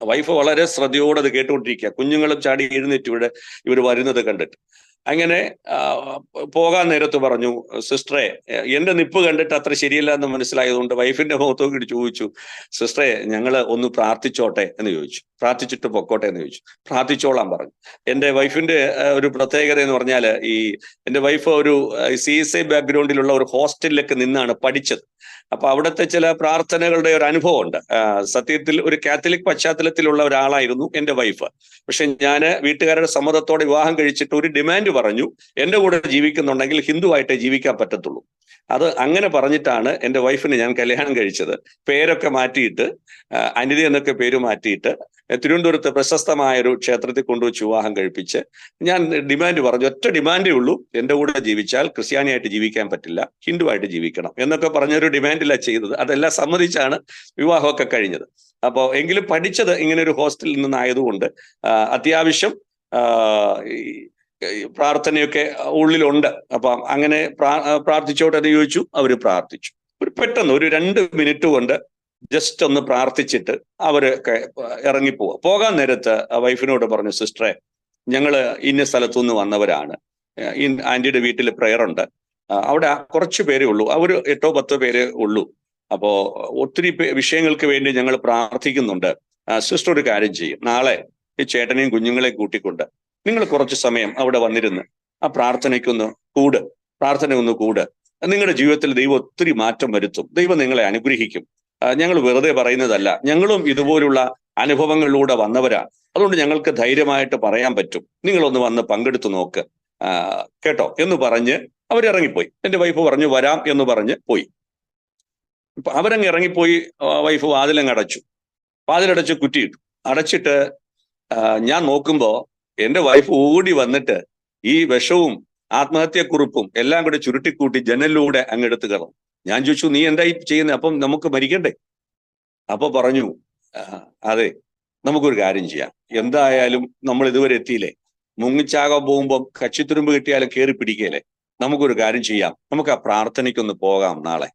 വൈഫ് വളരെ ശ്രദ്ധയോടെ അത് കേട്ടുകൊണ്ടിരിക്കുക. കുഞ്ഞുങ്ങളും ചാടി എഴുന്നേറ്റ് ഇവർ വരുന്നത് കണ്ടിട്ട്. അങ്ങനെ പോകാൻ നേരത്ത് പറഞ്ഞു, സിസ്റ്ററെ, എന്റെ നിപ്പ് കണ്ടിട്ട് അത്ര ശരിയല്ല എന്ന് മനസ്സിലായതുകൊണ്ട് വൈഫിന്റെ മുഖത്തോട്ട് ചോദിച്ചു, സിസ്റ്ററെ, ഞങ്ങള് ഒന്ന് പ്രാർത്ഥിച്ചോട്ടെ എന്ന് ചോദിച്ചു. പ്രാർത്ഥിച്ചിട്ട് പൊക്കോട്ടെ എന്ന് ചോദിച്ചു. പ്രാർത്ഥിച്ചോളാൻ പറഞ്ഞു. എൻ്റെ വൈഫിന്റെ ഒരു പ്രത്യേകത എന്ന് പറഞ്ഞാൽ, എൻ്റെ വൈഫ് ഒരു CSI ബാക്ക്ഗ്രൗണ്ടിലുള്ള ഒരു ഹോസ്റ്റലിലൊക്കെ നിന്നാണ് പഠിച്ചത്. അപ്പൊ അവിടുത്തെ ചില പ്രാർത്ഥനകളുടെ ഒരു അനുഭവം ഉണ്ട്. സത്യത്തിൽ ഒരു കാത്തലിക് പശ്ചാത്തലത്തിലുള്ള ഒരാളായിരുന്നു എൻ്റെ വൈഫ്. പക്ഷെ ഞാൻ വീട്ടുകാരുടെ സമ്മതത്തോടെ വിവാഹം കഴിച്ചിട്ട് ഒരു ഡിമാൻഡ് പറഞ്ഞു, എൻ്റെ കൂടെ ജീവിക്കുന്നുണ്ടെങ്കിൽ ഹിന്ദു ആയിട്ടേ ജീവിക്കാൻ പറ്റത്തുള്ളൂ. അത് അങ്ങനെ പറഞ്ഞിട്ടാണ് എൻ്റെ വൈഫിനെ ഞാൻ കല്യാണം കഴിച്ചത്. പേരൊക്കെ മാറ്റിയിട്ട്, അനിത എന്നൊക്കെ പേര് മാറ്റിയിട്ട് തിരുവനന്തപുരത്ത് പ്രശസ്തമായൊരു ക്ഷേത്രത്തിൽ കൊണ്ടുവച്ച് വിവാഹം കഴിപ്പിച്ച് ഞാൻ ഡിമാൻഡ് പറഞ്ഞു. ഒറ്റ ഡിമാൻഡേ ഉള്ളൂ, എൻ്റെ കൂടെ ജീവിച്ചാൽ ക്രിസ്ത്യാനിയായിട്ട് ജീവിക്കാൻ പറ്റില്ല, ഹിന്ദു ആയിട്ട് ജീവിക്കണം എന്നൊക്കെ പറഞ്ഞൊരു ഡിമാൻഡിലാണ് ചെയ്തത്. അതെല്ലാം സമ്മതിച്ചാണ് വിവാഹമൊക്കെ കഴിഞ്ഞത്. അപ്പോൾ എങ്കിലും പഠിച്ചത് ഇങ്ങനെ ഒരു ഹോസ്റ്റലിൽ നിന്നായതുകൊണ്ട് അത്യാവശ്യം പ്രാർത്ഥനയൊക്കെ ഉള്ളിലുണ്ട്. അപ്പം അങ്ങനെ പ്രാർത്ഥിച്ചോട്ടെ എന്ന് ചോദിച്ചു. അവർ പ്രാർത്ഥിച്ചു. പെട്ടെന്ന് ഒരു 2 മിനിറ്റ് കൊണ്ട് ജസ്റ്റ് ഒന്ന് പ്രാർത്ഥിച്ചിട്ട് അവര് ഇറങ്ങിപ്പോവുക. പോകാൻ നേരത്ത് വൈഫിനോട് പറഞ്ഞു, സിസ്റ്ററെ, ഞങ്ങള് ഇന്ന സ്ഥലത്തുനിന്ന് വന്നവരാണ്. ആന്റിയുടെ വീട്ടിൽ പ്രെയർ ഉണ്ട്. അവിടെ കുറച്ച് പേരേ ഉള്ളൂ. അവർ 8-10 പേരേ ഉള്ളൂ. അപ്പോ ഒത്തിരി വിഷയങ്ങൾക്ക് വേണ്ടി ഞങ്ങൾ പ്രാർത്ഥിക്കുന്നുണ്ട്. സിസ്റ്റർ ഒരു കാര്യം ചെയ്യും, നാളെ ഈ ചേട്ടനെയും കുഞ്ഞുങ്ങളെയും കൂട്ടിക്കൊണ്ട് നിങ്ങൾ കുറച്ച് സമയം അവിടെ വന്നിരുന്ന് ആ പ്രാർത്ഥന ഒന്ന് കൂട്. നിങ്ങളുടെ ജീവിതത്തിൽ ദൈവം ഒത്തിരി മാറ്റം വരുത്തും. ദൈവം നിങ്ങളെ അനുഗ്രഹിക്കും. ഞങ്ങൾ വെറുതെ പറയുന്നതല്ല, ഞങ്ങളും ഇതുപോലുള്ള അനുഭവങ്ങളിലൂടെ വന്നവരാണ്. അതുകൊണ്ട് ഞങ്ങൾക്ക് ധൈര്യമായിട്ട് പറയാൻ പറ്റും. നിങ്ങളൊന്ന് വന്ന് പങ്കെടുത്തു നോക്ക് കേട്ടോ എന്ന് പറഞ്ഞ് അവരിറങ്ങിപ്പോയി. എൻ്റെ വൈഫ് പറഞ്ഞു വരാം എന്ന് പറഞ്ഞ് പോയി. അവരങ്ങ് ഇറങ്ങിപ്പോയി. വൈഫ് വാതിലടച്ച് കുറ്റിയിട്ടു. അടച്ചിട്ട് ഞാൻ നോക്കുമ്പോ എൻ്റെ വൈഫ് ഓടി വന്നിട്ട് ഈ വിഷവും ആത്മഹത്യക്കുറിപ്പും എല്ലാം കൂടെ ചുരുട്ടിക്കൂട്ടി ജനലിലൂടെ അങ്ങെടുത്ത് കയറും. ഞാൻ ചോദിച്ചു, നീ എന്തായി ചെയ്യുന്നത്? അപ്പം നമുക്ക് മരിക്കണ്ടേ? അപ്പൊ പറഞ്ഞു, അതെ, നമുക്കൊരു കാര്യം ചെയ്യാം. എന്തായാലും നമ്മൾ ഇതുവരെ എത്തിയില്ലേ, മുങ്ങിച്ചാകാൻ പോകുമ്പോൾ കച്ചിത്തുരുമ്പ് കിട്ടിയാലും കയറി പിടിക്കല്ലേ. നമുക്കൊരു കാര്യം ചെയ്യാം, നമുക്ക് ആ പ്രാർത്ഥനയ്ക്കൊന്ന് പോകാം നാളെ.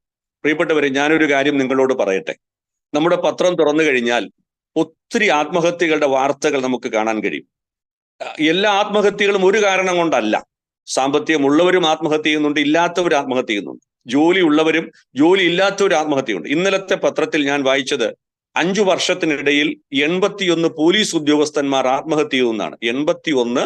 പ്രിയപ്പെട്ടവരെ, ഞാനൊരു കാര്യം നിങ്ങളോട് പറയട്ടെ. നമ്മുടെ പത്രം തുറന്നു കഴിഞ്ഞാൽ ഒത്തിരി ആത്മഹത്യകളുടെ വാർത്തകൾ നമുക്ക് കാണാൻ കഴിയും. എല്ലാ ആത്മഹത്യകളും ഒരു കാരണം കൊണ്ടല്ല. സാമ്പത്തികമുള്ളവരും ആത്മഹത്യ ചെയ്യുന്നുണ്ട്, ഇല്ലാത്തവരും ആത്മഹത്യ ചെയ്യുന്നുണ്ട്. ജോലി ഉള്ളവരും ജോലി ഇല്ലാത്തവരും ആത്മഹത്യയുണ്ട്. ഇന്നലത്തെ പത്രത്തിൽ ഞാൻ വായിച്ചത് 5 വർഷത്തിനിടയിൽ 81 പോലീസ് ഉദ്യോഗസ്ഥന്മാർ ആത്മഹത്യ ചെയ്യുന്നതാണ്. 81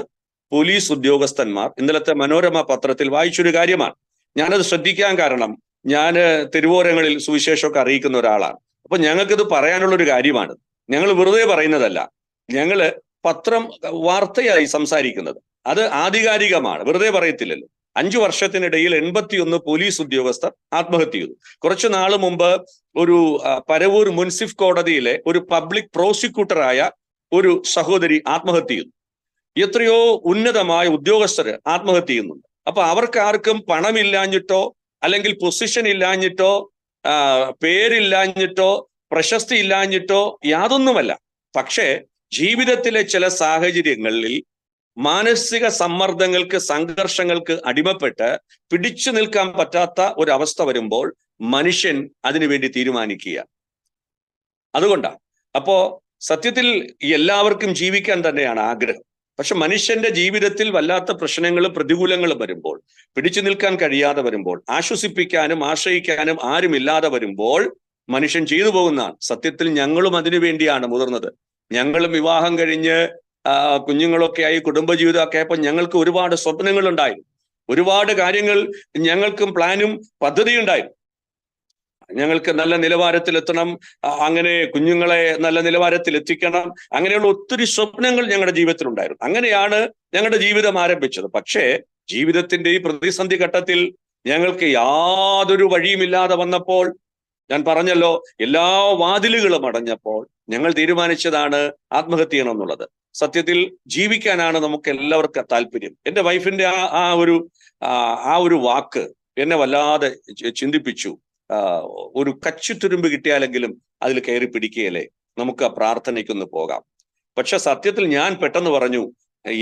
പോലീസ് ഉദ്യോഗസ്ഥന്മാർ ഇന്നലത്തെ മനോരമ പത്രത്തിൽ വായിച്ചൊരു കാര്യമാണ്. ഞാനത് ശ്രദ്ധിക്കാൻ കാരണം, ഞാൻ തെരുവോരങ്ങളിൽ സുവിശേഷമൊക്കെ അറിയിക്കുന്ന ഒരാളാണ്. അപ്പൊ ഞങ്ങൾക്കിത് പറയാനുള്ളൊരു കാര്യമാണ്. ഞങ്ങൾ വെറുതെ പറയുന്നതല്ല, ഞങ്ങള് പത്രം വാർത്തയായി സംസാരിക്കുന്നത്. അത് ആധികാരികമാണ്, വെറുതെ പറയത്തില്ലല്ലോ. 5 വർഷത്തിനിടയിൽ 81 പോലീസ് ഉദ്യോഗസ്ഥർ ആത്മഹത്യ ചെയ്തു. കുറച്ചു നാള് മുമ്പ് ഒരു പരവൂർ മുൻസിഫ് കോടതിയിലെ ഒരു പബ്ലിക് പ്രോസിക്യൂട്ടറായ ഒരു സഹോദരി ആത്മഹത്യ ചെയ്തു. എത്രയോ ഉന്നതമായ ഉദ്യോഗസ്ഥര് ആത്മഹത്യ ചെയ്യുന്നുണ്ട്. അപ്പൊ അവർക്കാർക്കും പണമില്ലാഞ്ഞിട്ടോ അല്ലെങ്കിൽ പൊസിഷൻ ഇല്ലാഞ്ഞിട്ടോ പേരില്ലാഞ്ഞിട്ടോ പ്രശസ്തി ഇല്ലാഞ്ഞിട്ടോ യാതൊന്നുമല്ല. പക്ഷേ ജീവിതത്തിലെ ചില സാഹചര്യങ്ങളിൽ മാനസിക സമ്മർദ്ദങ്ങൾക്ക്, സംഘർഷങ്ങൾക്ക് അടിമപ്പെട്ട് പിടിച്ചു നിൽക്കാൻ പറ്റാത്ത ഒരു അവസ്ഥ വരുമ്പോൾ മനുഷ്യൻ അതിനുവേണ്ടി തീരുമാനിക്കുക. അതുകൊണ്ടാണ് അപ്പോ സത്യത്തിൽ എല്ലാവർക്കും ജീവിക്കാൻ തന്നെയാണ് ആഗ്രഹം. പക്ഷെ മനുഷ്യന്റെ ജീവിതത്തിൽ വല്ലാത്ത പ്രശ്നങ്ങളും പ്രതികൂലങ്ങളും വരുമ്പോൾ, പിടിച്ചു നിൽക്കാൻ കഴിയാതെ വരുമ്പോൾ, ആശ്വസിപ്പിക്കാനും ആശ്രയിക്കാനും ആരുമില്ലാതെ വരുമ്പോൾ മനുഷ്യൻ ചെയ്തു പോകുന്നതാണ്. സത്യത്തിൽ ഞങ്ങളും അതിനു വേണ്ടിയാണ് മുതിർന്നത്. ഞങ്ങളും വിവാഹം കഴിഞ്ഞ് കുഞ്ഞുങ്ങളൊക്കെ ആയി കുടുംബജീവിതമൊക്കെ ആയപ്പോൾ ഞങ്ങൾക്ക് ഒരുപാട് സ്വപ്നങ്ങൾ ഉണ്ടായിരുന്നു. ഒരുപാട് കാര്യങ്ങൾ ഞങ്ങൾക്കും പ്ലാനും പദ്ധതിയും ഉണ്ടായിരുന്നു. ഞങ്ങൾക്ക് നല്ല നിലവാരത്തിലെത്തണം, അങ്ങനെ കുഞ്ഞുങ്ങളെ നല്ല നിലവാരത്തിൽ എത്തിക്കണം, അങ്ങനെയുള്ള ഒത്തിരി സ്വപ്നങ്ങൾ ഞങ്ങളുടെ ജീവിതത്തിൽ ഉണ്ടായിരുന്നു. അങ്ങനെയാണ് ഞങ്ങളുടെ ജീവിതം ആരംഭിച്ചത്. പക്ഷേ ജീവിതത്തിന്റെ ഈ പ്രതിസന്ധി ഘട്ടത്തിൽ ഞങ്ങൾക്ക് യാതൊരു വഴിയുമില്ലാതെ വന്നപ്പോൾ, ഞാൻ പറഞ്ഞല്ലോ, എല്ലാ വാതിലുകളും അടഞ്ഞപ്പോൾ ഞങ്ങൾ തീരുമാനിച്ചതാണ് ആത്മഹത്യ ചെയ്യണം എന്നുള്ളത്. സത്യത്തിൽ ജീവിക്കാനാണ് നമുക്ക് എല്ലാവർക്കും താല്പര്യം. എൻ്റെ വൈഫിന്റെ ആ ഒരു വാക്ക് എന്നെ വല്ലാതെ ചിന്തിപ്പിച്ചു. ഒരു കച്ചുതുരുമ്പ് കിട്ടിയാലെങ്കിലും അതിൽ കയറി പിടിക്കുകയല്ലേ, നമുക്ക് ആ പ്രാർത്ഥനയ്ക്കൊന്ന് പോകാം. പക്ഷെ സത്യത്തിൽ ഞാൻ പെട്ടെന്ന് പറഞ്ഞു,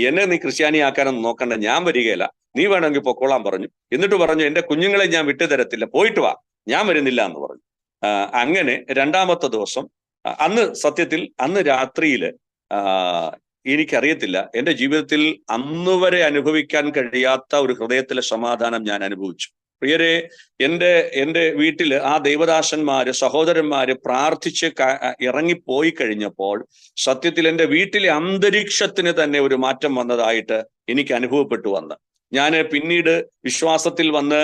എന്നെ നീ ക്രിസ്ത്യാനിയാക്കാനൊന്നും നോക്കണ്ട, ഞാൻ വരികയില്ല, നീ വേണമെങ്കിൽ പൊക്കോളാൻ പറഞ്ഞു. എന്നിട്ട് പറഞ്ഞു, എൻ്റെ കുഞ്ഞുങ്ങളെ ഞാൻ വിട്ടുതരത്തില്ല, പോയിട്ട് വാ, ഞാൻ വരുന്നില്ല എന്ന് പറഞ്ഞു. അങ്ങനെ രണ്ടാമത്തെ ദിവസം, അന്ന് രാത്രിയില് എനിക്കറിയത്തില്ല, എൻ്റെ ജീവിതത്തിൽ അന്നുവരെ അനുഭവിക്കാൻ കഴിയാത്ത ഒരു ഹൃദയത്തിലെ സമാധാനം ഞാൻ അനുഭവിച്ചു. പ്രിയരെ, എൻ്റെ വീട്ടില് ആ ദൈവദാസന്മാര്, സഹോദരന്മാര് പ്രാർത്ഥിച്ച് ഇറങ്ങിപ്പോയി കഴിഞ്ഞപ്പോൾ സത്യത്തിൽ എൻ്റെ വീട്ടിലെ അന്തരീക്ഷത്തിന് തന്നെ ഒരു മാറ്റം വന്നതായിട്ട് എനിക്ക് അനുഭവപ്പെട്ടു വന്ന്. ഞാൻ പിന്നീട് വിശ്വാസത്തിൽ വന്ന്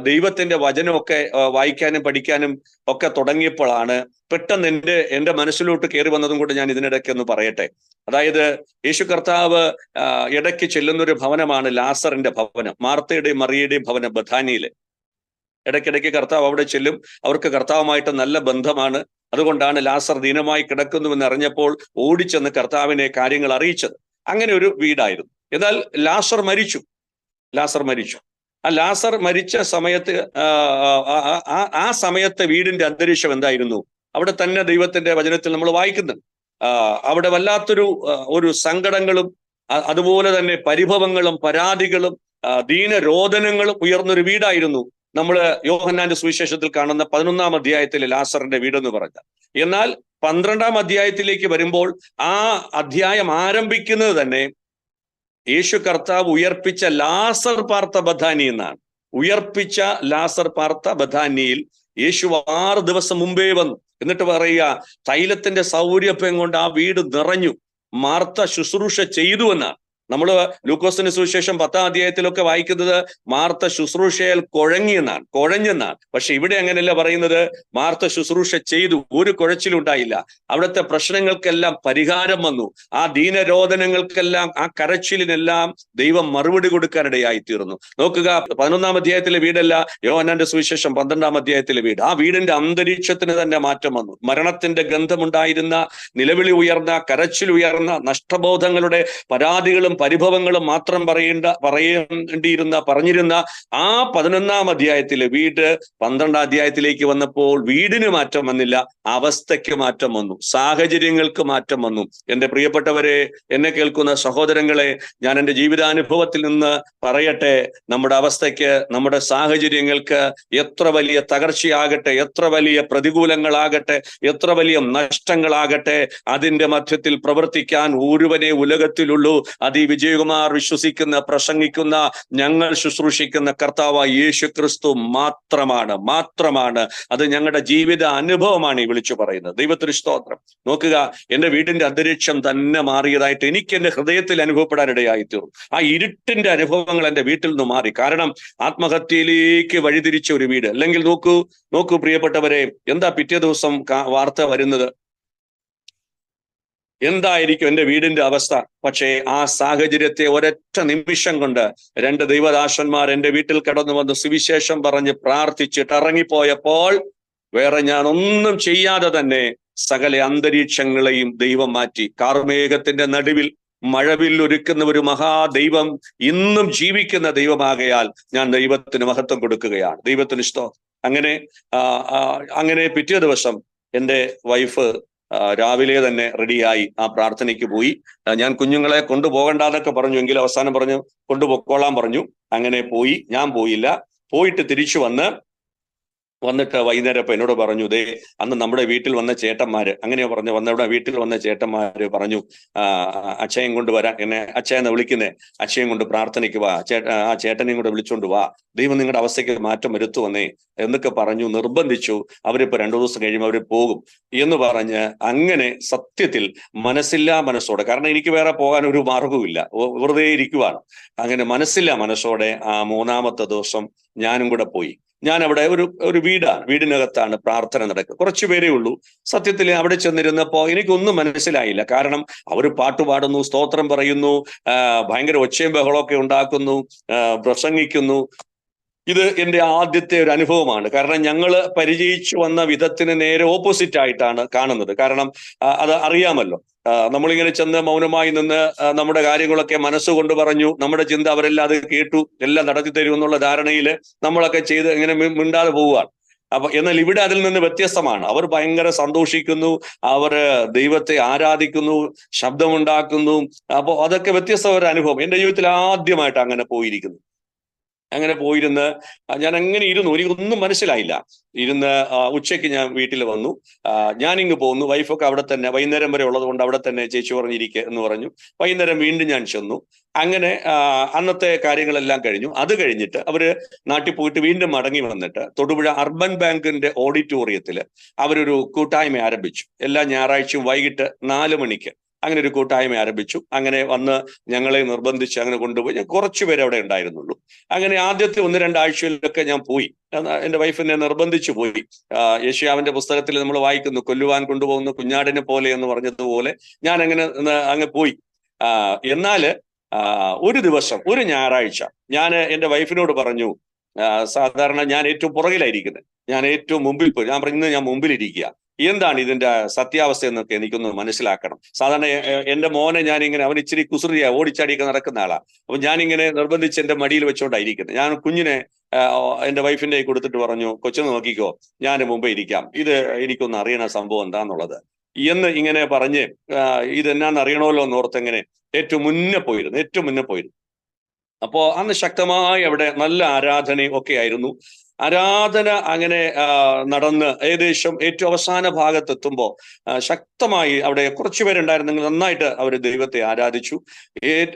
ദൈവത്തിന്റെ വചനമൊക്കെ വായിക്കാനും പഠിക്കാനും ഒക്കെ തുടങ്ങിയപ്പോഴാണ് പെട്ടെന്ന് എൻ്റെ മനസ്സിലോട്ട് കയറി വന്നതും കൂടെ ഞാൻ ഇതിനിടയ്ക്ക് ഒന്ന് പറയട്ടെ. അതായത് യേശു കർത്താവ് ഇടയ്ക്ക് ചെല്ലുന്നൊരു ഭവനമാണ് ലാസറിന്റെ ഭവനം, മാർത്തയുടെയും മറിയയുടെയും ഭവനം ബഥാനിയില്. ഇടയ്ക്കിടയ്ക്ക് കർത്താവ് അവിടെ ചെല്ലും. അവർക്ക് കർത്താവുമായിട്ട് നല്ല ബന്ധമാണ്. അതുകൊണ്ടാണ് ലാസർ ദീനമായി കിടക്കുന്നുവെന്ന് അറിഞ്ഞപ്പോൾ ഓടിച്ചെന്ന് കർത്താവിനെ കാര്യങ്ങൾ അറിയിച്ചത്. അങ്ങനെ ഒരു വീടായിരുന്നു. എന്നാൽ ലാസർ മരിച്ചു. ആ ലാസർ മരിച്ച സമയത്ത് ആ സമയത്തെ വീടിന്റെ അന്തരീക്ഷം എന്തായിരുന്നു? അവിടെ തന്നെ ദൈവത്തിന്റെ വചനത്തിൽ നമ്മൾ വായിക്കുന്നുണ്ട്, അവിടെ വല്ലാത്തൊരു സങ്കടങ്ങളും അതുപോലെ തന്നെ പരിഭവങ്ങളും പരാതികളും ദീനരോദനങ്ങളും ഉയർന്നൊരു വീടായിരുന്നു നമ്മൾ യോഹന്നാന്റെ സുവിശേഷത്തിൽ കാണുന്ന 11-ാം അധ്യായത്തിലെ ലാസറിന്റെ വീടെന്ന് പറഞ്ഞ. എന്നാൽ 12-ാം അധ്യായത്തിലേക്ക് വരുമ്പോൾ ആ അധ്യായം ആരംഭിക്കുന്നത് തന്നെ യേശു കർത്താവ് ഉയർപ്പിച്ച ലാസർ പാർത്ത ബഥാനി എന്നാണ്. ഉയർപ്പിച്ച ലാസർ പാർത്ത ബഥാനിയിൽ യേശു 6 ദിവസം മുമ്പേ വന്നു. എന്നിട്ട് പറയുക, തൈലത്തിന്റെ സൗരഭ്യം കൊണ്ട് ആ വീട് നിറഞ്ഞു, മാർത്ത ശുശ്രൂഷ ചെയ്തു എന്നാണ്. നമ്മൾ ലൂക്കോസിന്റെ സുവിശേഷം 10-ാം അധ്യായത്തിലൊക്കെ വായിക്കുന്നത് മാർത്ത ശുശ്രൂഷയാൽ കുഴഞ്ഞെന്നാണ്. പക്ഷെ ഇവിടെ അങ്ങനെയല്ല പറയുന്നത്, മാർത്ത ശുശ്രൂഷ ചെയ്തു, ഒരു കുഴച്ചിലുണ്ടായില്ല. അവിടുത്തെ പ്രശ്നങ്ങൾക്കെല്ലാം പരിഹാരം വന്നു. ആ ദീനരോധനങ്ങൾക്കെല്ലാം, ആ കരച്ചിലിനെല്ലാം ദൈവം മറുപടി കൊടുക്കാനിടയായി തീർന്നു. നോക്കുക, 11-ാം അധ്യായത്തിലെ വീടല്ല യോഹന്നാന്റെ സുവിശേഷം 12-ാം അധ്യായത്തിലെ വീട്. ആ വീടിന്റെ അന്തരീക്ഷത്തിന് തന്നെ മാറ്റം വന്നു. മരണത്തിന്റെ ഗന്ധമുണ്ടായിരുന്ന, നിലവിളി ഉയർന്ന, കരച്ചിൽ ഉയർന്ന, നഷ്ടബോധങ്ങളുടെ പരാതികളും പരിഭവങ്ങളും മാത്രം പറഞ്ഞിരുന്ന ആ 11-ാം അധ്യായത്തിലെ വീട് 12-ാം അധ്യായത്തിലേക്ക് വന്നപ്പോൾ വീടിന് മാറ്റം വന്നില്ല, അവസ്ഥയ്ക്ക് മാറ്റം വന്നു, സാഹചര്യങ്ങൾക്ക് മാറ്റം വന്നു. എൻ്റെ പ്രിയപ്പെട്ടവരെ, എന്നെ കേൾക്കുന്ന സഹോദരങ്ങളെ, ഞാൻ എൻ്റെ ജീവിതാനുഭവത്തിൽ നിന്ന് പറയട്ടെ, നമ്മുടെ അവസ്ഥയ്ക്ക്, നമ്മുടെ സാഹചര്യങ്ങൾക്ക് എത്ര വലിയ തകർച്ചയാകട്ടെ, എത്ര വലിയ പ്രതികൂലങ്ങളാകട്ടെ, എത്ര വലിയ നഷ്ടങ്ങളാകട്ടെ, അതിൻ്റെ മധ്യത്തിൽ പ്രവർത്തിക്കാൻ ഒരുവനെ ഉലകത്തിലുള്ളൂ. വിജയകുമാർ വിശ്വസിക്കുന്ന, പ്രസംഗിക്കുന്ന, ഞങ്ങൾ ശുശ്രൂഷിക്കുന്ന കർത്താവായ യേശു ക്രിസ്തു മാത്രമാണ്. അത് ഞങ്ങളുടെ ജീവിത അനുഭവമാണ് ഈ വിളിച്ചു പറയുന്നത്. ദൈവത്തിന് സ്തോത്രം. നോക്കുക, എൻ്റെ വീടിന്റെ അന്തരീക്ഷം തന്നെ മാറിയതായിട്ട് എനിക്ക് എൻ്റെ ഹൃദയത്തിൽ അനുഭവപ്പെടാനിടയായി തീർന്നു. ആ ഇരുട്ടിന്റെ അനുഭവങ്ങൾ എൻ്റെ വീട്ടിൽ നിന്ന് മാറി. കാരണം ആത്മഹത്യയിലേക്ക് വഴിതിരിച്ച ഒരു വീട്. അല്ലെങ്കിൽ നോക്കൂ പ്രിയപ്പെട്ടവരെ, എന്താ പിറ്റേ ദിവസം വാർത്ത വരുന്നത്? എന്തായിരിക്കും എൻ്റെ വീടിന്റെ അവസ്ഥ? പക്ഷേ ആ സാഹചര്യത്തെ ഒരൊറ്റ നിമിഷം കൊണ്ട് 2 ദൈവദാസന്മാർ എൻ്റെ വീട്ടിൽ കടന്നു വന്ന് സുവിശേഷം പറഞ്ഞ് പ്രാർത്ഥിച്ചിട്ട് ഇറങ്ങിപ്പോയപ്പോൾ വേറെ ഞാൻ ഒന്നും ചെയ്യാതെ തന്നെ സകല അന്തരീക്ഷങ്ങളെയും ദൈവം മാറ്റി. കാർമേഘത്തിന്റെ നടുവിൽ മഴവില്ലൊരുക്കുന്ന ഒരു മഹാദൈവം ഇന്നും ജീവിക്കുന്ന ദൈവമാകയാൽ ഞാൻ ദൈവത്തിന് മഹത്വം കൊടുക്കുകയാണ്. ദൈവത്തിന് ഇഷ്ടം. അങ്ങനെ അങ്ങനെ പിറ്റേ ദിവസം എൻ്റെ വൈഫ് രാവിലെ തന്നെ റെഡിയായി ആ പ്രാർത്ഥനയ്ക്ക് പോയി. ഞാൻ കുഞ്ഞുങ്ങളെ കൊണ്ടുപോകണ്ടെന്നൊക്കെ പറഞ്ഞു, എങ്കിലും അവസാനം പറഞ്ഞു കൊണ്ടുപോയിക്കോളാൻ പറഞ്ഞു. അങ്ങനെ പോയി. ഞാൻ പോയില്ല. പോയിട്ട് തിരിച്ചു വന്നിട്ട് വൈകുന്നേരം ഇപ്പൊ എന്നോട് പറഞ്ഞു, ദേ അന്ന് നമ്മുടെ വീട്ടിൽ വന്ന ചേട്ടന്മാര്, അങ്ങനെയാ പറഞ്ഞു, നമ്മുടെ വീട്ടിൽ വന്ന ചേട്ടന്മാര് പറഞ്ഞു അച്ഛയും കൊണ്ട് വരാൻ, എന്നെ അച്ഛയെന്ന് വിളിക്കുന്നേ, അച്ഛയും കൊണ്ട് പ്രാർത്ഥനയ്ക്ക് വാ, ആ ചേട്ടനെയും കൂടെ വിളിച്ചോണ്ട് വാ, ദൈവം നിങ്ങളുടെ അവസ്ഥയ്ക്ക് മാറ്റം വരുത്തുവന്നേ എന്നൊക്കെ പറഞ്ഞു, നിർബന്ധിച്ചു. അവരിപ്പോ 2 ദിവസം കഴിയുമ്പോൾ അവർ പോകും എന്ന് പറഞ്ഞ് അങ്ങനെ സത്യത്തിൽ മനസ്സില്ലാ മനസ്സോടെ, കാരണം എനിക്ക് വേറെ പോകാൻ ഒരു മാർഗവുമില്ല, വെറുതെ ഇരിക്കുവാണ്. അങ്ങനെ മനസ്സില്ലാ മനസ്സോടെ ആ 3-ാമത്തെ ദിവസം ഞാനും കൂടെ പോയി. ഞാൻ അവിടെ ഒരു വീടിനകത്താണ് പ്രാർത്ഥന നടക്കുക. കുറച്ചു പേരേ ഉള്ളൂ. സത്യത്തിൽ അവിടെ ചെന്നിരുന്നപ്പോ എനിക്കൊന്നും മനസ്സിലായില്ല. കാരണം അവർ പാട്ടുപാടുന്നു, സ്തോത്രം പറയുന്നു, ഭയങ്കര ഒച്ചയും ബഹളമൊക്കെ ഉണ്ടാക്കുന്നു, പ്രസംഗിക്കുന്നു. ഇത് എൻ്റെ ആദ്യത്തെ ഒരു അനുഭവമാണ്. കാരണം ഞങ്ങൾ പരിചയിച്ചു വന്ന വിധത്തിന് നേരെ ഓപ്പോസിറ്റ് ആയിട്ടാണ് കാണുന്നത്. കാരണം അത് അറിയാമല്ലോ, നമ്മളിങ്ങനെ ചെന്ന് മൗനമായി നിന്ന് നമ്മുടെ കാര്യങ്ങളൊക്കെ മനസ്സുകൊണ്ട് പറഞ്ഞു, നമ്മുടെ ചിന്ത അവരെല്ലാം അത് കേട്ടു, എല്ലാം നടത്തി തരും എന്നുള്ള ധാരണയിൽ നമ്മളൊക്കെ ചെയ്ത് ഇങ്ങനെ മിണ്ടാതെ പോവുകയാണ്. അപ്പൊ എന്നാൽ ഇവിടെ അതിൽ നിന്ന് വ്യത്യസ്തമാണ്. അവർ ഭയങ്കര സന്തോഷിക്കുന്നു, അവർ ദൈവത്തെ ആരാധിക്കുന്നു, ശബ്ദമുണ്ടാക്കുന്നു. അപ്പോൾ അതൊക്കെ വ്യത്യസ്ത ഒരു അനുഭവം. എൻ്റെ ജീവിതത്തിൽ ആദ്യമായിട്ട് അങ്ങനെ പോയിരിക്കുന്നു. അങ്ങനെ പോയിരുന്ന് ഞാൻ അങ്ങനെ ഇരുന്നു. എനിക്കൊന്നും മനസ്സിലായില്ല. ഉച്ചയ്ക്ക് ഞാൻ വീട്ടിൽ വന്നു. ഞാനിങ്ങ് പോന്നു. വൈഫൊക്കെ അവിടെ തന്നെ, വൈകുന്നേരം വരെ ഉള്ളത് കൊണ്ട് അവിടെ തന്നെ ചേച്ചി പറഞ്ഞിരിക്കുക എന്ന് പറഞ്ഞു. വൈകുന്നേരം വീണ്ടും ഞാൻ ചെന്നു. അങ്ങനെ അന്നത്തെ കാര്യങ്ങളെല്ലാം കഴിഞ്ഞു. അത് കഴിഞ്ഞിട്ട് അവര് നാട്ടിൽ പോയിട്ട് വീണ്ടും മടങ്ങി വന്നിട്ട് തൊടുപുഴ അർബൻ ബാങ്കിന്റെ ഓഡിറ്റോറിയത്തിൽ അവരൊരു കൂട്ടായ്മ ആരംഭിച്ചു. എല്ലാ ഞായറാഴ്ചയും വൈകിട്ട് 4 മണിക്ക് അങ്ങനെ ഒരു കൂട്ടായ്മ ആരംഭിച്ചു. അങ്ങനെ വന്ന് ഞങ്ങളെ നിർബന്ധിച്ച് അങ്ങനെ കൊണ്ടുപോയി. ഞാൻ കുറച്ചുപേരെ അവിടെ ഉണ്ടായിരുന്നുള്ളൂ. അങ്ങനെ ആദ്യത്തെ 1-2 ആഴ്ചയിലൊക്കെ ഞാൻ പോയി. എൻ്റെ വൈഫിനെ നിർബന്ധിച്ചു പോയി. യെശയ്യാവിന്റെ പുസ്തകത്തിൽ നമ്മൾ വായിക്കുന്നു, കൊല്ലുവാൻ കൊണ്ടുപോകുന്ന കുഞ്ഞാടിനെ പോലെ എന്ന് പറഞ്ഞതുപോലെ ഞാൻ അങ്ങനെ അങ്ങ് പോയി. എന്നാല് ഒരു ദിവസം, ഒരു ഞായറാഴ്ച ഞാൻ എൻ്റെ വൈഫിനോട് പറഞ്ഞു, സാധാരണ ഞാൻ ഏറ്റവും പുറകിലായിരിക്കുന്നത്, ഞാൻ ഏറ്റവും മുമ്പിൽ പോയി. ഞാൻ പറഞ്ഞു, ഇന്ന് ഞാൻ മുമ്പിലിരിക്കുക, എന്താണ് ഇതിന്റെ സത്യാവസ്ഥ എന്നൊക്കെ എനിക്കൊന്ന് മനസ്സിലാക്കണം. സാധാരണ എൻ്റെ മോനെ ഞാനിങ്ങനെ, അവൻ ഇച്ചിരി കുസൃതിയാ, ഓടിച്ചാടിയൊക്കെ നടക്കുന്ന ആളാ. അപ്പൊ ഞാനിങ്ങനെ നിർബന്ധിച്ച് എൻ്റെ മടിയിൽ വെച്ചോണ്ടായിരിക്കുന്നത്. ഞാൻ കുഞ്ഞിനെ എൻ്റെ വൈഫിന്റെ കൊടുത്തിട്ട് പറഞ്ഞു, കൊച്ചിനെ നോക്കിക്കോ, ഞാൻ മുമ്പേ ഇരിക്കാം, ഇത് എനിക്കൊന്ന് അറിയണ സംഭവം എന്താന്നുള്ളത് എന്ന് ഇങ്ങനെ പറഞ്ഞ് ഇതെന്നാന്ന് അറിയണമല്ലോ എന്നോർത്ത് എങ്ങനെ ഏറ്റവും മുന്നേ പോയിരുന്നു. അപ്പോ അന്ന് ശക്തമായി അവിടെ നല്ല ആരാധനയും ഒക്കെ ആയിരുന്നു. ആരാധന അങ്ങനെ നടന്ന് ഏകദേശം ഏറ്റവും അവസാന ഭാഗത്തെത്തുമ്പോൾ ശക്തമായി അവിടെ കുറച്ചു പേരുണ്ടായിരുന്നെങ്കിൽ നന്നായിട്ട് അവർ ദൈവത്തെ ആരാധിച്ചു.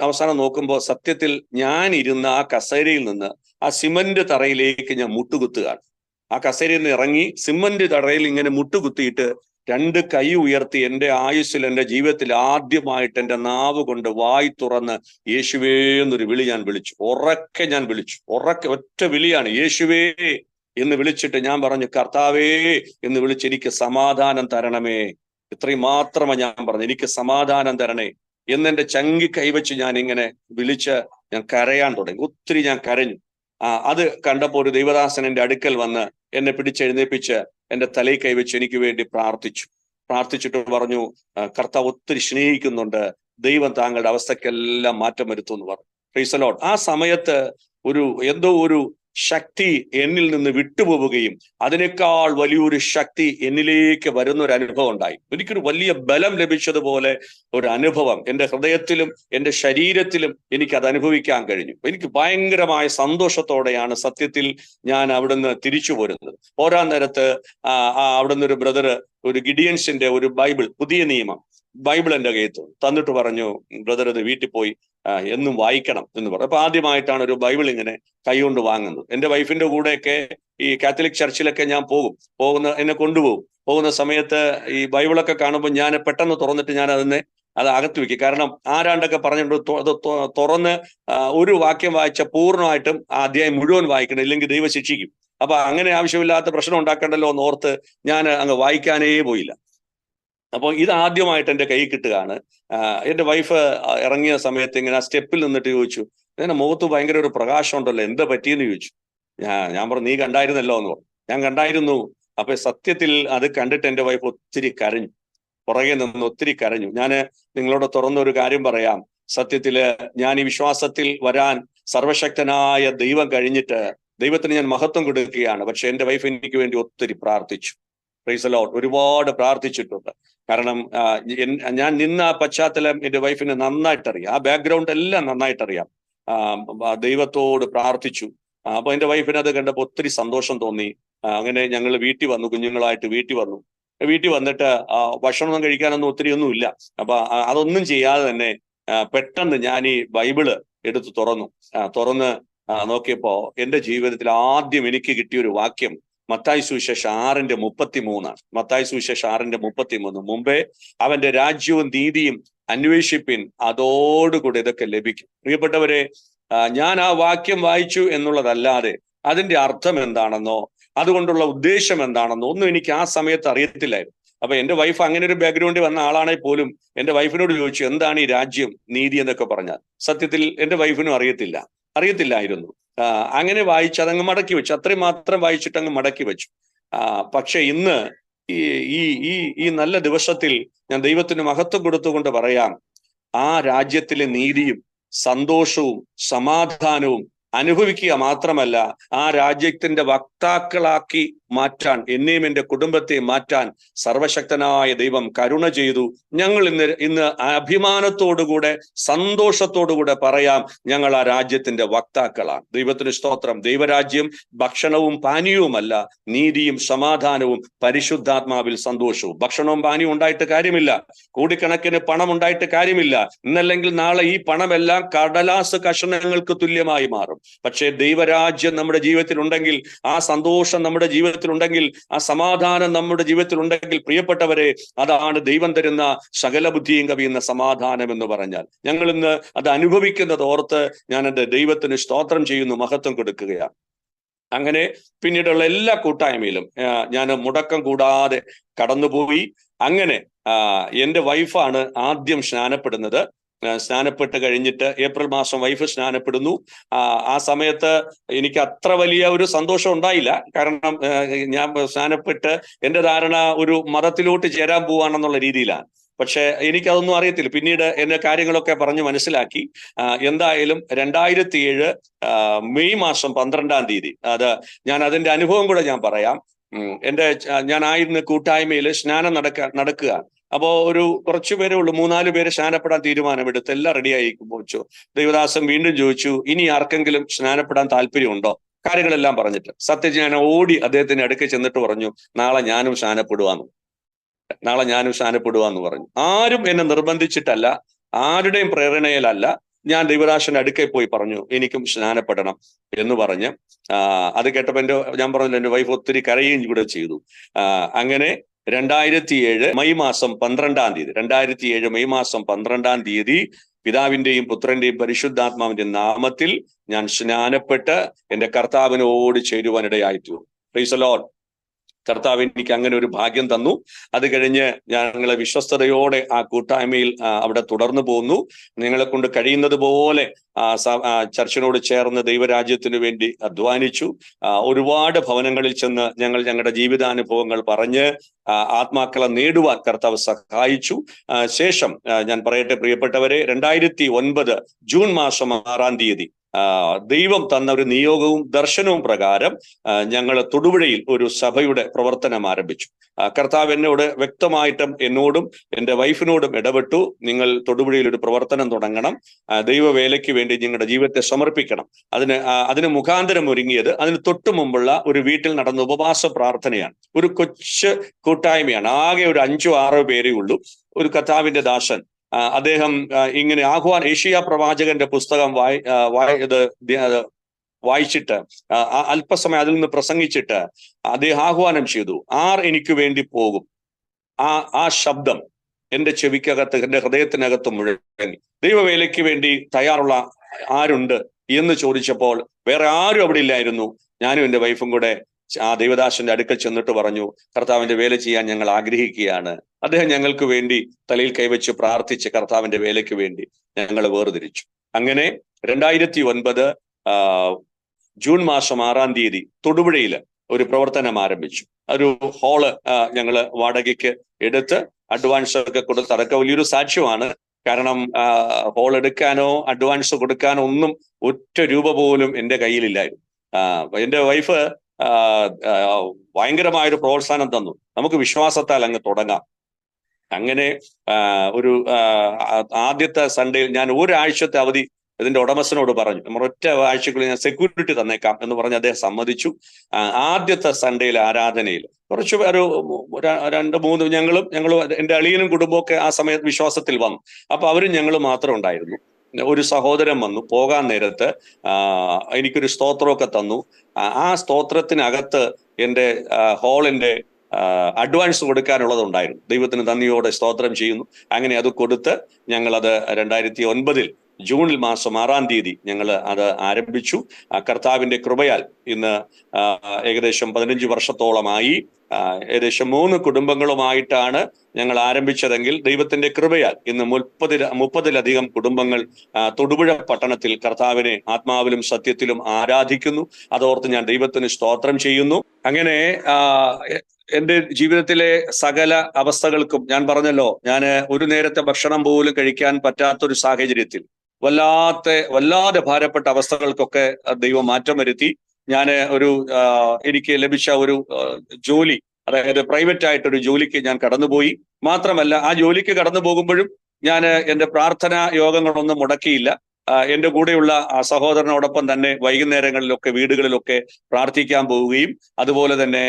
അവസാനം നോക്കുമ്പോൾ സത്യത്തിൽ ഞാൻ ഇരുന്ന ആ കസേരയിൽ നിന്ന് ആ സിമന്റ് തറയിലേക്ക് ഞാൻ മുട്ടുകുത്തുകയാണ്. ആ കസേരയിൽ നിന്ന് ഇറങ്ങി സിമന്റ് തറയിൽ ഇങ്ങനെ മുട്ടുകുത്തിയിട്ട് 2 കൈ ഉയർത്തി എൻ്റെ ആയുസ്സിൽ, എൻ്റെ ജീവിതത്തിൽ ആദ്യമായിട്ട് എൻ്റെ നാവ് കൊണ്ട് വായി തുറന്ന് യേശുവേ എന്നൊരു വിളി ഞാൻ വിളിച്ചു. ഉറക്കെ ഞാൻ വിളിച്ചു. ഒറ്റ വിളിയാണ്, യേശുവേ എന്ന് വിളിച്ചിട്ട് ഞാൻ പറഞ്ഞു, കർത്താവേ എന്ന് വിളിച്ച് എനിക്ക് സമാധാനം തരണമേ. ഇത്രയും മാത്രമാണ് ഞാൻ പറഞ്ഞു, എനിക്ക് സമാധാനം തരണേ എന്നെൻ്റെ ചങ്കി കൈവച്ച് ഞാൻ ഇങ്ങനെ വിളിച്ച് ഞാൻ കരയാൻ തുടങ്ങി. ഒത്തിരി ഞാൻ കരഞ്ഞു. അത് കണ്ടപ്പോൾ ഒരു ദൈവദാസൻ എൻ്റെ അടുക്കൽ വന്ന് എന്നെ പിടിച്ചെഴുന്നേപ്പിച്ച് എൻ്റെ തലയിൽ കൈവച്ച് എനിക്ക് വേണ്ടി പ്രാർത്ഥിച്ചിട്ട് പറഞ്ഞു, കർത്താവ് ഒത്തിരി സ്നേഹിക്കുന്നുണ്ട്, ദൈവം താങ്കളുടെ അവസ്ഥക്കെല്ലാം മാറ്റം വരുത്തും എന്ന് പറഞ്ഞു. Price the Lord. ആ സമയത്ത് എന്തോ ഒരു ശക്തി എന്നിൽ നിന്ന് വിട്ടുപോവുകയും അതിനേക്കാൾ വലിയൊരു ശക്തി എന്നിലേക്ക് വരുന്ന ഒരു അനുഭവം ഉണ്ടായി. എനിക്കൊരു വലിയ ബലം ലഭിച്ചതുപോലെ ഒരു അനുഭവം എൻ്റെ ഹൃദയത്തിലും എൻ്റെ ശരീരത്തിലും എനിക്ക് അത് അനുഭവിക്കാൻ കഴിഞ്ഞു. എനിക്ക് ഭയങ്കരമായ സന്തോഷത്തോടെയാണ് സത്യത്തിൽ ഞാൻ അവിടുന്ന് തിരിച്ചു പോരുന്നത്. പോരാൻ നേരത്ത് അവിടുന്ന് ഒരു ബ്രദർ ഒരു ഗിഡിയൻസിന്റെ ഒരു ബൈബിൾ, പുതിയ നിയമം ബൈബിൾ എൻ്റെ കയ്യിൽ തന്നിട്ട് പറഞ്ഞു, ബ്രദർ ഇത് വീട്ടിൽ പോയി എന്നും വായിക്കണം എന്ന് പറഞ്ഞു. അപ്പൊ ആദ്യമായിട്ടാണ് ഒരു ബൈബിൾ ഇങ്ങനെ കൈകൊണ്ട് വാങ്ങുന്നത്. എൻ്റെ വൈഫിന്റെ കൂടെയൊക്കെ ഈ കാത്തലിക് ചർച്ചിലൊക്കെ ഞാൻ എന്നെ കൊണ്ടുപോകും. പോകുന്ന സമയത്ത് ഈ ബൈബിളൊക്കെ കാണുമ്പോൾ ഞാൻ പെട്ടെന്ന് തുറന്നിട്ട് ഞാൻ അത് അകത്ത് വെക്കും. കാരണം ആരാണ്ടൊക്കെ പറഞ്ഞിട്ടുണ്ട്, അത് തുറന്ന് ഒരു വാക്യം വായിച്ച പൂർണ്ണമായിട്ടും ആ അധ്യായം മുഴുവൻ വായിക്കണം, ഇല്ലെങ്കിൽ ദൈവം ശിക്ഷിക്കും. അപ്പൊ അങ്ങനെ ആവശ്യമില്ലാത്ത പ്രശ്നം ഉണ്ടാക്കണ്ടല്ലോ എന്ന് ഓർത്ത് ഞാൻ അങ്ങ് വായിക്കാനേ പോയില്ല. അപ്പോൾ ഇത് ആദ്യമായിട്ട് എൻ്റെ കൈ കിട്ടുകയാണ്. എൻ്റെ വൈഫ് ഇറങ്ങിയ സമയത്ത് ഇങ്ങനെ ആ സ്റ്റെപ്പിൽ നിന്നിട്ട് ചോദിച്ചു, എൻ്റെ മുഖത്ത് ഭയങ്കര ഒരു പ്രകാശം ഉണ്ടല്ലോ, എന്താ പറ്റിയെന്ന് ചോദിച്ചു. ഞാൻ പറഞ്ഞു, നീ കണ്ടായിരുന്നല്ലോ എന്ന് പറഞ്ഞു. ഞാൻ കണ്ടായിരുന്നു. അപ്പൊ സത്യത്തിൽ അത് കണ്ടിട്ട് എൻ്റെ വൈഫ് ഒത്തിരി കരഞ്ഞു. പുറകെ നിന്ന് ഒത്തിരി കരഞ്ഞു. ഞാൻ നിങ്ങളോട് തുറന്നൊരു കാര്യം പറയാം. സത്യത്തില് ഞാൻ ഈ വിശ്വാസത്തിൽ വരാൻ സർവശക്തനായ ദൈവം കഴിഞ്ഞിട്ട് ദൈവത്തിന് ഞാൻ മഹത്വം കൊടുക്കുകയാണ്. പക്ഷെ എൻ്റെ വൈഫ് എനിക്ക് വേണ്ടി ഒത്തിരി പ്രാർത്ഥിച്ചു. Price the Lord. ഒരുപാട് പ്രാർത്ഥിച്ചിട്ടുണ്ട്. കാരണം ഞാൻ നിന്ന ആ പശ്ചാത്തലം എൻ്റെ വൈഫിന് നന്നായിട്ടറിയാം. ആ ബാക്ക്ഗ്രൗണ്ട് എല്ലാം നന്നായിട്ടറിയാം. ദൈവത്തോട് പ്രാർത്ഥിച്ചു. അപ്പൊ എൻ്റെ വൈഫിന് അത് കണ്ടപ്പോൾ ഒത്തിരി സന്തോഷം തോന്നി. അങ്ങനെ ഞങ്ങൾ വീട്ടിൽ വന്നു, കുഞ്ഞുങ്ങളായിട്ട് വീട്ടിൽ വന്നു. വീട്ടിൽ വന്നിട്ട് ഭക്ഷണം കഴിക്കാനൊന്നും ഒത്തിരി ഒന്നും ഇല്ല. അപ്പൊ അതൊന്നും ചെയ്യാതെ തന്നെ പെട്ടെന്ന് ഞാൻ ഈ ബൈബിള് എടുത്ത് തുറന്ന് നോക്കിയപ്പോ എൻ്റെ ജീവിതത്തിൽ ആദ്യം എനിക്ക് കിട്ടിയൊരു വാക്യം മത്തായി സുവിശേഷം 6:33. മത്തായി സുവിശേഷം 6:33. മുമ്പേ അവന്റെ രാജ്യവും നീതിയും അന്വേഷിപ്പിൻ, അതോടുകൂടി ഇതൊക്കെ ലഭിക്കും. പ്രിയപ്പെട്ടവരെ, ഞാൻ ആ വാക്യം വായിച്ചു എന്നുള്ളതല്ലാതെ അതിന്റെ അർത്ഥം എന്താണെന്നോ അതുകൊണ്ടുള്ള ഉദ്ദേശം എന്താണെന്നോ ഒന്നും എനിക്ക് ആ സമയത്ത് അറിയത്തില്ലായിരുന്നു. അപ്പൊ എൻ്റെ വൈഫ് അങ്ങനെ ഒരു ബാക്ക്ഗ്രൗണ്ടിൽ വന്ന ആളാണെങ്കിൽ പോലും എൻ്റെ വൈഫിനോട് ചോദിച്ചു, എന്താണ് ഈ രാജ്യം നീതി എന്നൊക്കെ പറഞ്ഞാൽ. സത്യത്തിൽ എൻ്റെ വൈഫിനും അറിയത്തില്ലായിരുന്നു. അങ്ങനെ വായിച്ച് അതങ്ങ് മടക്കി വെച്ചു. അത്രയും മാത്രം വായിച്ചിട്ട് അങ്ങ് മടക്കി വെച്ചു. പക്ഷെ ഇന്ന് ഈ നല്ല ദിവസത്തിൽ ഞാൻ ദൈവത്തിന് മഹത്വം കൊടുത്തുകൊണ്ട് പറയാം, ആ രാജ്യത്തിലെ നീതിയും സന്തോഷവും സമാധാനവും അനുഭവിക്കുക മാത്രമല്ല, ആ രാജ്യത്തിന്റെ വക്താക്കളാക്കി മാറ്റാൻ, എന്നെയും എൻ്റെ കുടുംബത്തെയും മാറ്റാൻ സർവശക്തനായ ദൈവം കരുണ ചെയ്തു. ഞങ്ങൾ ഇന്ന് അഭിമാനത്തോടുകൂടെ സന്തോഷത്തോടുകൂടെ പറയാം, ഞങ്ങൾ ആ രാജ്യത്തിന്റെ വക്താക്കളാണ്. ദൈവത്തിന് സ്തോത്രം. ദൈവരാജ്യം ഭക്ഷണവും പാനീയവുമല്ല, നീതിയും സമാധാനവും പരിശുദ്ധാത്മാവിൽ സന്തോഷവും. ഭക്ഷണവും പാനീയവും ഉണ്ടായിട്ട് കാര്യമില്ല, കോടിക്കണക്കിന് പണം ഉണ്ടായിട്ട് കാര്യമില്ല. ഇന്നല്ലെങ്കിൽ നാളെ ഈ പണമെല്ലാം കടലാസ് കഷണങ്ങൾക്ക് തുല്യമായി മാറും. പക്ഷേ ദൈവരാജ്യം നമ്മുടെ ജീവിതത്തിൽ ഉണ്ടെങ്കിൽ, ആ സന്തോഷം നമ്മുടെ ജീവിതത്തിൽ ഉണ്ടെങ്കിൽ, ആ സമാധാനം നമ്മുടെ ജീവിതത്തിൽ ഉണ്ടെങ്കിൽ, പ്രിയപ്പെട്ടവരെ, അതാണ് ദൈവം തരുന്ന സകല ബുദ്ധിയും കവിയുന്ന സമാധാനം എന്ന് പറഞ്ഞാൽ. ഞങ്ങൾ ഇന്ന് അത് അനുഭവിക്കുന്നത് ഓർത്ത് ഞാൻ എൻ്റെ ദൈവത്തിന് സ്തോത്രം ചെയ്യുന്നു, മഹത്വം കൊടുക്കുകയാണ്. അങ്ങനെ പിന്നീടുള്ള എല്ലാ കൂട്ടായ്മയിലും ഞാൻ മുടക്കം കൂടാതെ കടന്നുപോയി. അങ്ങനെ എൻ്റെ വൈഫാണ് ആദ്യം സ്നാനപ്പെടുന്നത്. സ്നാനപ്പെട്ട് കഴിഞ്ഞിട്ട് ഏപ്രിൽ മാസം വൈഫ് സ്നാനപ്പെടുന്നു. ആ സമയത്ത് എനിക്ക് അത്ര വലിയ ഒരു സന്തോഷം ഉണ്ടായില്ല. കാരണം ഞാൻ സ്നാനപ്പെട്ട് എൻ്റെ ധാരണ ഒരു മതത്തിലോട്ട് ചേരാൻ പോവാണെന്നുള്ള രീതിയിലാണ്. പക്ഷെ എനിക്കതൊന്നും അറിയത്തില്ല. പിന്നീട് എന്നെ കാര്യങ്ങളൊക്കെ പറഞ്ഞ് മനസ്സിലാക്കി. എന്തായാലും 2007 മെയ് മാസം 12-ാം തീയതി, ഞാൻ അതിന്റെ അനുഭവം കൂടെ ഞാൻ പറയാം. ഞാനായിരുന്ന കൂട്ടായ്മയിൽ സ്നാനം നടക്കുക. അപ്പോ ഒരു കുറച്ചു പേരേ ഉള്ളൂ, 3-4 പേര് സ്നാനപ്പെടാൻ തീരുമാനമെടുത്ത് എല്ലാം റെഡിയായി വെച്ചു. ദൈവദാസൻ വീണ്ടും ചോദിച്ചു, ഇനി ആർക്കെങ്കിലും സ്നാനപ്പെടാൻ താല്പര്യമുണ്ടോ? കാര്യങ്ങളെല്ലാം പറഞ്ഞിട്ട് സത്യം ഞാൻ ഓടി അദ്ദേഹത്തിന്റെ അടുക്കൽ ചെന്നിട്ട് പറഞ്ഞു, നാളെ ഞാനും സ്നാനപ്പെടുവാന്ന് പറഞ്ഞു. ആരും എന്നെ നിർബന്ധിച്ചിട്ടല്ല, ആരുടെയും പ്രേരണയിലല്ല. ഞാൻ ദൈവദാസന്റെ അടുക്കൽ പോയി പറഞ്ഞു, എനിക്കും സ്നാനപ്പെടണം എന്ന് പറഞ്ഞ്. അത് കേട്ടപ്പോ ഞാൻ പറഞ്ഞില്ല, എൻ്റെ വൈഫ് ഒത്തിരി കരയുകയും കൂടെ ചെയ്തു. അങ്ങനെ 2007 മെയ് മാസം 12-ാം തീയതി പിതാവിന്റെയും പുത്രന്റെയും പരിശുദ്ധാത്മാവിന്റെ നാമത്തിൽ ഞാൻ സ്നാനപ്പെട്ട് എൻ്റെ കർത്താവിനോട് ചേരുവാനിടയായിത്തീർന്നു. Price the Lord. കർത്താവ് എനിക്ക് അങ്ങനെ ഒരു ഭാഗ്യം തന്നു. അത് കഴിഞ്ഞ് ഞങ്ങളെ വിശ്വസ്തയോടെ ആ കൂട്ടായ്മയിൽ അവിടെ തുടർന്നു പോകുന്നു. നിങ്ങളെ കൊണ്ട് കഴിയുന്നത് പോലെ ചർച്ചിനോട് ചേർന്ന് ദൈവരാജ്യത്തിനു വേണ്ടി അധ്വാനിച്ചു. ഒരുപാട് ഭവനങ്ങളിൽ ചെന്ന് ഞങ്ങളുടെ ജീവിതാനുഭവങ്ങൾ പറഞ്ഞ് ആത്മാക്കളെ നേടുവാൻ കർത്താവ് സഹായിച്ചു. ശേഷം ഞാൻ പറയട്ടെ പ്രിയപ്പെട്ടവരെ, 2009 ജൂൺ മാസം 6-ാം തീയതി ദൈവം തന്ന ഒരു നിയോഗവും ദർശനവും പ്രകാരം ഞങ്ങൾ തൊടുപുഴയിൽ ഒരു സഭയുടെ പ്രവർത്തനം ആരംഭിച്ചു. കർത്താവ് എന്നോട് വ്യക്തമായിട്ടും എന്നോടും എൻ്റെ വൈഫിനോടും ഇടപെട്ടു, നിങ്ങൾ തൊടുപുഴയിൽ ഒരു പ്രവർത്തനം തുടങ്ങണം, ദൈവവേലയ്ക്ക് വേണ്ടി നിങ്ങളുടെ ജീവിതത്തെ സമർപ്പിക്കണം. അതിന് മുഖാന്തരം ഒരുങ്ങിയത് അതിന് തൊട്ടു മുമ്പുള്ള ഒരു വീട്ടിൽ നടന്ന ഉപവാസ പ്രാർത്ഥനയാണ്. ഒരു കൊച്ചു കൂട്ടായ്മയാണ്, ആകെ ഒരു 5-6 പേരേ ഉള്ളൂ. ഒരു കർത്താവിന്റെ ദാസൻ അദ്ദേഹം ഇങ്ങനെ ഏഷ്യ പ്രവാചകന്റെ പുസ്തകം വായിച്ചിട്ട് അല്പസമയം അതിൽ നിന്ന് പ്രസംഗിച്ചിട്ട് അദ്ദേഹം ആഹ്വാനം ചെയ്തു, ആർ എനിക്ക് വേണ്ടി പോകും? ആ ശബ്ദം എൻ്റെ ചെവിക്കകത്ത്, എൻ്റെ ഹൃദയത്തിനകത്ത് മുഴങ്ങി. ദൈവവേലയ്ക്ക് വേണ്ടി തയ്യാറുള്ള ആരുണ്ട് എന്ന് ചോദിച്ചപ്പോൾ വേറെ ആരും അവിടെ ഇല്ലായിരുന്നു. ഞാനും എൻ്റെ വൈഫും കൂടെ ആ ദൈവദാസന്റെ അടുക്കൽ ചെന്നിട്ട് പറഞ്ഞു, കർത്താവിന്റെ വേല ചെയ്യാൻ ഞങ്ങൾ ആഗ്രഹിക്കുകയാണ്. അദ്ദേഹം ഞങ്ങൾക്ക് വേണ്ടി തലയിൽ കൈവച്ച് പ്രാർത്ഥിച്ച് കർത്താവിന്റെ വേലയ്ക്ക് വേണ്ടി ഞങ്ങൾ വേർതിരിച്ചു. അങ്ങനെ 2009 ജൂൺ മാസം 6-ാം തീയതി തൊടുപുഴയിൽ ഒരു പ്രവർത്തനം ആരംഭിച്ചു. ഒരു ഹാള് ഞങ്ങൾ വാടകയ്ക്ക് എടുത്ത് അഡ്വാൻസ് ഒക്കെ കൊടുത്ത്, അതൊക്കെ വലിയൊരു സാക്ഷ്യമാണ്. കാരണം ഹോൾ എടുക്കാനോ അഡ്വാൻസ് കൊടുക്കാനോ ഒന്നും ഒറ്റ രൂപ പോലും എൻ്റെ കയ്യിലില്ലായിരുന്നു. എൻ്റെ വൈഫ് ഭയങ്കരമായൊരു പ്രോത്സാഹനം തന്നു, നമുക്ക് വിശ്വാസത്താൽ അങ്ങ് തുടങ്ങാം. അങ്ങനെ ഒരു ആദ്യത്തെ സൺഡേയിൽ ഞാൻ ഒരാഴ്ചത്തെ അവധി ഇതിന്റെ ഉടമസ്ഥനോട് പറഞ്ഞു, നമ്മൾ ഒറ്റ ആഴ്ചക്കുള്ളിൽ ഞാൻ സെക്യൂരിറ്റി തന്നേക്കാം എന്ന് പറഞ്ഞ് അദ്ദേഹം സമ്മതിച്ചു. ആദ്യത്തെ സൺഡേയിൽ ആരാധനയിൽ കുറച്ച് ഒരു 2-3 ഞങ്ങളും എൻ്റെ അളിയനും കുടുംബമൊക്കെ ആ സമയത്ത് വിശ്വാസത്തിൽ വന്നു. അപ്പൊ അവരും ഞങ്ങളും മാത്രം ഉണ്ടായിരുന്നു. ഒരു സഹോദരൻ വന്നു, പോകാൻ നേരത്ത് എനിക്കൊരു സ്തോത്രമൊക്കെ തന്നു. ആ സ്തോത്രത്തിനകത്ത് എൻ്റെ ഹാളിന്റെ അഡ്വാൻസ് കൊടുക്കാനുള്ളതുണ്ടായിരുന്നു. ദൈവത്തിന് നന്ദിയോടെ സ്തോത്രം ചെയ്യുന്നു. അങ്ങനെ അത് കൊടുത്ത് ഞങ്ങളത് 2009 ജൂണിൽ മാസം 6-ാം തീയതി ഞങ്ങൾ അത് ആരംഭിച്ചു. കർത്താവിന്റെ കൃപയാൽ ഇന്ന് ഏകദേശം 15 വർഷത്തോളമായി ഏകദേശം 3 കുടുംബങ്ങളുമായിട്ടാണ് ഞങ്ങൾ ആരംഭിച്ചതെങ്കിൽ ദൈവത്തിന്റെ കൃപയാൽ ഇന്ന് 30-ലധികം കുടുംബങ്ങൾ തൊടുപുഴ പട്ടണത്തിൽ കർത്താവിനെ ആത്മാവിലും സത്യത്തിലും ആരാധിക്കുന്നു. അതോർത്ത് ഞാൻ ദൈവത്തിന് സ്തോത്രം ചെയ്യുന്നു. അങ്ങനെ എൻ്റെ ജീവിതത്തിലെ സകല അവസ്ഥകൾക്കും, ഞാൻ പറഞ്ഞല്ലോ, ഞാൻ ഒരു നേരത്തെ ഭക്ഷണം പോലും കഴിക്കാൻ പറ്റാത്തൊരു സാഹചര്യത്തിൽ വല്ലാതെ ഭാരപ്പെട്ട അവസ്ഥകൾക്കൊക്കെ ദൈവം മാറ്റം വരുത്തി. ഞാൻ എനിക്ക് ലഭിച്ച ഒരു ജോലി, അതായത് പ്രൈവറ്റ് ആയിട്ടൊരു ജോലിക്ക് ഞാൻ കടന്നുപോയി. മാത്രമല്ല, ആ ജോലിക്ക് കടന്നു പോകുമ്പോഴും ഞാൻ എൻ്റെ പ്രാർത്ഥനാ യോഗങ്ങളൊന്നും മുടക്കിയില്ല. എൻ്റെ കൂടെയുള്ള സഹോദരനോടൊപ്പം തന്നെ വൈകുന്നേരങ്ങളിലൊക്കെ വീടുകളിലൊക്കെ പ്രാർത്ഥിക്കാൻ പോവുകയും അതുപോലെ തന്നെ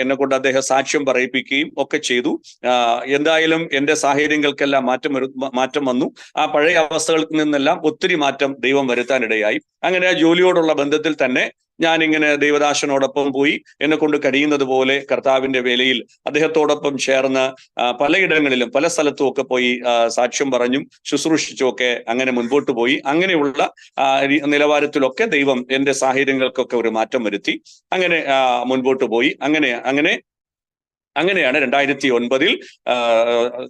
എന്നെ കൊണ്ട് അദ്ദേഹം സാക്ഷ്യം പറയിപ്പിക്കുകയും ഒക്കെ ചെയ്തു. എന്തായാലും എൻ്റെ സാഹചര്യങ്ങൾക്കെല്ലാം മാറ്റം വന്നു. ആ പഴയ അവസ്ഥകളിൽ നിന്നെല്ലാം ഒത്തിരി മാറ്റം ദൈവം വരുത്താനിടയായി. അങ്ങനെ ആ ജോലിയോടുള്ള ബന്ധത്തിൽ തന്നെ ഞാനിങ്ങനെ ദൈവദാസനോടൊപ്പം പോയി എന്നെ കൊണ്ട് കഴിയുന്നത് പോലെ കർത്താവിന്റെ വേലയിൽ അദ്ദേഹത്തോടൊപ്പം ചേർന്ന് പലയിടങ്ങളിലും പല സ്ഥലത്തും ഒക്കെ പോയി സാക്ഷ്യം പറഞ്ഞും ശുശ്രൂഷിച്ചും ഒക്കെ അങ്ങനെ മുൻപോട്ട് പോയി. അങ്ങനെയുള്ള നിലവാരത്തിലൊക്കെ ദൈവം എൻ്റെ സാഹചര്യങ്ങൾക്കൊക്കെ ഒരു മാറ്റം വരുത്തി. അങ്ങനെ മുൻപോട്ട് പോയി. അങ്ങനെയാണ് 2009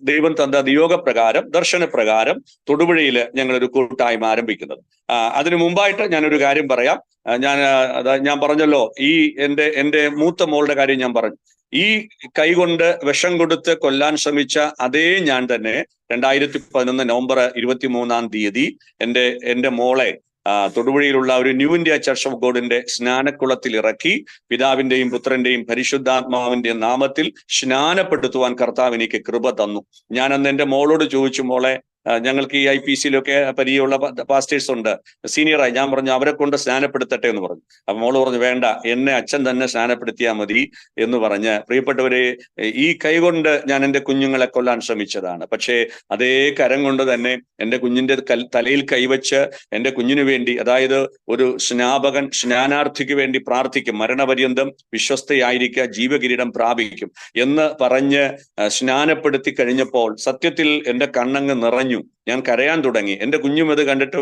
ദൈവം തന്ന നിയോഗപ്രകാരം, ദർശനപ്രകാരം തൊടുപുഴയിൽ ഞങ്ങളൊരു കൂട്ടായ്മ ആരംഭിക്കുന്നത്. അതിനു മുമ്പായിട്ട് ഞാനൊരു കാര്യം പറയാം. ഞാൻ പറഞ്ഞല്ലോ, എൻ്റെ മൂത്ത മോളുടെ കാര്യം ഞാൻ പറഞ്ഞു. ഈ കൈകൊണ്ട് വിഷം കൊടുത്ത് കൊല്ലാൻ ശ്രമിച്ച അതേ ഞാൻ തന്നെ 2011 നവംബർ 23-ാം തീയതി എൻ്റെ മോളെ തൊടുപുഴയിലുള്ള ഒരു ന്യൂ ഇന്ത്യ ചർച്ച് ഓഫ് ഗോഡിന്റെ സ്നാനക്കുളത്തിൽ ഇറക്കി പിതാവിന്റെയും പുത്രന്റെയും പരിശുദ്ധാത്മാവിന്റെയും നാമത്തിൽ സ്നാനപ്പെടുത്തുവാൻ കർത്താവ് എനിക്ക് കൃപ തന്നു. ഞാൻ അന്ന് എൻ്റെ മോളോട് ചോദിച്ചു, മോളെ, ഞങ്ങൾക്ക് ഈ IPCയിലൊക്കെ പരിചയമുള്ള പാസ്റ്റേഴ്സ് ഉണ്ട്, സീനിയറായി. ഞാൻ പറഞ്ഞു, അവരെ കൊണ്ട് സ്നാനപ്പെടുത്തട്ടെ എന്ന് പറഞ്ഞു. അപ്പൊ മോള് പറഞ്ഞു, വേണ്ട, എന്നെ അച്ഛൻ തന്നെ സ്നാനപ്പെടുത്തിയാൽ മതി എന്ന് പറഞ്ഞ്. പ്രിയപ്പെട്ടവരെ, ഈ കൈ കൊണ്ട് ഞാൻ എൻ്റെ കുഞ്ഞുങ്ങളെ കൊല്ലാൻ ശ്രമിച്ചതാണ്. പക്ഷേ അതേ കരം കൊണ്ട് തന്നെ എൻ്റെ കുഞ്ഞിന്റെ തലയിൽ കൈവച്ച് എൻ്റെ കുഞ്ഞിനു വേണ്ടി, അതായത് ഒരു സ്നാപകൻ സ്നാനാർത്ഥിക്ക് വേണ്ടി പ്രാർത്ഥിക്കും, മരണപര്യന്തം വിശ്വസ്തയായിരിക്കുക, ജീവകിരീടം പ്രാപിക്കും എന്ന് പറഞ്ഞ് സ്നാനപ്പെടുത്തി കഴിഞ്ഞപ്പോൾ സത്യത്തിൽ എൻ്റെ കണ്ണങ്ങ് നിറഞ്ഞു. ഞാൻ കരയാൻ തുടങ്ങി. എൻ്റെ കുഞ്ഞും അത് കണ്ടിട്ട്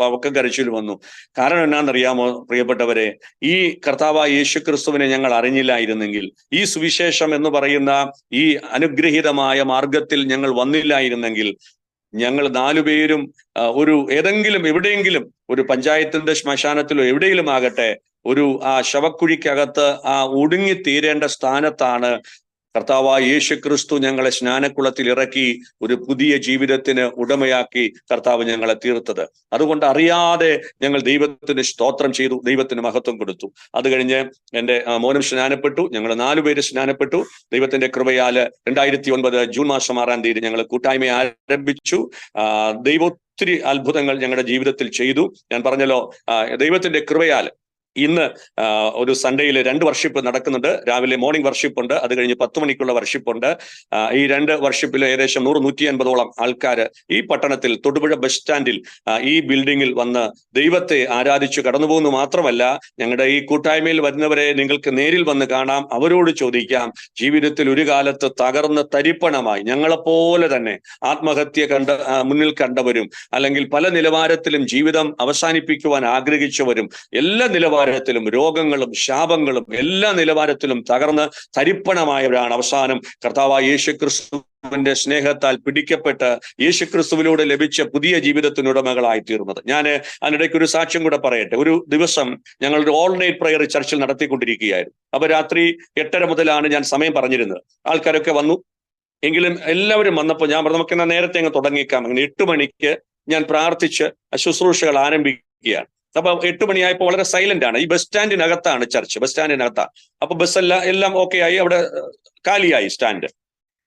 അവക്ക് കരച്ചിൽ വന്നു. കാരണം എന്നാണെന്നറിയാമോ പ്രിയപ്പെട്ടവരെ, ഈ കർത്താവായ യേശു ക്രിസ്തുവിനെ ഞങ്ങൾ അറിഞ്ഞില്ലായിരുന്നെങ്കിൽ, ഈ സുവിശേഷം എന്ന് പറയുന്ന ഈ അനുഗ്രഹീതമായ മാർഗത്തിൽ ഞങ്ങൾ വന്നില്ലായിരുന്നെങ്കിൽ, ഞങ്ങൾ 4 പേരും എവിടെയെങ്കിലും ഒരു പഞ്ചായത്തിന്റെ ശ്മശാനത്തിലോ എവിടെയെങ്കിലും ആകട്ടെ, ആ ശവക്കുഴിക്കകത്ത് ഒടുങ്ങി തീരേണ്ട സ്ഥാനത്താണ് കർത്താവായ യേശു ക്രിസ്തു ഞങ്ങളെ സ്നാനക്കുളത്തിൽ ഇറക്കി ഒരു പുതിയ ജീവിതത്തിന് ഉടമയാക്കി കർത്താവ് ഞങ്ങളെ തീർത്തത്. അതുകൊണ്ട് അറിയാതെ ഞങ്ങൾ ദൈവത്തിന് സ്തോത്രം ചെയ്തു, ദൈവത്തിന് മഹത്വം കൊടുത്തു. അത് കഴിഞ്ഞ് എൻ്റെ മോനും സ്നാനപ്പെട്ടു. ഞങ്ങൾ 4 പേര് സ്നാനപ്പെട്ടു. ദൈവത്തിന്റെ കൃപയാല് 2009 ജൂൺ മാസം 6-ാം തീയതി ഞങ്ങൾ കൂട്ടായ്മ ആരംഭിച്ചു. ദൈവം ഒത്തിരി അത്ഭുതങ്ങൾ ഞങ്ങളുടെ ജീവിതത്തിൽ ചെയ്തു. ഞാൻ പറഞ്ഞല്ലോ, ദൈവത്തിന്റെ കൃപയാൽ ഇന്ന് ഒരു സൺഡേയിൽ 2 വർഷിപ്പ് നടക്കുന്നുണ്ട്. രാവിലെ മോർണിംഗ് വർഷിപ്പ് ഉണ്ട്, അത് കഴിഞ്ഞ് 10 മണിക്കുള്ള വർഷിപ്പ് ഉണ്ട്. ഈ 2 വർഷിപ്പിൽ ഏകദേശം 100-150ഓളം ആൾക്കാർ ഈ പട്ടണത്തിൽ തൊടുപുഴ ബസ് സ്റ്റാൻഡിൽ ഈ ബിൽഡിങ്ങിൽ വന്ന് ദൈവത്തെ ആരാധിച്ചു കടന്നു പോകുന്നു. മാത്രമല്ല, ഞങ്ങളുടെ ഈ കൂട്ടായ്മയിൽ വരുന്നവരെ നിങ്ങൾക്ക് നേരിൽ വന്ന് കാണാം, അവരോട് ചോദിക്കാം. ജീവിതത്തിൽ ഒരു കാലത്ത് തകർന്ന് തരിപ്പണമായി ഞങ്ങളെപ്പോലെ തന്നെ ആത്മഹത്യ മുന്നിൽ കണ്ടവരും, അല്ലെങ്കിൽ പല നിലവാരത്തിലും ജീവിതം അവസാനിപ്പിക്കുവാൻ ആഗ്രഹിച്ചവരും, എല്ലാ നിലവാരത്തിലും രോഗങ്ങളും ശാപങ്ങളും എല്ലാ നിലവാരത്തിലും തകർന്ന് തരിപ്പണമായവരാണ് അവസാനം കർത്താവായ യേശു ക്രിസ്തു കർത്താവിന്റെ സ്നേഹത്താൽ പിടിക്കപ്പെട്ട് യേശുക്രിസ്തുവിലൂടെ ലഭിച്ച പുതിയ ജീവിതത്തിനുടമകളായി തീർന്നത്. ഞാൻ അതിനിടയ്ക്ക് ഒരു സാക്ഷ്യം കൂടെ പറയട്ടെ. ഒരു ദിവസം ഞങ്ങളൊരു ഓൾ നൈറ്റ് പ്രയർ ചർച്ചിൽ നടത്തിക്കൊണ്ടിരിക്കുകയായിരുന്നു. അപ്പൊ രാത്രി 8:30 മുതലാണ് ഞാൻ സമയം പറഞ്ഞിരുന്നത്. ആൾക്കാരൊക്കെ വന്നു. എങ്കിലും എല്ലാവരും വന്നപ്പോൾ ഞാൻ പറഞ്ഞു നമുക്ക് നേരത്തെ അങ്ങ് തുടങ്ങിയേക്കാം. അങ്ങനെ 8 മണിക്ക് ഞാൻ പ്രാർത്ഥിച്ച് ശുശ്രൂഷകൾ ആരംഭിക്കുകയാണ്. അപ്പൊ 8 മണിയായപ്പോൾ വളരെ സൈലന്റ് ആണ്. ഈ ബസ് സ്റ്റാൻഡിനകത്താണ് ചർച്ച്, ബസ് സ്റ്റാൻഡിനകത്താണ്. അപ്പൊ എല്ലാം ഓക്കെ ആയി, അവിടെ കാലിയായി സ്റ്റാൻഡ്.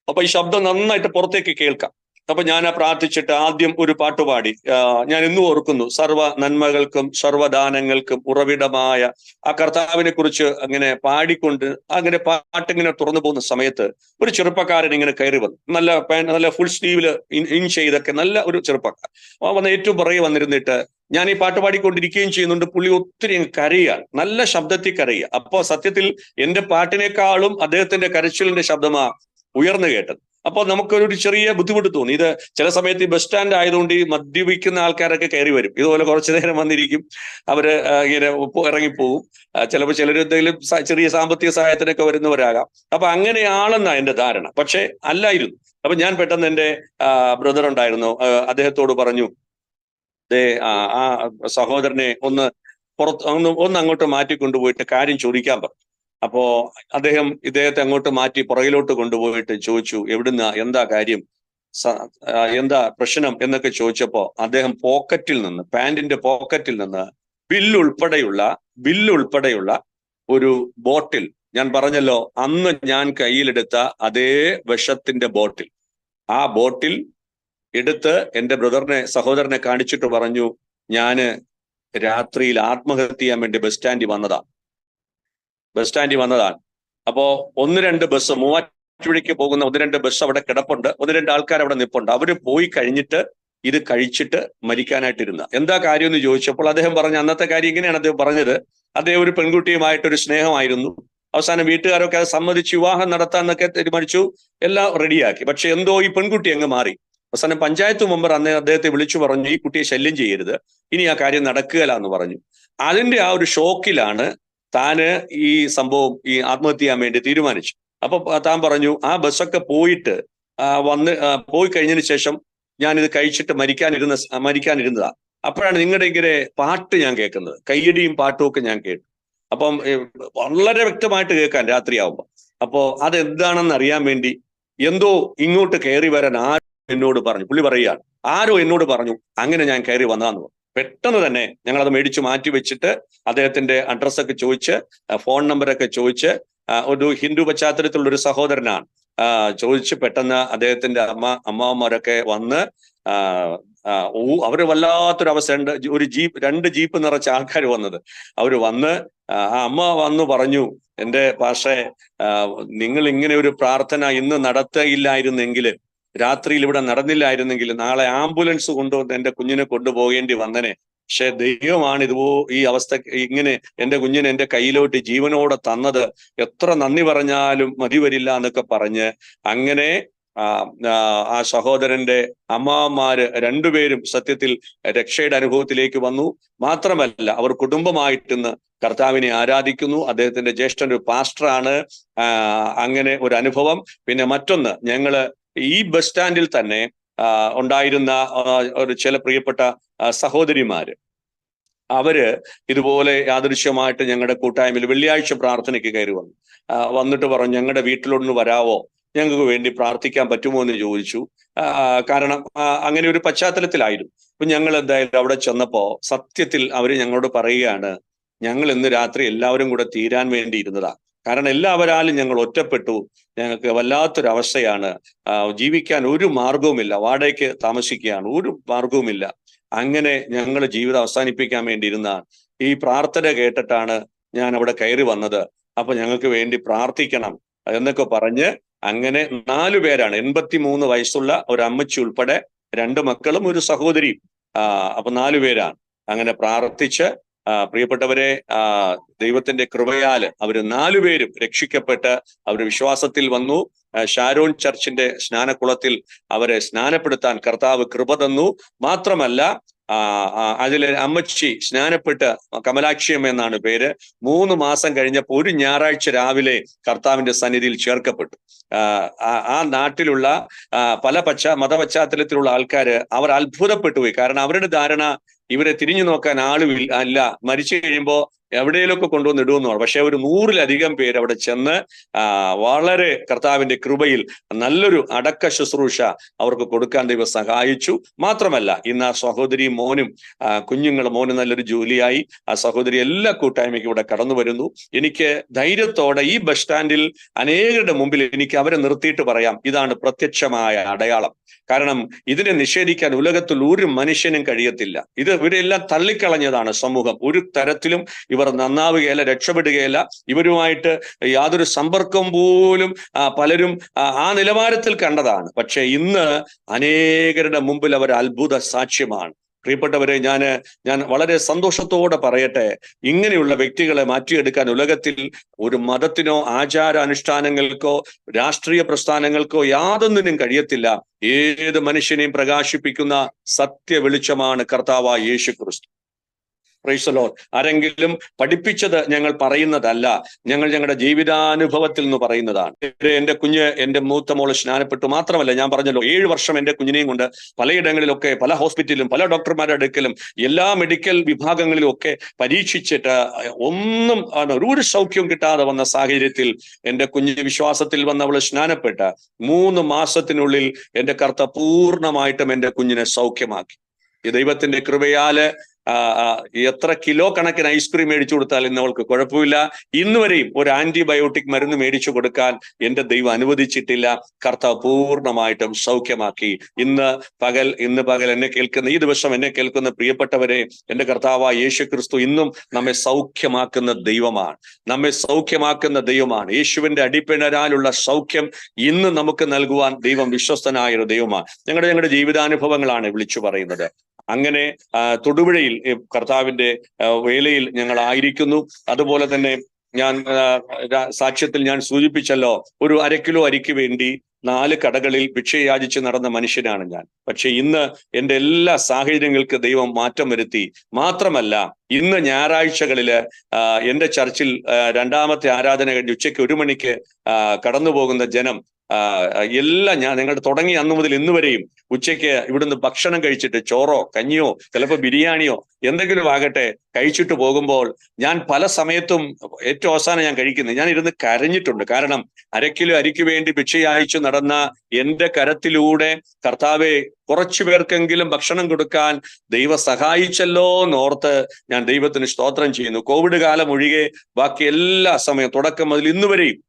അപ്പൊ ഈ ശബ്ദം നന്നായിട്ട് പുറത്തേക്ക് കേൾക്കാം. അപ്പൊ ഞാൻ പ്രാർത്ഥിച്ചിട്ട് ആദ്യം ഒരു പാട്ടുപാടി. ഞാൻ ഇന്നും ഓർക്കുന്നു, സർവ്വ നന്മകൾക്കും സർവ്വദാനങ്ങൾക്കും ഉറവിടമായ ആ കർത്താവിനെ കുറിച്ച് അങ്ങനെ പാടിക്കൊണ്ട് അങ്ങനെ പാട്ടിങ്ങനെ തുറന്നു പോകുന്ന സമയത്ത് ഒരു ചെറുപ്പക്കാരൻ ഇങ്ങനെ കയറി വന്നു. നല്ല ഫുൾ സ്ലീവില് ഇൻ ചെയ്തൊക്കെ നല്ല ഒരു ചെറുപ്പക്കാരൻ വന്ന് ഏറ്റവും പുറകെ വന്നിരുന്നിട്ട് ഞാൻ ഈ പാട്ട് പാടിക്കൊണ്ടിരിക്കുകയും ചെയ്യുന്നുണ്ട്. പുള്ളി ഒത്തിരി കരയുക, നല്ല ശബ്ദത്തിൽ കരയുക. അപ്പോ സത്യത്തിൽ എന്റെ പാട്ടിനേക്കാളും അദ്ദേഹത്തിന്റെ കരച്ചിലിന്റെ ശബ്ദമാ ഉയർന്നു കേട്ടത്. അപ്പോൾ നമുക്കൊരു ചെറിയ ബുദ്ധിമുട്ട് തോന്നി. ഇത് ചില സമയത്ത് ഈ ബസ് സ്റ്റാൻഡ് ആയതുകൊണ്ട് ഈ മദ്യപിക്കുന്ന ആൾക്കാരൊക്കെ കയറി വരും. ഇതുപോലെ കുറച്ചു നേരം വന്നിരിക്കും, അവര് ഇങ്ങനെ ഇറങ്ങിപ്പോകും. ചിലപ്പോൾ ചിലരെന്തെങ്കിലും ചെറിയ സാമ്പത്തിക സഹായത്തിനൊക്കെ വരുന്നവരാകാം. അപ്പൊ അങ്ങനെയാണെന്നാ എന്റെ ധാരണ. പക്ഷെ അല്ലായിരുന്നു. അപ്പൊ ഞാൻ പെട്ടെന്ന് എന്റെ ബ്രദർ ഉണ്ടായിരുന്നു, അദ്ദേഹത്തോട് പറഞ്ഞു, ആ സഹോദരനെ ഒന്ന് അങ്ങോട്ട് മാറ്റിക്കൊണ്ടുപോയിട്ട് കാര്യം ചോദിക്കാൻ പറഞ്ഞു. അപ്പോ ഇദ്ദേഹത്തെ അങ്ങോട്ട് മാറ്റി പുറകിലോട്ട് കൊണ്ടുപോയിട്ട് ചോദിച്ചു, എവിടുന്ന, എന്താ കാര്യം, എന്താ പ്രശ്നം എന്നൊക്കെ ചോദിച്ചപ്പോ അദ്ദേഹം പാന്റിന്റെ പോക്കറ്റിൽ നിന്ന് ബില്ലുൾപ്പെടെയുള്ള ഒരു ബോട്ടിൽ, ഞാൻ പറഞ്ഞല്ലോ അന്ന് ഞാൻ കയ്യിലെടുത്ത അതേ വിഷത്തിന്റെ ബോട്ടിൽ, ആ ബോട്ടിൽ എടുത്ത് എന്റെ സഹോദരനെ കാണിച്ചിട്ട് പറഞ്ഞു, ഞാന് രാത്രിയിൽ ആത്മഹത്യ ചെയ്യാൻ വേണ്ടി ബസ് സ്റ്റാൻഡിൽ വന്നതാണ്. അപ്പോ 1-2 ബസ്, മൂവാറ്റുപുഴയ്ക്ക് പോകുന്ന 1-2 ബസ് അവിടെ കിടപ്പുണ്ട്. 1-2 ആൾക്കാർ അവിടെ നിൽപ്പുണ്ട്. അവര് പോയി കഴിഞ്ഞിട്ട് ഇത് കഴിച്ചിട്ട് മരിക്കാനായിട്ടിരുന്ന. എന്താ കാര്യം എന്ന് ചോദിച്ചപ്പോൾ അദ്ദേഹം പറഞ്ഞു, അന്നത്തെ കാര്യം ഇങ്ങനെയാണ് അദ്ദേഹം പറഞ്ഞത്. അദ്ദേഹം ഒരു പെൺകുട്ടിയുമായിട്ടൊരു സ്നേഹമായിരുന്നു. അവസാനം വീട്ടുകാരൊക്കെ അത് സമ്മതിച്ച് വിവാഹം നടത്താന്നൊക്കെ തീരുമാനിച്ചു, എല്ലാം റെഡിയാക്കി. പക്ഷെ എന്തോ ഈ പെൺകുട്ടി അങ്ങ് മാറി. അവസാനം പഞ്ചായത്ത് മെമ്പർ അന്ന് അദ്ദേഹത്തെ വിളിച്ചു പറഞ്ഞു, ഈ കുട്ടിയെ ശല്യം ചെയ്യരുത്, ഇനി ആ കാര്യം നടക്കുകയില്ല എന്ന് പറഞ്ഞു. അതിന്റെ ആ ഒരു ഷോക്കിലാണ് താന് ഈ സംഭവം ആത്മഹത്യ ചെയ്യാൻ വേണ്ടി തീരുമാനിച്ചു. അപ്പൊ താൻ പറഞ്ഞു, ആ ബസ്സൊക്കെ പോയി കഴിഞ്ഞതിന് ശേഷം ഞാനിത് കഴിച്ചിട്ട് മരിക്കാനിരുന്നതാ. അപ്പോഴാണ് നിങ്ങളുടെ ഇങ്ങനെ പാട്ട് ഞാൻ കേൾക്കുന്നത്, കയ്യടിയും പാട്ടും ഒക്കെ ഞാൻ കേട്ടു. അപ്പം വളരെ വ്യക്തമായിട്ട് കേൾക്കാൻ രാത്രിയാവുമ്പോ. അപ്പോ അതെന്താണെന്ന് അറിയാൻ വേണ്ടി എന്തോ ഇങ്ങോട്ട് കയറി വരാൻ ആരോ എന്നോട് പറഞ്ഞു. പുള്ളി പറയുകയാണ്, ആരോ എന്നോട് പറഞ്ഞു, അങ്ങനെ ഞാൻ കയറി വന്നതാന്ന് പറഞ്ഞു. പെട്ടെന്ന് തന്നെ ഞങ്ങളത് മേടിച്ചു മാറ്റി വെച്ചിട്ട് അദ്ദേഹത്തിന്റെ അഡ്രസ്സൊക്കെ ചോദിച്ച്, ഫോൺ നമ്പറൊക്കെ ചോദിച്ച്, ഒരു ഹിന്ദു പശ്ചാത്തലത്തിലുള്ള ഒരു സഹോദരനാണ്, ചോദിച്ച് പെട്ടെന്ന് അദ്ദേഹത്തിന്റെ അമ്മാവന്മാരൊക്കെ വന്ന് അവര് വല്ലാത്തൊരു അവസ്ഥ. ഒരു 2 ജീപ്പ് നിറച്ച ആൾക്കാർ വന്നത്. അവര് വന്ന് ആ അമ്മ വന്നു പറഞ്ഞു, എന്റെ പാഷേ, നിങ്ങൾ ഇങ്ങനെ ഒരു പ്രാർത്ഥന ഇന്ന് നടത്തിയില്ലായിരുന്നെങ്കിൽ, രാത്രിയിൽ ഇവിടെ നടന്നില്ലായിരുന്നെങ്കിൽ നാളെ ആംബുലൻസ് കൊണ്ടുവന്ന് എന്റെ കുഞ്ഞിനെ കൊണ്ടുപോകേണ്ടി വന്നനെ. പക്ഷെ ദൈവമാണ് ഈ അവസ്ഥ ഇങ്ങനെ എന്റെ കുഞ്ഞിനെ എന്റെ കയ്യിലോട്ട് ജീവനോടെ തന്നത്, എത്ര നന്ദി പറഞ്ഞാലും മതി വരില്ല എന്നൊക്കെ പറഞ്ഞ് അങ്ങനെ ആ സഹോദരന്റെ അമ്മാവന്മാര് 2 പേരും സത്യത്തിൽ രക്ഷയുടെ അനുഭവത്തിലേക്ക് വന്നു. മാത്രമല്ല അവർ കുടുംബമായിട്ടിന്ന് കർത്താവിനെ ആരാധിക്കുന്നു. അദ്ദേഹത്തിന്റെ ജ്യേഷ്ഠൻ ഒരു പാസ്റ്ററാണ്. അങ്ങനെ ഒരു അനുഭവം. പിന്നെ മറ്റൊന്ന്, ഞങ്ങള് ഈ ബസ് സ്റ്റാൻഡിൽ തന്നെ ഉണ്ടായിരുന്ന ചില പ്രിയപ്പെട്ട സഹോദരിമാര്, അവര് ഇതുപോലെ യാദൃശ്യമായിട്ട് ഞങ്ങളുടെ കൂട്ടായ്മയിൽ വെള്ളിയാഴ്ച പ്രാർത്ഥനയ്ക്ക് കയറി വന്നിട്ട് പറഞ്ഞു, ഞങ്ങളുടെ വീട്ടിലൊന്ന് വരാവോ, ഞങ്ങൾക്ക് വേണ്ടി പ്രാർത്ഥിക്കാൻ പറ്റുമോ എന്ന് ചോദിച്ചു. കാരണം അങ്ങനെ ഒരു പശ്ചാത്തലത്തിലായിരുന്നു. അപ്പൊ ഞങ്ങൾ എന്തായാലും അവിടെ ചെന്നപ്പോ സത്യത്തിൽ അവര് ഞങ്ങളോട് പറയുകയാണ്, ഞങ്ങൾ ഇന്ന് രാത്രി എല്ലാവരും കൂടെ തീരാൻ വേണ്ടി ഇരുന്നതാ. കാരണം എല്ലാവരാലും ഞങ്ങൾ ഒറ്റപ്പെട്ടു, ഞങ്ങൾക്ക് വല്ലാത്തൊരവസ്ഥയാണ്, ജീവിക്കാൻ ഒരു മാർഗവുമില്ല, വാടകയ്ക്ക് താമസിക്കുകയാണ്, ഒരു മാർഗവുമില്ല. അങ്ങനെ ഞങ്ങൾ ജീവിതം അവസാനിപ്പിക്കാൻ വേണ്ടി ഇരുന്ന ഈ പ്രാർത്ഥന കേട്ടിട്ടാണ് ഞാൻ അവിടെ കയറി വന്നത്. അപ്പൊ ഞങ്ങൾക്ക് വേണ്ടി പ്രാർത്ഥിക്കണം എന്നൊക്കെ പറഞ്ഞ് അങ്ങനെ 4 പേരാണ്, 83 വയസ്സുള്ള ഒരു അമ്മച്ചി ഉൾപ്പെടെ 2 മക്കളും ഒരു സഹോദരിയും. അപ്പൊ 4 പേരാണ്. അങ്ങനെ പ്രാർത്ഥിച്ച് പ്രിയപ്പെട്ടവരെ, ദൈവത്തിന്റെ കൃപയാല് അവര് 4 പേരും രക്ഷിക്കപ്പെട്ട് അവര് വിശ്വാസത്തിൽ വന്നു. ഷാരോൺ ചർച്ചിന്റെ സ്നാനക്കുളത്തിൽ അവരെ സ്നാനപ്പെടുത്താൻ കർത്താവ് കൃപ തന്നു. മാത്രമല്ല അതിലെ അമ്മച്ചി സ്നാനപ്പെട്ട്, കമലാക്ഷിയമ്മ എന്നാണ് പേര്, 3 മാസം കഴിഞ്ഞപ്പോൾ ഒരു ഞായറാഴ്ച രാവിലെ കർത്താവിന്റെ സന്നിധിയിൽ ചേർക്കപ്പെട്ടു. ആ നാട്ടിലുള്ള പല മതപശ്ചാത്തലത്തിലുള്ള ആൾക്കാര് അവർ അത്ഭുതപ്പെട്ടു പോയി. കാരണം അവരുടെ ധാരണ ഇവരെ തിരിഞ്ഞു നോക്കാൻ ആളുമില്ല, അല്ല, മരിച്ചു കഴിയുമ്പോ എവിടെയെങ്കിലുമൊക്കെ കൊണ്ടുവന്ന് ഇടുമെന്നാണ്. പക്ഷെ ഒരു 100-ലധികം പേര് അവിടെ ചെന്ന് വളരെ കർത്താവിന്റെ കൃപയിൽ നല്ലൊരു അടക്ക ശുശ്രൂഷ അവർക്ക് കൊടുക്കാൻ ദൈവം സഹായിച്ചു. മാത്രമല്ല, ഇന്ന് ആ സഹോദരിയും മോനും മോന് നല്ലൊരു ജോലിയായി. ആ സഹോദരി എല്ലാ കൂട്ടായ്മയ്ക്കും ഇവിടെ കടന്നു വരുന്നു. എനിക്ക് ധൈര്യത്തോടെ ഈ ബസ് സ്റ്റാൻഡിൽ അനേകരുടെ മുമ്പിൽ എനിക്ക് അവരെ നിർത്തിയിട്ട് പറയാം, ഇതാണ് പ്രത്യക്ഷമായ അടയാളം. കാരണം ഇതിനെ നിഷേധിക്കാൻ ഉലകത്തിൽ ഒരു മനുഷ്യനും കഴിയത്തില്ല. ഇവരെല്ലാം തള്ളിക്കളഞ്ഞതാണ് സമൂഹം. ഒരു തരത്തിലും ഇവർ നന്നാവുകയല്ല, രക്ഷപ്പെടുകയല്ല. ഇവരുമായിട്ട് യാതൊരു സമ്പർക്കം പോലും പലരും ആ നിലവാരത്തിൽ കണ്ടതാണ്. പക്ഷെ ഇന്ന് അനേകരുടെ മുമ്പിൽ അവർ അത്ഭുത സാക്ഷ്യമാണ്. പ്രിയപ്പെട്ടവരെ, ഞാൻ വളരെ സന്തോഷത്തോടെ പറയട്ടെ, ഇങ്ങനെയുള്ള വ്യക്തികളെ മാറ്റിയെടുക്കാൻ ഉലകത്തിൽ ഒരു മതത്തിനോ ആചാരാനുഷ്ഠാനങ്ങൾക്കോ രാഷ്ട്രീയ പ്രസ്ഥാനങ്ങൾക്കോ യാതൊന്നിനും കഴിയത്തില്ല. ഏത് മനുഷ്യനെയും പ്രകാശിപ്പിക്കുന്ന സത്യ വെളിച്ചമാണ് കർത്താവായ യേശു ക്രിസ്തു. Price the Lord. ആരെങ്കിലും പഠിപ്പിച്ചത് ഞങ്ങൾ പറയുന്നതല്ല, ഞങ്ങളുടെ ജീവിതാനുഭവത്തിൽ നിന്ന് പറയുന്നതാണ്. എന്റെ മൂത്ത മോള് സ്നാനപ്പെട്ടു. മാത്രമല്ല, ഞാൻ പറഞ്ഞല്ലോ, 7 വർഷം എന്റെ കുഞ്ഞിനെയും കൊണ്ട് പലയിടങ്ങളിലൊക്കെ, പല ഹോസ്പിറ്റലിലും, പല ഡോക്ടർമാരുടെ അടുക്കലും, എല്ലാ മെഡിക്കൽ വിഭാഗങ്ങളിലും ഒക്കെ പരീക്ഷിച്ചിട്ട് ഒന്നും ഒരു സൗഖ്യവും കിട്ടാതെ വന്ന സാഹചര്യത്തിൽ എന്റെ കുഞ്ഞ് വിശ്വാസത്തിൽ വന്ന് അവള് സ്നാനപ്പെട്ട് 3 മാസത്തിനുള്ളിൽ എന്റെ കർത്താവ് പൂർണ്ണമായിട്ടും എന്റെ കുഞ്ഞിനെ സൗഖ്യമാക്കി. ഈ ദൈവത്തിന്റെ കൃപയാല് എത്ര കിലോ കണക്കിന് ഐസ്ക്രീം മേടിച്ചു കൊടുത്താൽ അവൾക്ക് കുഴപ്പമില്ല. ഇന്നുവരെയും ഒരു ആന്റിബയോട്ടിക് മരുന്ന് മേടിച്ചു കൊടുക്കാൻ എന്റെ ദൈവം അനുവദിച്ചിട്ടില്ല. കർത്താവ് പൂർണ്ണമായിട്ടും സൗഖ്യമാക്കി. ഇന്ന് പകൽ എന്നെ കേൾക്കുന്ന, ഈ ദിവസം എന്നെ കേൾക്കുന്ന പ്രിയപ്പെട്ടവരെ, എന്റെ കർത്താവായ യേശു ക്രിസ്തു ഇന്നും നമ്മെ സൗഖ്യമാക്കുന്ന ദൈവമാണ്. യേശുവിന്റെ അടിപ്പിണരാലുള്ള സൗഖ്യം ഇന്ന് നമുക്ക് നൽകുവാൻ ദൈവം വിശ്വസ്തനായ ഒരു ദൈവമാണ്. ഞങ്ങളുടെ ജീവിതാനുഭവങ്ങളാണ് വിളിച്ചു പറയുന്നത്. അങ്ങനെ തൊടുപുഴയിൽ കർത്താവിന്റെ വേലയിൽ ഞങ്ങൾ ആയിരിക്കുന്നു. അതുപോലെ തന്നെ ഞാൻ സാക്ഷ്യത്തിൽ ഞാൻ സൂചിപ്പിച്ചല്ലോ, ഒരു 1/2 കിലോ അരിക്ക് വേണ്ടി 4 കടകളിൽ ഭിക്ഷ യാചിച്ച് നടന്ന മനുഷ്യനാണ് ഞാൻ. പക്ഷെ ഇന്ന് എന്റെ എല്ലാ സാഹചര്യങ്ങൾക്ക് ദൈവം മാറ്റം വരുത്തി. മാത്രമല്ല, ഇന്ന് ഞായറാഴ്ചകളില് എന്റെ ചർച്ചിൽ 2ാമത്തെ ആരാധന കഴിഞ്ഞ് ഉച്ചയ്ക്ക് 1 മണിക്ക് കടന്നു പോകുന്ന ജനം എല്ലാം ഞാൻ നിങ്ങളുടെ തുടങ്ങി അന്നു മുതൽ ഇന്ന് വരെയും ഉച്ചയ്ക്ക് ഇവിടുന്ന് ഭക്ഷണം കഴിച്ചിട്ട് ചോറോ കഞ്ഞിയോ ചിലപ്പോൾ ബിരിയാണിയോ എന്തെങ്കിലും ആകട്ടെ കഴിച്ചിട്ട് പോകുമ്പോൾ ഞാൻ പല സമയത്തും ഏറ്റവും അവസാനം ഞാൻ കഴിക്കുന്നത്, ഞാൻ ഇരുന്ന് കരഞ്ഞിട്ടുണ്ട്. കാരണം 1/2 കിലോ അരിക്ക് വേണ്ടി ഭിക്ഷയയച്ചു നടന്ന എന്റെ കരത്തിലൂടെ കർത്താവെ കുറച്ചു പേർക്കെങ്കിലും ഭക്ഷണം കൊടുക്കാൻ ദൈവം സഹായിച്ചല്ലോ എന്നോർത്ത് ഞാൻ ദൈവത്തിന് സ്തോത്രം ചെയ്യുന്നു. കോവിഡ് കാലം ഒഴികെ ബാക്കി എല്ലാ സമയവും തുടക്കം മുതൽ ഇന്ന് വരെയും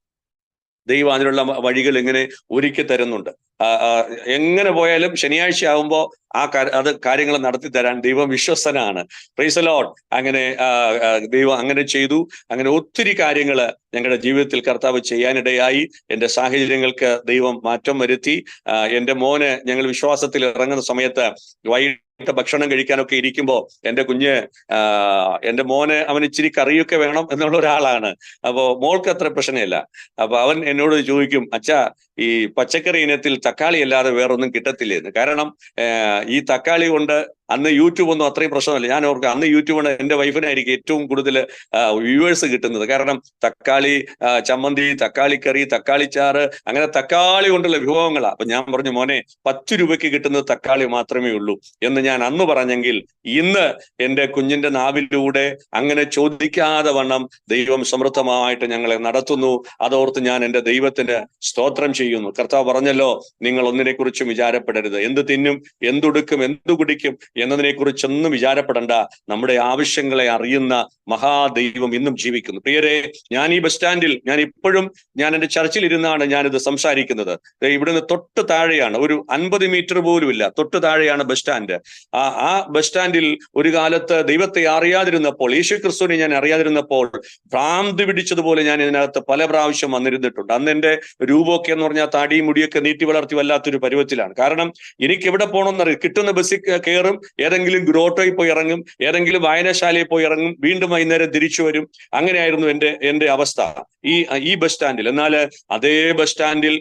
ദൈവം അതിനുള്ള വഴികൾ ഇങ്ങനെ ഒരുക്കി തരുന്നുണ്ട്. എങ്ങനെ പോയാലും ശനിയാഴ്ച ആകുമ്പോൾ അത് കാര്യങ്ങൾ നടത്തി തരാൻ ദൈവം വിശ്വസ്തനാണ്. Praise the Lord. അങ്ങനെ ദൈവം അങ്ങനെ ചെയ്തു. അങ്ങനെ ഒത്തിരി കാര്യങ്ങൾ ഞങ്ങളുടെ ജീവിതത്തിൽ കർത്താവ് ചെയ്യാനിടയായി. എന്റെ സാഹചര്യങ്ങൾക്ക് ദൈവം മാറ്റം വരുത്തി. എന്റെ മോന്, ഞങ്ങൾ വിശ്വാസത്തിൽ ഇറങ്ങുന്ന സമയത്ത് വൈകിട്ട് ഭക്ഷണം കഴിക്കാനൊക്കെ ഇരിക്കുമ്പോ എന്റെ മോന് അവന് ഇച്ചിരി കറിയൊക്കെ വേണം എന്നുള്ള ഒരാളാണ്. അപ്പോ മോൾക്ക് അത്ര പ്രശ്നമില്ല. അപ്പൊ അവൻ എന്നോട് ചോദിക്കും, അച്ഛാ, ഈ പച്ചക്കറി ഇനത്തിൽ തക്കാളി അല്ലാതെ വേറൊന്നും കിട്ടത്തില്ലെന്ന്. കാരണം ഈ തക്കാളി കൊണ്ട് അന്ന് യൂട്യൂബ് ഒന്നും അത്രയും പ്രശ്നമല്ല. ഞാൻ ഓർക്കുക, അന്ന് യൂട്യൂബ് കൊണ്ട് എന്റെ വൈഫിനായിരിക്കും ഏറ്റവും കൂടുതൽ വ്യൂവേഴ്സ് കിട്ടുന്നത്. കാരണം തക്കാളി ചമ്മന്തി, തക്കാളി കറി, തക്കാളി ചാറ്, അങ്ങനെ തക്കാളി കൊണ്ടുള്ള വിഭവങ്ങളാണ്. അപ്പൊ ഞാൻ പറഞ്ഞു, മോനെ 10 രൂപയ്ക്ക് കിട്ടുന്നത് തക്കാളി മാത്രമേ ഉള്ളൂ എന്ന് ഞാൻ അന്ന് പറഞ്ഞെങ്കിൽ ഇന്ന് എന്റെ കുഞ്ഞിന്റെ നാവിലൂടെ അങ്ങനെ ചോദിക്കാതെ വണ്ണം ദൈവം സമൃദ്ധമായിട്ട് ഞങ്ങളെ നടത്തുന്നു. അതോർത്ത് ഞാൻ എന്റെ ദൈവത്തിന് സ്തോത്രം ചെയ്യുന്നു. കർത്താവ് പറഞ്ഞല്ലോ, നിങ്ങൾ ഒന്നിനെ കുറിച്ചും വിചാരപ്പെടരുത്. എന്ത് തിന്നും, എന്തുടുക്കും, എന്തു കുടിക്കും എന്നതിനെ കുറിച്ചൊന്നും വിചാരപ്പെടണ്ട. നമ്മുടെ ആവശ്യങ്ങളെ അറിയുന്ന മഹാദൈവം ഇന്നും ജീവിക്കുന്നു. പ്രിയരെ, ഞാൻ ഈ ബസ് സ്റ്റാൻഡിൽ, ഞാൻ എന്റെ ചർച്ചിൽ ഇരുന്നാണ് ഞാനിത് സംസാരിക്കുന്നത്. ഇവിടുന്ന് തൊട്ട് താഴെയാണ്, ഒരു 50 മീറ്റർ പോലും ഇല്ല, തൊട്ട് താഴെയാണ് ബസ് സ്റ്റാൻഡ്. ആ ബസ് സ്റ്റാൻഡിൽ ഒരു കാലത്ത് ദൈവത്തെ അറിയാതിരുന്നപ്പോൾ, യേശു ക്രിസ്തുവിനെ ഞാൻ അറിയാതിരുന്നപ്പോൾ ഭ്രാന്തി പിടിച്ചതുപോലെ ഞാൻ ഇതിനകത്ത് പല പ്രാവശ്യം വന്നിരുന്നിട്ടുണ്ട്. അന്ന് എന്റെ രൂപമൊക്കെ എന്ന് പറഞ്ഞാൽ താടിയും മുടിയൊക്കെ നീട്ടി വളർത്തി വല്ലാത്തൊരു പരുവത്തിലാണ്. കാരണം എനിക്ക് എവിടെ പോകണമെന്നറിയാം. കിട്ടുന്ന ബസ്സിൽ കയറും, ഏതെങ്കിലും ഗ്രോട്ടോയിൽ പോയി ഇറങ്ങും, ഏതെങ്കിലും വായനശാലയിൽ പോയി ഇറങ്ങും, വീണ്ടും വൈകുന്നേരം തിരിച്ചു വരും. അങ്ങനെയായിരുന്നു എന്റെ അവസ്ഥ ഈ ബസ് സ്റ്റാൻഡിൽ. എന്നാൽ അതേ ബസ് സ്റ്റാൻഡിൽ,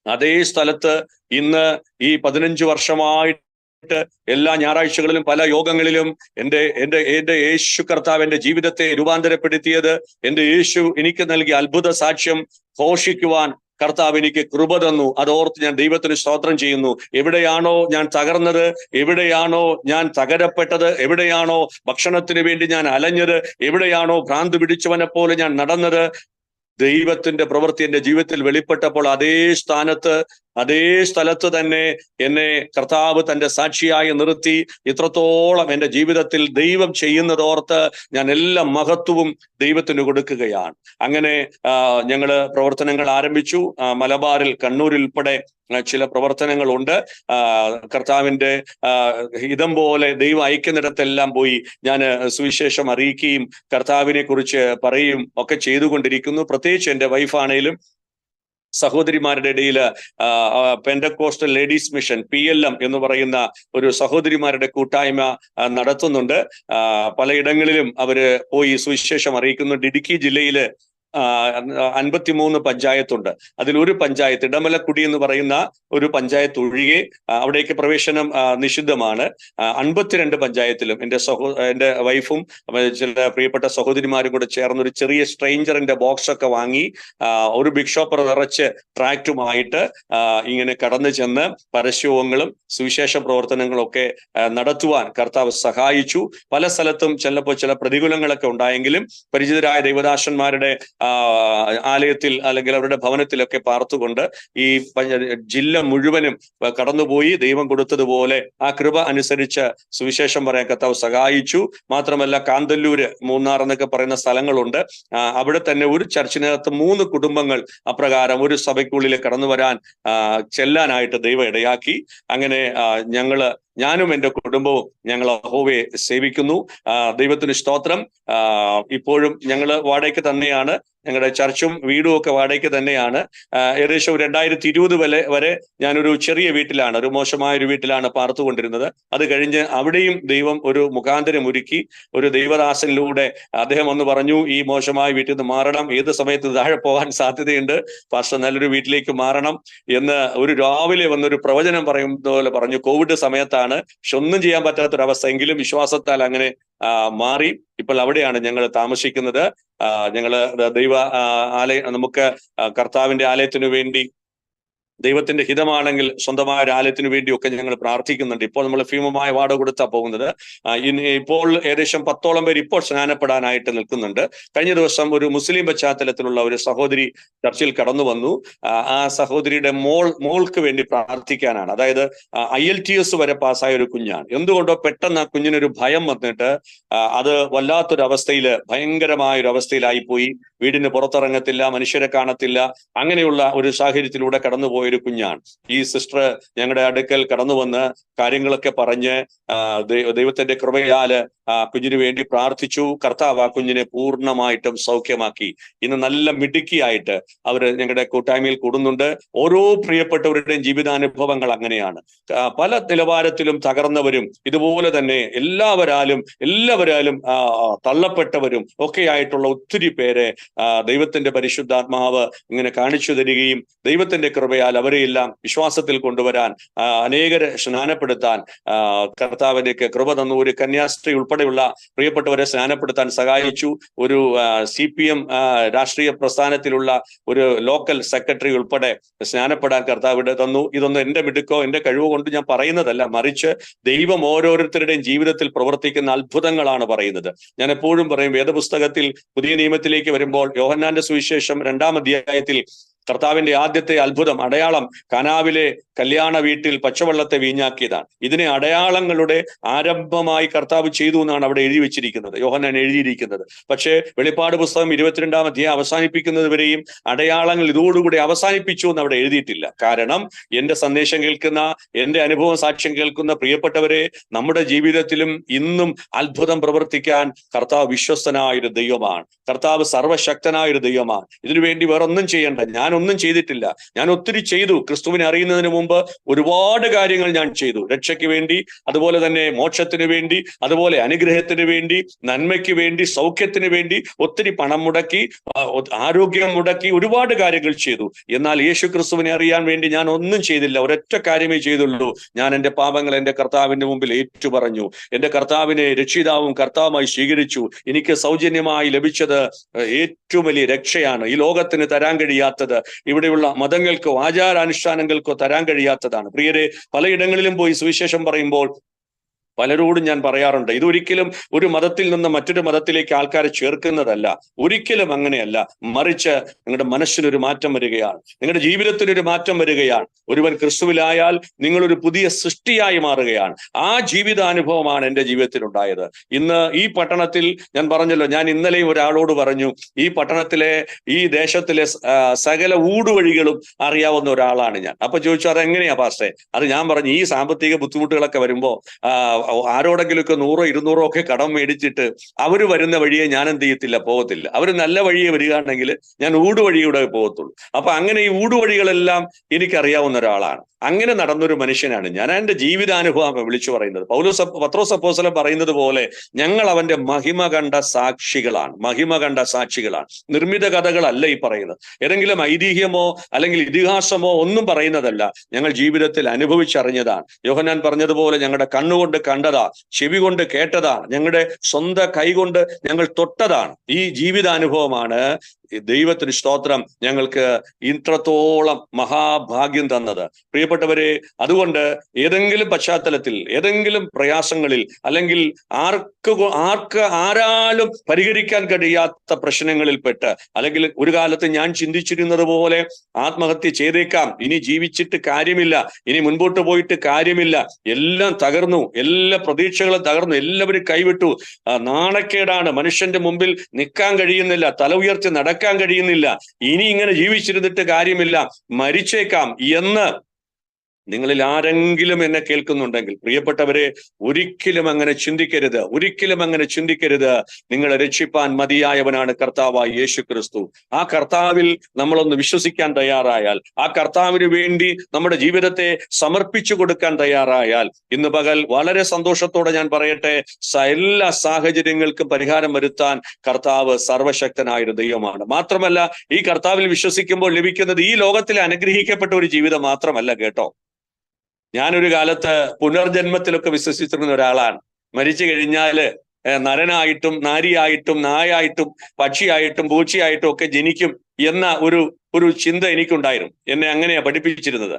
അതേ സ്ഥലത്ത് ഇന്ന് ഈ 15 വർഷമായിട്ട് എല്ലാ ഞായറാഴ്ചകളിലും പല യോഗങ്ങളിലും എന്റെ യേശു കർത്താവ് എന്റെ ജീവിതത്തെ രൂപാന്തരപ്പെടുത്തിയത്, എന്റെ യേശു എനിക്ക് നൽകിയ അത്ഭുത സാക്ഷ്യം ഘോഷിക്കുവാൻ കർത്താവ് എനിക്ക് കൃപ തന്നു. അതോർത്ത് ഞാൻ ദൈവത്തിന് സ്തോത്രം ചെയ്യുന്നു. എവിടെയാണോ ഞാൻ തകർന്നത്, എവിടെയാണോ ഞാൻ തകരപ്പെട്ടത്, എവിടെയാണോ ഭക്ഷണത്തിന് വേണ്ടി ഞാൻ അലഞ്ഞത്, എവിടെയാണോ ഭ്രാന്ത് പിടിച്ചവനെ പോലെ ഞാൻ നടന്നത്, ദൈവത്തിന്റെ പ്രവൃത്തി എന്റെ ജീവിതത്തിൽ വെളിപ്പെട്ടപ്പോൾ അതേ സ്ഥലത്ത് തന്നെ എന്നെ കർത്താവ് തന്റെ സാക്ഷിയായി നിർത്തി ഇത്രത്തോളം എന്റെ ജീവിതത്തിൽ ദൈവം ചെയ്യുന്നതോർത്ത് ഞാൻ എല്ലാ മഹത്വവും ദൈവത്തിന് കൊടുക്കുകയാണ്. അങ്ങനെ ഞങ്ങള് പ്രവർത്തനങ്ങൾ ആരംഭിച്ചു. മലബാറിൽ, കണ്ണൂരിൽ ഉൾപ്പെടെ ചില പ്രവർത്തനങ്ങളുണ്ട്. കർത്താവിന്റെ ഹിതം പോലെ ദൈവം അയക്കുന്നിടത്തെല്ലാം പോയി ഞാൻ സുവിശേഷം അറിയിക്കുകയും കർത്താവിനെ കുറിച്ച് പറയുകയും ഒക്കെ ചെയ്തുകൊണ്ടിരിക്കുന്നു. പ്രത്യേകിച്ച് എന്റെ വൈഫാണേലും സഹോദരിമാരുടെ ഇടയിൽ പെന്തക്കോസ്റ്റൽ ലേഡീസ് മിഷൻ PLM എന്ന് പറയുന്ന ഒരു സഹോദരിമാരുടെ കൂട്ടായ്മ നടത്തുന്നുണ്ട്. പലയിടങ്ങളിലും അവര് പോയി സുവിശേഷം അറിയിക്കുന്നു. ഇടുക്കി ജില്ലയില് 53 പഞ്ചായത്തുണ്ട്. അതിലൊരു പഞ്ചായത്ത്, ഇടമലക്കുടി എന്ന് പറയുന്ന ഒരു പഞ്ചായത്ത് ഒഴികെ അവിടേക്ക് പ്രവേശനം നിഷിദ്ധമാണ്. 52 പഞ്ചായത്തിലും എന്റെ വൈഫും ചില പ്രിയപ്പെട്ട സഹോദരിമാരും കൂടെ ചേർന്ന് ഒരു ചെറിയ സ്ട്രെയിഞ്ചറിന്റെ ബോക്സ് ഒക്കെ വാങ്ങി ഒരു ബിഗ് ഷോപ്പർ നിറച്ച് ട്രാക്റ്റുമായിട്ട് ഇങ്ങനെ കടന്നു ചെന്ന് പരസ്യങ്ങളും സുവിശേഷ പ്രവർത്തനങ്ങളും ഒക്കെ നടത്തുവാൻ കർത്താവ് സഹായിച്ചു. പല സ്ഥലത്തും ചിലപ്പോൾ ചില പ്രതികൂലങ്ങളൊക്കെ ഉണ്ടായെങ്കിലും പരിചിതരായ ദൈവദാസന്മാരുടെ ആലയത്തിൽ അല്ലെങ്കിൽ അവരുടെ ഭവനത്തിലൊക്കെ പാർത്തുകൊണ്ട് ഈ ജില്ല മുഴുവനും കടന്നുപോയി ദൈവം കൊടുത്തതുപോലെ ആ കൃപ അനുസരിച്ച് സുവിശേഷം പറയാൻ കർത്താവ് സഹായിച്ചു. മാത്രമല്ല കാന്തല്ലൂര്, മൂന്നാർ എന്നൊക്കെ പറയുന്ന സ്ഥലങ്ങളുണ്ട്. അവിടെ തന്നെ ഒരു ചർച്ചിനകത്ത് 3 കുടുംബങ്ങൾ അപ്രകാരം ഒരു സഭയ്ക്കുള്ളിൽ കടന്നു വരാൻ ചെല്ലാനായിട്ട് ദൈവം ഇടയാക്കി. അങ്ങനെ ഞാനും എൻ്റെ കുടുംബവും ഞങ്ങൾ യഹോവയെ സേവിക്കുന്നു. ദൈവത്തിന് സ്തോത്രം. ഇപ്പോഴും ഞങ്ങൾ വാടകയ്ക്ക് തന്നെയാണ്. ഞങ്ങളുടെ ചർച്ചും വീടും ഒക്കെ വാടകയ്ക്ക് തന്നെയാണ്. ഏകദേശം 2020 വരെ ഞാനൊരു ചെറിയ വീട്ടിലാണ്, ഒരു മോശമായ ഒരു വീട്ടിലാണ് പാർത്തുകൊണ്ടിരുന്നത്. അത് കഴിഞ്ഞ് അവിടെയും ദൈവം ഒരു മുഖാന്തരം ഒരുക്കി. ഒരു ദൈവദാസനിലൂടെ അദ്ദേഹം ഒന്ന് പറഞ്ഞു, ഈ മോശമായ വീട്ടിൽ നിന്ന് മാറണം, ഏത് സമയത്ത് താഴെ പോകാൻ സാധ്യതയുണ്ട്, പാസ്റ്റർ നല്ലൊരു വീട്ടിലേക്ക് മാറണം എന്ന് ഒരു രാവിലെ വന്നൊരു പ്രവചനം പറയുന്നത് പോലെ പറഞ്ഞു. കോവിഡ് സമയത്താണ്, പക്ഷെ ഒന്നും ചെയ്യാൻ പറ്റാത്തൊരവസ്ഥ. എങ്കിലും വിശ്വാസത്താൽ അങ്ങനെ മാറി ഇപ്പോൾ അവിടെയാണ് ഞങ്ങൾ താമസിക്കുന്നത്. ഞങ്ങള് നമുക്ക് കർത്താവിന്റെ ആലയത്തിനു വേണ്ടി ദൈവത്തിന്റെ ഹിതമാണെങ്കിൽ സ്വന്തമായ ഒരു ആലയത്തിനു വേണ്ടിയൊക്കെ ഞങ്ങൾ പ്രാർത്ഥിക്കുന്നുണ്ട്. ഇപ്പോൾ നമ്മൾ ഭീമമായ വാടക കൊടുത്താ പോകുന്നത്. ഇപ്പോൾ ഏകദേശം 10ഓളം പേര് ഇപ്പോൾ സ്നാനപ്പെടാനായിട്ട് നിൽക്കുന്നുണ്ട്. കഴിഞ്ഞ ദിവസം ഒരു മുസ്ലിം പശ്ചാത്തലത്തിലുള്ള ഒരു സഹോദരി ചർച്ചിൽ കടന്നു വന്നു. ആ സഹോദരിയുടെ മോൾക്ക് വേണ്ടി പ്രാർത്ഥിക്കാനാണ്. അതായത് IELTS വരെ പാസ്സായ ഒരു കുഞ്ഞാണ്. എന്തുകൊണ്ടോ പെട്ടെന്ന് ആ കുഞ്ഞിനൊരു ഭയം വന്നിട്ട് അത് വല്ലാത്തൊരു അവസ്ഥയില്, ഭയങ്കരമായ ഒരു അവസ്ഥയിലായി പോയി. വീടിന് പുറത്തിറങ്ങത്തില്ല, മനുഷ്യരെ കാണത്തില്ല. അങ്ങനെയുള്ള ഒരു സാഹചര്യത്തിലൂടെ കടന്നുപോയ ഒരു കുഞ്ഞാണ്. ഈ സിസ്റ്റർ ഞങ്ങളുടെ അടുക്കൽ കടന്നു വന്ന് കാര്യങ്ങളൊക്കെ പറഞ്ഞ് ദൈവത്തിന്റെ കൃപയാല് കുഞ്ഞിന് വേണ്ടി പ്രാർത്ഥിച്ചു. കർത്താവ് ആ കുഞ്ഞിനെ പൂർണ്ണമായിട്ടും സൗഖ്യമാക്കി. ഇന്ന് നല്ല മിടുക്കിയായിട്ട് അവര് ഞങ്ങളുടെ കൂട്ടായ്മയിൽ കൂടുന്നുണ്ട്. ഓരോ പ്രിയപ്പെട്ടവരുടെയും ജീവിതാനുഭവങ്ങൾ അങ്ങനെയാണ്. പല നിലവാരത്തിലും തകർന്നവരും ഇതുപോലെ തന്നെ എല്ലാവരാലും തള്ളപ്പെട്ടവരും ഒക്കെ ആയിട്ടുള്ള ഒത്തിരി പേരെ ദൈവത്തിന്റെ പരിശുദ്ധാത്മാവ് ഇങ്ങനെ കാണിച്ചു തരികയും ദൈവത്തിന്റെ കൃപയാൽ അവരെയെല്ലാം വിശ്വാസത്തിൽ കൊണ്ടുവരാൻ, അനേകരെ സ്നാനപ്പെടുത്താൻ കർത്താവിലേക്ക് കൃപ തന്നു. ഒരു കന്യാസ്ത്രീ ഉൾപ്പെടെയുള്ള പ്രിയപ്പെട്ടവരെ സ്നാനപ്പെടുത്താൻ സഹായിച്ചു. ഒരു CPM രാഷ്ട്രീയ പ്രസ്ഥാനത്തിലുള്ള ഒരു ലോക്കൽ സെക്രട്ടറി ഉൾപ്പെടെ സ്നാനപ്പെടാൻ കർത്താവ് തന്നു. ഇതൊന്നും എന്റെ മിടുക്കോ എന്റെ കഴിവോ കൊണ്ട് ഞാൻ പറയുന്നതല്ല, മറിച്ച് ദൈവം ഓരോരുത്തരുടെയും ജീവിതത്തിൽ പ്രവർത്തിക്കുന്ന അത്ഭുതങ്ങളാണ് പറയുന്നത്. ഞാൻ എപ്പോഴും പറയും, വേദപുസ്തകത്തിൽ പുതിയ നിയമത്തിലേക്ക് വരുമ്പോൾ യോഹന്നാന്റെ സുവിശേഷം 2-ാം അധ്യായത്തിൽ കർത്താവിന്റെ ആദ്യത്തെ അത്ഭുതം, അടയാളം, കാനാവിലെ കല്യാണ വീട്ടിൽ പച്ചവെള്ളത്തെ വീഞ്ഞാക്കിയതാണ്. ഇതിനെ അടയാളങ്ങളുടെ ആരംഭമായി കർത്താവ് ചെയ്തു എന്നാണ് അവിടെ എഴുതി വെച്ചിരിക്കുന്നത്, യോഹന്നാൻ എഴുതിയിരിക്കുന്നത്. പക്ഷേ വെളിപ്പാട് പുസ്തകം 22-ാം അധ്യായം അവസാനിപ്പിക്കുന്നത് വരെയും അടയാളങ്ങൾ ഇതോടുകൂടി അവസാനിപ്പിച്ചു എന്ന് അവിടെ എഴുതിയിട്ടില്ല. കാരണം എന്റെ സന്ദേശം കേൾക്കുന്ന, എന്റെ അനുഭവം സാക്ഷ്യം കേൾക്കുന്ന പ്രിയപ്പെട്ടവരെ, നമ്മുടെ ജീവിതത്തിലും ഇന്നും അത്ഭുതം പ്രവർത്തിക്കാൻ കർത്താവ് വിശ്വസ്തനായൊരു ദൈവമാണ്. കർത്താവ് സർവശക്തനായൊരു ദൈവമാണ്. ഇതിനുവേണ്ടി വേറൊന്നും ചെയ്യേണ്ട. ഞാൻ ഒന്നും ചെയ്തിട്ടില്ല. ഞാൻ ഒത്തിരി ചെയ്തു. ക്രിസ്തുവിനെ അറിയുന്നതിന് മുമ്പ് ഒരുപാട് കാര്യങ്ങൾ ഞാൻ ചെയ്തു. രക്ഷയ്ക്ക് വേണ്ടി, അതുപോലെ തന്നെ മോക്ഷത്തിന് വേണ്ടി, അതുപോലെ അനുഗ്രഹത്തിന് വേണ്ടി, നന്മയ്ക്ക് വേണ്ടി, സൗഖ്യത്തിന് വേണ്ടി ഒത്തിരി പണം മുടക്കി, ആരോഗ്യം മുടക്കി, ഒരുപാട് കാര്യങ്ങൾ ചെയ്തു. എന്നാൽ യേശു ക്രിസ്തുവിനെ അറിയാൻ വേണ്ടി ഞാൻ ഒന്നും ചെയ്തില്ല. ഒരൊറ്റ കാര്യമേ ചെയ്തുള്ളൂ. ഞാൻ എൻ്റെ പാപങ്ങൾ എൻ്റെ കർത്താവിന്റെ മുമ്പിൽ ഏറ്റുപറഞ്ഞു. എൻ്റെ കർത്താവിനെ രക്ഷിതാവും കർത്താവുമായി സ്വീകരിച്ചു. എനിക്ക് സൗജന്യമായി ലഭിച്ചത് ഏറ്റവും വലിയ രക്ഷയാണ്. ഈ ലോകത്തിന് തരാൻ കഴിയാത്തത്, ഇവിടെയുള്ള മതങ്ങൾക്കോ ആചാരാനുഷ്ഠാനങ്ങൾക്കോ തരാൻ കഴിയാത്തതാണ്. പ്രിയരെ, പലയിടങ്ങളിലും പോയി സുവിശേഷം പറയുമ്പോൾ പലരോടും ഞാൻ പറയാറുണ്ട്, ഇതൊരിക്കലും ഒരു മതത്തിൽ നിന്ന് മറ്റൊരു മതത്തിലേക്ക് ആൾക്കാരെ ചേർക്കുന്നതല്ല. ഒരിക്കലും അങ്ങനെയല്ല. മറിച്ച് നിങ്ങളുടെ മനസ്സിനൊരു മാറ്റം വരികയാണ്, നിങ്ങളുടെ ജീവിതത്തിനൊരു മാറ്റം വരികയാണ്. ഒരുവൻ ക്രിസ്തുവിലായാൽ നിങ്ങളൊരു പുതിയ സൃഷ്ടിയായി മാറുകയാണ്. ആ ജീവിതാനുഭവമാണ് എൻ്റെ ജീവിതത്തിൽ ഉണ്ടായത്. ഇന്ന് ഈ പട്ടണത്തിൽ ഞാൻ പറഞ്ഞല്ലോ, ഞാൻ ഇന്നലെയും ഒരാളോട് പറഞ്ഞു, ഈ പട്ടണത്തിലെ, ഈ ദേശത്തിലെ സകല ഊടുവഴികളും അറിയാവുന്ന ഒരാളാണ് ഞാൻ. അപ്പൊ ചോദിച്ചു, അതെങ്ങനെയാ പാസ്റ്റേ? അത് ഞാൻ പറഞ്ഞു, ഈ സാമ്പത്തിക ബുദ്ധിമുട്ടുകളൊക്കെ വരുമ്പോ ആരോടെങ്കിലുമൊക്കെ 100-200 ഒക്കെ കടം മേടിച്ചിട്ട് അവര് വരുന്ന വഴിയെ ഞാൻ എന്ത് ചെയ്യത്തില്ല, പോകത്തില്ല. അവര് നല്ല വഴിയെ വരികയാണെങ്കിൽ ഞാൻ ഊടുവഴിയുടെ പോകത്തുള്ളൂ. അപ്പൊ അങ്ങനെ ഈ ഊടുവഴികളെല്ലാം എനിക്കറിയാവുന്ന ഒരാളാണ്. അങ്ങനെ നടന്നൊരു മനുഷ്യനാണ് ഞാൻ. എൻ്റെ ജീവിതാനുഭവം വിളിച്ചു പറയുന്നത്. പത്രോസ് അപ്പോസ്തലൻ പറയുന്നത് പോലെ ഞങ്ങൾ അവന്റെ മഹിമ കണ്ട സാക്ഷികളാണ്. മഹിമ കണ്ട സാക്ഷികളാണ്. നിർമ്മിത കഥകളല്ല ഈ പറയുന്നത്. ഏതെങ്കിലും ഐതിഹ്യമോ അല്ലെങ്കിൽ ഇതിഹാസമോ ഒന്നും പറയുന്നതല്ല. ഞങ്ങൾ ജീവിതത്തിൽ അനുഭവിച്ചറിഞ്ഞതാണ്. യോഹന്നാൻ പറഞ്ഞതുപോലെ ഞങ്ങളുടെ കണ്ണുകൊണ്ട് കണ്ടതാ, ചെവി കൊണ്ട് കേട്ടതാ, ഞങ്ങളുടെ സ്വന്തം കൈകൊണ്ട് ഞങ്ങൾ തൊട്ടതാണ്. ഈ ജീവിതാനുഭവമാണ് ദൈവത്തിന് സ്തോത്രം ഞങ്ങൾക്ക് ഇത്രത്തോളം മഹാഭാഗ്യം തന്നത്. പ്രിയപ്പെട്ടവരെ, അതുകൊണ്ട് ഏതെങ്കിലും പശ്ചാത്തലത്തിൽ, ഏതെങ്കിലും പ്രയാസങ്ങളിൽ, അല്ലെങ്കിൽ ആരാലും പരിഹരിക്കാൻ കഴിയാത്ത പ്രശ്നങ്ങളിൽപ്പെട്ട്, അല്ലെങ്കിൽ ഒരു കാലത്ത് ഞാൻ ചിന്തിച്ചിരുന്നത് പോലെ ആത്മഹത്യ ചെയ്തേക്കാം, ഇനി ജീവിച്ചിട്ട് കാര്യമില്ല, ഇനി മുൻപോട്ട് പോയിട്ട് കാര്യമില്ല, എല്ലാം തകർന്നു, എല്ലാ പ്രതീക്ഷകളും തകർന്നു, എല്ലാവരും കൈവിട്ടു, നാണക്കേടാണ്, മനുഷ്യന്റെ മുമ്പിൽ നിൽക്കാൻ കഴിയുന്നില്ല, തല ഉയർത്തി നടക്കാൻ കഴിയുന്നില്ല, ഇനി ഇങ്ങനെ ജീവിച്ചിരുന്നിട്ട് കാര്യമില്ല, മരിച്ചേക്കാം എന്ന് നിങ്ങളിൽ ആരെങ്കിലും എന്നെ കേൾക്കുന്നുണ്ടെങ്കിൽ, പ്രിയപ്പെട്ടവരെ, ഒരിക്കലും അങ്ങനെ ചിന്തിക്കരുത്. ഒരിക്കലും അങ്ങനെ ചിന്തിക്കരുത്. നിങ്ങളെ രക്ഷിപ്പാൻ മതിയായവനാണ് കർത്താവായ യേശു ക്രിസ്തു. ആ കർത്താവിൽ നമ്മളൊന്ന് വിശ്വസിക്കാൻ തയ്യാറായാൽ, ആ കർത്താവിന് വേണ്ടി നമ്മുടെ ജീവിതത്തെ സമർപ്പിച്ചു കൊടുക്കാൻ തയ്യാറായാൽ, ഇന്ന് പകൽ വളരെ സന്തോഷത്തോടെ ഞാൻ പറയട്ടെ, എല്ലാ സാഹചര്യങ്ങൾക്കും പരിഹാരം വരുത്താൻ കർത്താവ് സർവശക്തനായൊരു ദൈവമാണ്. മാത്രമല്ല, ഈ കർത്താവിൽ വിശ്വസിക്കുമ്പോൾ ലഭിക്കുന്നത് ഈ ലോകത്തിലെ അനുഗ്രഹിക്കപ്പെട്ട ഒരു ജീവിതം മാത്രമല്ല കേട്ടോ. ഞാനൊരു കാലത്ത് പുനർജന്മത്തിലൊക്കെ വിശ്വസിച്ചിരുന്ന ഒരാളാണ്. മരിച്ചു കഴിഞ്ഞാല് നരനായിട്ടും നാരിയായിട്ടും നായായിട്ടും പക്ഷിയായിട്ടും പൂച്ചയായിട്ടും ഒക്കെ ജനിക്കും എന്ന ഒരു ചിന്ത എനിക്കുണ്ടായിരുന്നു. എന്നെ അങ്ങനെയാ പഠിപ്പിച്ചിരുന്നത്.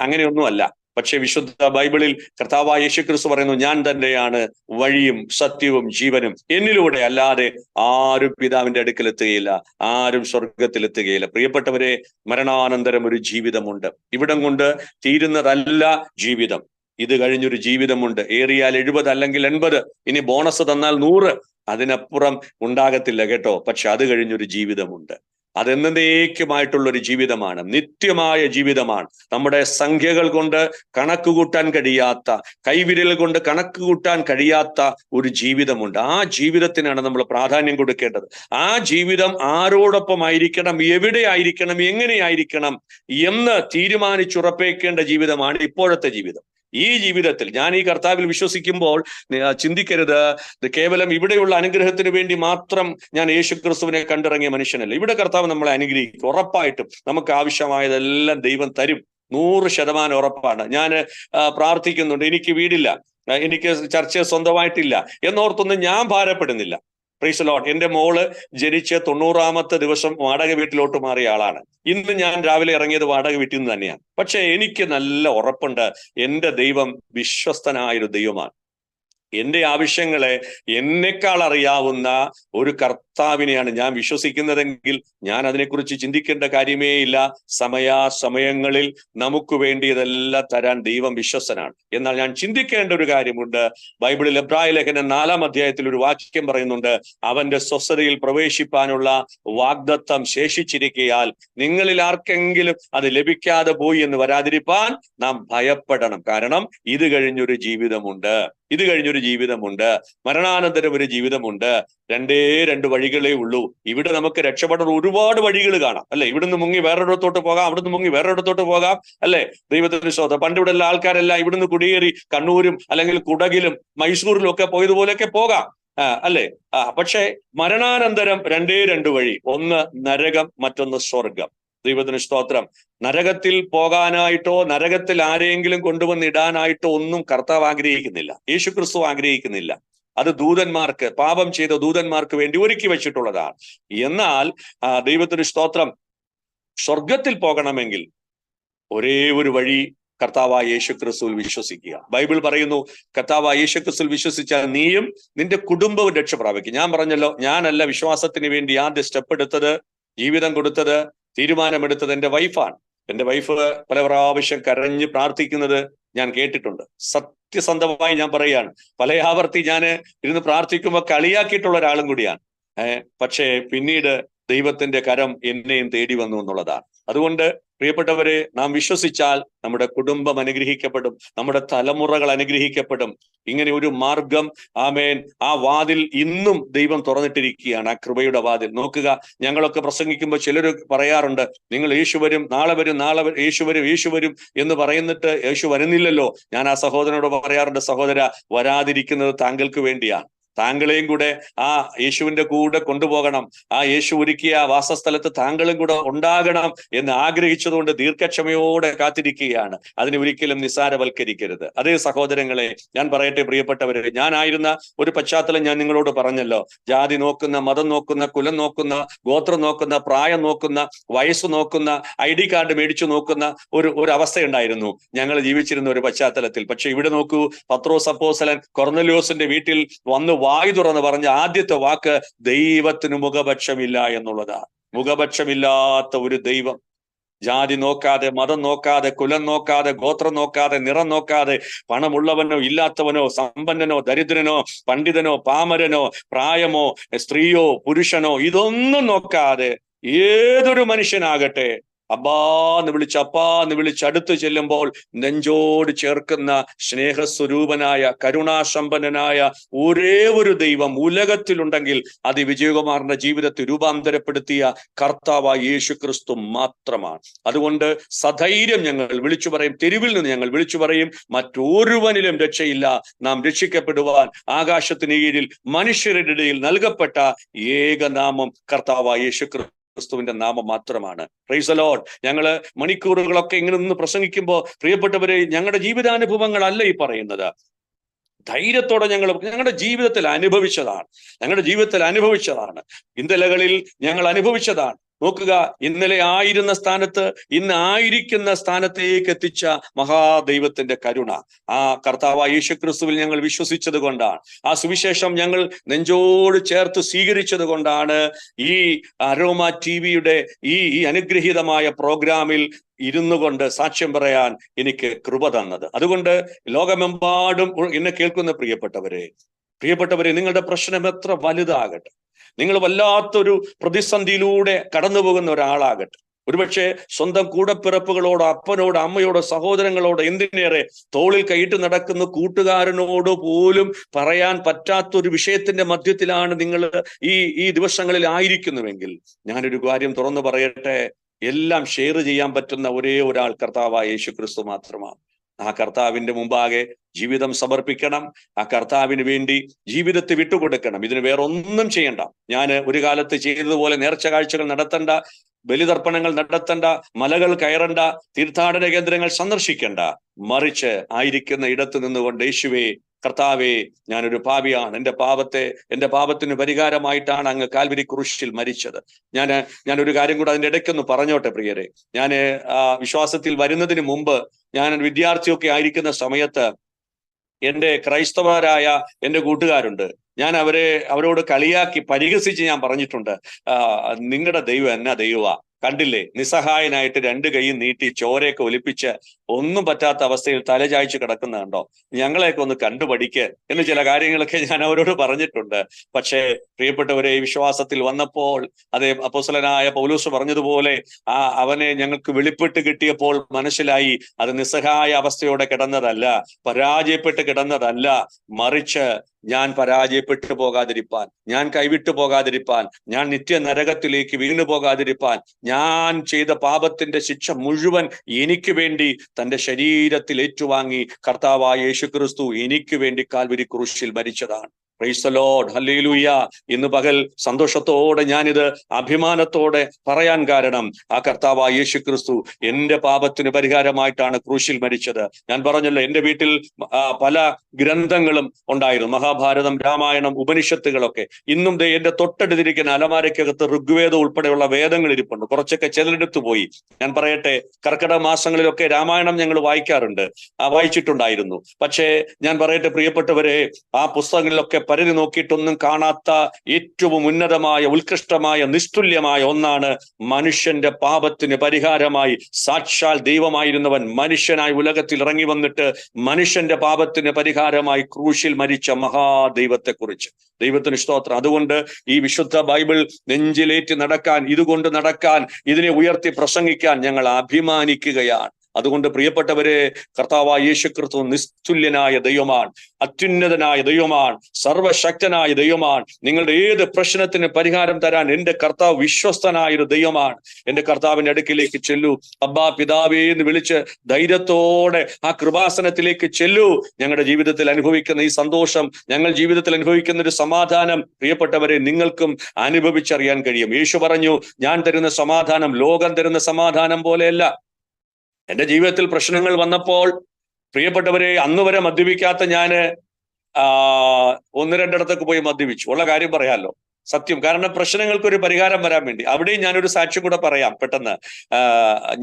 അങ്ങനെയൊന്നുമല്ല. പക്ഷെ വിശുദ്ധ ബൈബിളിൽ കർത്താവായ യേശു ക്രിസ്തു പറയുന്നു, ഞാൻ തന്നെയാണ് വഴിയും സത്യവും ജീവനും, എന്നിലൂടെ അല്ലാതെ ആരും പിതാവിന്റെ അടുക്കലെത്തുകയില്ല, ആരും സ്വർഗത്തിലെത്തുകയില്ല. പ്രിയപ്പെട്ടവരെ, മരണാനന്തരം ഒരു ജീവിതമുണ്ട്. ഇവിടം കൊണ്ട് തീരുന്നതല്ല ജീവിതം. ഇത് കഴിഞ്ഞൊരു ജീവിതമുണ്ട്. ഏറിയാൽ 70 അല്ലെങ്കിൽ 80, ഇനി ബോണസ് തന്നാൽ 100, അതിനപ്പുറം ഉണ്ടാകത്തില്ല കേട്ടോ. പക്ഷെ അത് കഴിഞ്ഞൊരു ജീവിതമുണ്ട്. അതെന്നേക്കുമായിട്ടുള്ളൊരു ജീവിതമാണ്, നിത്യമായ ജീവിതമാണ്. നമ്മുടെ സംഖ്യകൾ കൊണ്ട് കണക്ക് കൂട്ടാൻ കഴിയാത്ത, കൈവിരൽ കൊണ്ട് കണക്ക് കൂട്ടാൻ കഴിയാത്ത ഒരു ജീവിതമുണ്ട്. ആ ജീവിതത്തിനാണ് നമ്മൾ പ്രാധാന്യം കൊടുക്കേണ്ടത്. ആ ജീവിതം ആരോടൊപ്പം ആയിരിക്കണം, എവിടെ ആയിരിക്കണം, എങ്ങനെയായിരിക്കണം എന്ന് തീരുമാനിച്ചുറപ്പേക്കേണ്ട ജീവിതമാണ് ഇപ്പോഴത്തെ ജീവിതം. ഈ ജീവിതത്തിൽ ഞാൻ ഈ കർത്താവിൽ വിശ്വസിക്കുമ്പോൾ ചിന്തിക്കരുത്, കേവലം ഇവിടെയുള്ള അനുഗ്രഹത്തിന് വേണ്ടി മാത്രം ഞാൻ യേശു ക്രിസ്തുവിനെ കണ്ടിറങ്ങിയ മനുഷ്യനല്ല. ഇവിടെ കർത്താവ് നമ്മളെ അനുഗ്രഹിക്കും. ഉറപ്പായിട്ടും നമുക്ക് ആവശ്യമായതെല്ലാം ദൈവം തരും. 100% ഉറപ്പാണ്. ഞാൻ പ്രാർത്ഥിക്കുന്നുണ്ട്, എനിക്ക് വീടില്ല, എനിക്ക് ചർച്ച സ്വന്തമായിട്ടില്ല എന്നോർത്തൊന്നും ഞാൻ ഭാരപ്പെടുന്നില്ല. Price the Lord. എന്റെ മോള് ജനിച്ച് 90ാമത്തെ ദിവസം വാടക വീട്ടിലോട്ട് മാറിയ ആളാണ്. ഇന്ന് ഞാൻ രാവിലെ ഇറങ്ങിയത് വാടക വീട്ടിൽ നിന്ന് തന്നെയാണ്. പക്ഷെ എനിക്ക് നല്ല ഉറപ്പുണ്ട്, എന്റെ ദൈവം വിശ്വസ്തനായൊരു ദൈവമാണ്. എന്റെ ആവശ്യങ്ങളെ എന്നെക്കാൾ അറിയാവുന്ന ഒരു കർത്താവിനെയാണ് ഞാൻ വിശ്വസിക്കുന്നതെങ്കിൽ ഞാൻ അതിനെക്കുറിച്ച് ചിന്തിക്കേണ്ട കാര്യമേ ഇല്ല. സമയാസമയങ്ങളിൽ നമുക്ക് വേണ്ടി ഇതെല്ലാം തരാൻ ദൈവം വിശ്വസ്തനാണ്. എന്നാൽ ഞാൻ ചിന്തിക്കേണ്ട ഒരു കാര്യമുണ്ട്. ബൈബിളിൽ എബ്രായ ലേഖനം 4-ാം അധ്യായത്തിൽ ഒരു വാക്യം പറയുന്നുണ്ട്, അവന്റെ സ്വസ്ഥതയിൽ പ്രവേശിപ്പാനുള്ള വാഗ്ദത്തം ശേഷിച്ചിരിക്കയാൽ നിങ്ങളിൽ ആർക്കെങ്കിലും അത് ലഭിക്കാതെ പോയി എന്ന് വരാതിരിപ്പാൻ നാം ഭയപ്പെടണം. കാരണം ഇത് കഴിഞ്ഞൊരു ജീവിതമുണ്ട്, ഇത് കഴിഞ്ഞൊരു ജീവിതമുണ്ട്, മരണാനന്തരം ഒരു ജീവിതമുണ്ട്. രണ്ട് വഴികളേ ഉള്ളൂ. ഇവിടെ നമുക്ക് രക്ഷപ്പെടാൻ ഒരുപാട് വഴികൾ കാണാം, അല്ലെ? ഇവിടുന്ന് മുങ്ങി വേറൊരിടത്തോട്ട് പോകാം, അവിടുന്ന് മുങ്ങി വേറൊരിടത്തോട്ട് പോകാം, അല്ലെ? ദൈവത്തിന് സ്തോത്രം. പണ്ട് ഇവിടെ ഉള്ള ആൾക്കാരെല്ലാം ഇവിടുന്ന് കുടിയേറി കണ്ണൂരും അല്ലെങ്കിൽ കുടകിലും മൈസൂരിലും ഒക്കെ പോയതുപോലെയൊക്കെ പോകാം, അല്ലെ? പക്ഷേ മരണാനന്തരം രണ്ട് വഴി, ഒന്ന് നരകം, മറ്റൊന്ന് സ്വർഗം. ദൈവത്തിന് സ്തോത്രം. നരകത്തിൽ പോകാനായിട്ടോ നരകത്തിൽ ആരെങ്കിലും കൊണ്ടുവന്നിടാനായിട്ടോ ഒന്നും കർത്താവ് ആഗ്രഹിക്കുന്നില്ല, യേശുക്രിസ്തു ആഗ്രഹിക്കുന്നില്ല. അത് ദൂതന്മാർക്ക്, പാപം ചെയ്ത ദൂതന്മാർക്ക് വേണ്ടി ഒരുക്കി വെച്ചിട്ടുള്ളതാണ്. എന്നാൽ ദൈവത്തിന് സ്തോത്രം, സ്വർഗത്തിൽ പോകണമെങ്കിൽ ഒരേ ഒരു വഴി കർത്താവായ യേശുക്രിസ്തുവിൽ വിശ്വസിക്കുക. ബൈബിൾ പറയുന്നു, കർത്താവായ യേശുക്രിസ്തുവിൽ വിശ്വസിച്ചാൽ നീയും നിന്റെ കുടുംബവും രക്ഷ പ്രാപിക്കും. ഞാൻ പറഞ്ഞല്ലോ, ഞാനല്ല വിശ്വാസത്തിന് വേണ്ടി ആദ്യം സ്റ്റെപ്പ് എടുത്തത്, ജീവിതം കൊടുത്തത്, തീരുമാനമെടുത്തത് എൻ്റെ വൈഫാണ്. എൻ്റെ വൈഫ് പല പ്രാവശ്യം കരഞ്ഞ് പ്രാർത്ഥിക്കുന്നത് ഞാൻ കേട്ടിട്ടുണ്ട്. സത്യസന്ധമായി ഞാൻ പറയുകയാണ്, പല ആവർത്തി ഞാൻ ഇരുന്ന് പ്രാർത്ഥിക്കുമ്പോൾ കളിയാക്കിയിട്ടുള്ള ഒരാളും കൂടിയാണ്. പക്ഷേ പിന്നീട് ദൈവത്തിന്റെ കരം എന്നെയും തേടി വന്നു എന്നുള്ളതാണ്. അതുകൊണ്ട് പ്രിയപ്പെട്ടവരെ, നാം വിശ്വസിച്ചാൽ നമ്മുടെ കുടുംബം അനുഗ്രഹിക്കപ്പെടും, നമ്മുടെ തലമുറകൾ അനുഗ്രഹിക്കപ്പെടും. ഇങ്ങനെ ഒരു മാർഗം, ആമേൻ, ആ വാതിൽ ഇന്നും ദൈവം തുറന്നിട്ടിരിക്കുകയാണ്, ആ കൃപയുടെ വാതിൽ. നോക്കുക, ഞങ്ങളൊക്കെ പ്രസംഗിക്കുമ്പോൾ ചിലർ പറയാറുണ്ട്, നിങ്ങൾ യേശു വരും, നാളെ വരും, യേശു വരും എന്ന് പറയുന്നിട്ട് യേശു വരുന്നില്ലല്ലോ. ഞാൻ ആ സഹോദരനോട് പറയാറുണ്ട്, സഹോദര, വരാതിരിക്കുന്നത് താങ്കൾക്ക് വേണ്ടിയാണ്. താങ്കളെയും കൂടെ ആ യേശുവിന്റെ കൂടെ കൊണ്ടുപോകണം. ആ യേശു ഒരുക്കിയ വാസസ്ഥലത്ത് താങ്കളും കൂടെ ഉണ്ടാകണം എന്ന് ആഗ്രഹിച്ചതുകൊണ്ട് ദീർഘക്ഷമയോടെ കാത്തിരിക്കുകയാണ്. അതിനെ ഒരിക്കലും നിസ്സാരവൽക്കരിക്കരുത്. അതേ സഹോദരങ്ങളെ, ഞാൻ പറയട്ടെ പ്രിയപ്പെട്ടവരെ, ഞാനായിരുന്ന ഒരു പശ്ചാത്തലം ഞാൻ നിങ്ങളോട് പറഞ്ഞല്ലോ. ജാതി നോക്കുന്ന, മതം നോക്കുന്ന, കുലം നോക്കുന്ന, ഗോത്രം നോക്കുന്ന, പ്രായം നോക്കുന്ന, വയസ്സ് നോക്കുന്ന, ID കാർഡ് മേടിച്ചു നോക്കുന്ന ഒരു അവസ്ഥയുണ്ടായിരുന്നു ഞങ്ങൾ ജീവിച്ചിരുന്ന ഒരു പശ്ചാത്തലത്തിൽ. പക്ഷെ ഇവിടെ നോക്കൂ, പത്രോസ് അപ്പോസ്തലൻ കൊർന്നല്യോസിന്റെ വീട്ടിൽ വന്ന് വായു തുറന്ന് പറഞ്ഞ ആദ്യത്തെ വാക്ക് ദൈവത്തിന് മുഖപക്ഷമില്ല എന്നുള്ളതാണ്. മുഖപക്ഷമില്ലാത്ത ഒരു ദൈവം, ജാതി നോക്കാതെ, മതം നോക്കാതെ, കുലം നോക്കാതെ, ഗോത്രം നോക്കാതെ, നിറം നോക്കാതെ, പണമുള്ളവനോ ഇല്ലാത്തവനോ, സമ്പന്നനോ ദരിദ്രനോ, പണ്ഡിതനോ പാമരനോ, പ്രായമോ സ്ത്രീയോ പുരുഷനോ, ഇതൊന്നും നോക്കാതെ ഏതൊരു മനുഷ്യനാകട്ടെ, അബ്ബാന്ന് വിളിച്ച്, അപ്പാന്ന് വിളിച്ച് അടുത്ത് ചെല്ലുമ്പോൾ നെഞ്ചോട് ചേർക്കുന്ന സ്നേഹസ്വരൂപനായ, കരുണാസമ്പന്നനായ ഒരേ ഒരു ദൈവം ഉലകത്തിലുണ്ടെങ്കിൽ അത് വിജയകുമാറിന്റെ ജീവിതത്തെ രൂപാന്തരപ്പെടുത്തിയ കർത്താവായ യേശുക്രിസ്തു മാത്രമാണ്. അതുകൊണ്ട് സധൈര്യം ഞങ്ങൾ വിളിച്ചു പറയും, തെരുവിൽ നിന്ന് ഞങ്ങൾ വിളിച്ചു പറയും, മറ്റൊരുവനിലും രക്ഷയില്ല. നാം രക്ഷിക്കപ്പെടുവാൻ ആകാശത്തിന് കീഴിൽ മനുഷ്യരുടെ ഇടയിൽ നൽകപ്പെട്ട ഏകനാമം കർത്താവായ യേശുക്രിസ്തുവിന്റെ നാമം മാത്രമാണ്. Price the Lord. ഞങ്ങള് മണിക്കൂറുകളൊക്കെ ഇങ്ങനെ നിന്ന് പ്രസംഗിക്കുമ്പോൾ പ്രിയപ്പെട്ടവരെ, ഞങ്ങളുടെ ജീവിതാനുഭവങ്ങളല്ല ഈ പറയുന്നത്. ധൈര്യത്തോടെ ഞങ്ങളുടെ ജീവിതത്തിൽ അനുഭവിച്ചതാണ്. ഇന്നലകളിൽ ഞങ്ങൾ അനുഭവിച്ചതാണ്. നോക്കുക, ഇന്നലെ ആയിരുന്ന സ്ഥാനത്ത് ഇന്ന് ആയിരിക്കുന്ന സ്ഥാനത്തേക്ക് എത്തിച്ച മഹാദൈവത്തിന്റെ കരുണ ആ കർത്താവായ യേശുക്രിസ്തുവിൽ ഞങ്ങൾ വിശ്വസിച്ചത് കൊണ്ടാണ്. ആ സുവിശേഷം ഞങ്ങൾ നെഞ്ചോട് ചേർത്ത് സ്വീകരിച്ചത് കൊണ്ടാണ് ഈ അരോമ ടിവിയുടെ ഈ അനുഗ്രഹീതമായ പ്രോഗ്രാമിൽ ഇരുന്നു കൊണ്ട് സാക്ഷ്യം പറയാൻ എനിക്ക് കൃപ തന്നത്. അതുകൊണ്ട് ലോകമെമ്പാടും എന്നെ കേൾക്കുന്ന പ്രിയപ്പെട്ടവരെ, നിങ്ങളുടെ പ്രശ്നം എത്ര വലുതാകട്ടെ, നിങ്ങൾ വല്ലാത്തൊരു പ്രതിസന്ധിയിലൂടെ കടന്നു പോകുന്ന ഒരാളാകട്ടെ, ഒരുപക്ഷെ സ്വന്തം കൂടപ്പിറപ്പുകളോടോ, അപ്പനോടോ, അമ്മയോടോ, സഹോദരങ്ങളോടോ, എന്തിനേറെ തോളിൽ കൈയിട്ട് നടക്കുന്ന കൂട്ടുകാരനോട് പോലും പറയാൻ പറ്റാത്തൊരു വിഷയത്തിന്റെ മധ്യത്തിലാണ് നിങ്ങൾ ഈ ദിവസങ്ങളിൽ ആയിരിക്കുന്നുവെങ്കിൽ, ഞാനൊരു കാര്യം തുറന്നു പറയട്ടെ, എല്ലാം ഷെയർ ചെയ്യാൻ പറ്റുന്ന ഒരേ ഒരാൾ കർത്താവായ യേശുക്രിസ്തു മാത്രമാണ്. ആ കർത്താവിന്റെ മുമ്പാകെ ജീവിതം സമർപ്പിക്കണം. ആ കർത്താവിന് വേണ്ടി ജീവിതത്തെ വിട്ടുകൊടുക്കണം. ഇതിന് വേറെ ഒന്നും ചെയ്യണ്ട. ഞാൻ ഒരു കാലത്ത് ചെയ്തതുപോലെ നേർച്ച കാഴ്ചകൾ നടത്തണ്ട, ബലിതർപ്പണങ്ങൾ നടത്തണ്ട, മലകൾ കയറണ്ട, തീർത്ഥാടന കേന്ദ്രങ്ങൾ സന്ദർശിക്കണ്ട. മറിച്ച് ആയിരിക്കുന്ന ഇടത്ത് നിന്നുകൊണ്ട്, യേശുവേ, കർത്താവേ, ഞാനൊരു പാപിയാണ്, എൻ്റെ പാപത്തിന് പരിഹാരമായിട്ടാണ് അങ്ങ് കാൽവരി ക്രൂശിൽ മരിച്ചത്. ഞാനൊരു കാര്യം കൂടെ അതിൻ്റെ ഇടയ്ക്കൊന്ന് പറഞ്ഞോട്ടെ പ്രിയരെ. ഞാൻ വിശ്വാസത്തിൽ വരുന്നതിന് മുമ്പ്, ഞാൻ വിദ്യാർത്ഥിയൊക്കെ ആയിരിക്കുന്ന സമയത്ത് എൻ്റെ ക്രൈസ്തവരായ എൻ്റെ കൂട്ടുകാരുണ്ട്. ഞാൻ അവരോട് കളിയാക്കി പരിഹസിച്ച് ഞാൻ പറഞ്ഞിട്ടുണ്ട്, നിങ്ങളുടെ ദൈവം എന്നാ ദൈവമാ, കണ്ടില്ലേ, നിസ്സഹായനായിട്ട് 2 കൈയും നീട്ടി ചോരയൊക്കെ ഒലിപ്പിച്ച് ഒന്നും പറ്റാത്ത അവസ്ഥയിൽ തലചായ്ച്ച് കിടക്കുന്ന കണ്ടോ, ഞങ്ങളെയൊക്കെ ഒന്ന് കണ്ടുപഠിക്ക് എന്ന് ചില കാര്യങ്ങളൊക്കെ ഞാൻ അവരോട് പറഞ്ഞിട്ടുണ്ട്. പക്ഷേ പ്രിയപ്പെട്ടവരെ, ഈ വിശ്വാസത്തിൽ വന്നപ്പോൾ, അതേ അപ്പോസ്തലനായ പൗലോസ് പറഞ്ഞതുപോലെ, അവനെ ഞങ്ങൾക്ക് വെളിപ്പെട്ട് കിട്ടിയപ്പോൾ മനസ്സിലായി, അത് നിസ്സഹായ അവസ്ഥയോടെ കിടന്നതല്ല, പരാജയപ്പെട്ട് കിടന്നതല്ല, മറിച്ച് ഞാൻ പരാജയപ്പെട്ടു പോകാതിരിപ്പാൻ, ഞാൻ കൈവിട്ടു പോകാതിരിപ്പാൻ, ഞാൻ നിത്യ നരകത്തിലേക്ക് വീണു പോകാതിരിപ്പാൻ, ഞാൻ ചെയ്ത പാപത്തിന്റെ ശിക്ഷ മുഴുവൻ എനിക്ക് വേണ്ടി തന്റെ ശരീരത്തിൽ ഏറ്റുവാങ്ങി കർത്താവായ യേശുക്രിസ്തു എനിക്ക് വേണ്ടി കാൽവരി ക്രൂശിൽ മരിച്ചതാണ്. പ്രൈസ് ദി ലോർഡ്, ഹല്ലേലൂയ. ഇന്ന് പകൽ സന്തോഷത്തോടെ ഞാനിത് അഭിമാനത്തോടെ പറയാൻ കാരണം ആ കർത്താവായ യേശുക്രിസ്തു എന്റെ പാപത്തിന് പരിഹാരമായിട്ടാണ് ക്രൂശിൽ മരിച്ചത്. ഞാൻ പറഞ്ഞല്ലോ, എന്റെ വീട്ടിൽ പല ഗ്രന്ഥങ്ങളും ഉണ്ടായിരുന്നു, മഹാഭാരതം, രാമായണം, ഉപനിഷത്തുകളൊക്കെ. ഇന്നും എന്റെ തൊട്ടടുത്തിരിക്കുന്ന അലമാരയ്ക്കകത്ത് ഋഗ്വേദം ഉൾപ്പെടെയുള്ള വേദങ്ങൾ ഇരിപ്പുണ്ട്. കുറച്ചൊക്കെ ചിലരെടുത്തു പോയി. ഞാൻ പറയട്ടെ, കർക്കിടക മാസങ്ങളിലൊക്കെ രാമായണം ഞങ്ങൾ വായിച്ചിട്ടുണ്ടായിരുന്നു. പക്ഷേ ഞാൻ പറയട്ടെ പ്രിയപ്പെട്ടവരെ, ആ പുസ്തകങ്ങളിലൊക്കെ പരിധി നോക്കിയിട്ടൊന്നും കാണാത്ത ഏറ്റവും ഉന്നതമായ, ഉത്കൃഷ്ടമായ, നിസ്തുല്യമായ ഒന്നാണ് മനുഷ്യന്റെ പാപത്തിന് പരിഹാരമായി സാക്ഷാൽ ദൈവമായിരുന്നവൻ മനുഷ്യനായി ഉലകത്തിൽ ഇറങ്ങി വന്നിട്ട് മനുഷ്യന്റെ പാപത്തിന് പരിഹാരമായി ക്രൂശിൽ മരിച്ച മഹാദൈവത്തെക്കുറിച്ച്. ദൈവത്തിന് സ്തോത്രം. അതുകൊണ്ട് ഈ വിശുദ്ധ ബൈബിൾ നെഞ്ചിലേറ്റി നടക്കാൻ, ഇതുകൊണ്ട് നടക്കാൻ, ഇതിനെ ഉയർത്തി പ്രസംഗിക്കാൻ ഞങ്ങൾ അഭിമാനിക്കുകയാണ്. അതുകൊണ്ട് പ്രിയപ്പെട്ടവരെ, കർത്താവായ യേശുക്രിസ്തു നിസ്തുല്യനായ ദൈവമാണ്, അത്യുന്നതനായ ദൈവമാണ്, സർവശക്തനായ ദൈവമാണ്. നിങ്ങളുടെ ഏത് പ്രശ്നത്തിന് പരിഹാരം തരാൻ എന്റെ കർത്താവ് വിശ്വസ്തനായൊരു ദൈവമാണ്. എന്റെ കർത്താവിന്റെ അടുക്കിലേക്ക് ചെല്ലൂ, അബ്ബാ പിതാവേ എന്ന് വിളിച്ച് ധൈര്യത്തോടെ ആ കൃപാസനത്തിലേക്ക് ചെല്ലൂ. ഞങ്ങളുടെ ജീവിതത്തിൽ അനുഭവിക്കുന്ന ഈ സന്തോഷം, ഞങ്ങൾ ജീവിതത്തിൽ അനുഭവിക്കുന്ന ഒരു സമാധാനം, പ്രിയപ്പെട്ടവരെ, നിങ്ങൾക്കും അനുഭവിച്ചറിയാൻ കഴിയും. യേശു പറഞ്ഞു, ഞാൻ തരുന്ന സമാധാനം ലോകം തരുന്ന സമാധാനം പോലെയല്ല. എന്റെ ജീവിതത്തിൽ പ്രശ്നങ്ങൾ വന്നപ്പോൾ പ്രിയപ്പെട്ടവരെ, അന്ന് വരെ മദ്യപിക്കാത്ത ഞാന് ഒന്ന് രണ്ടിടത്തൊക്കെ പോയി മദ്യപിച്ചു. ഉള്ള കാര്യം പറയാമല്ലോ, സത്യം. കാരണം പ്രശ്നങ്ങൾക്കൊരു പരിഹാരം വരാൻ വേണ്ടി. അവിടെയും ഞാനൊരു സാക്ഷ്യം കൂടെ പറയാം പെട്ടെന്ന്.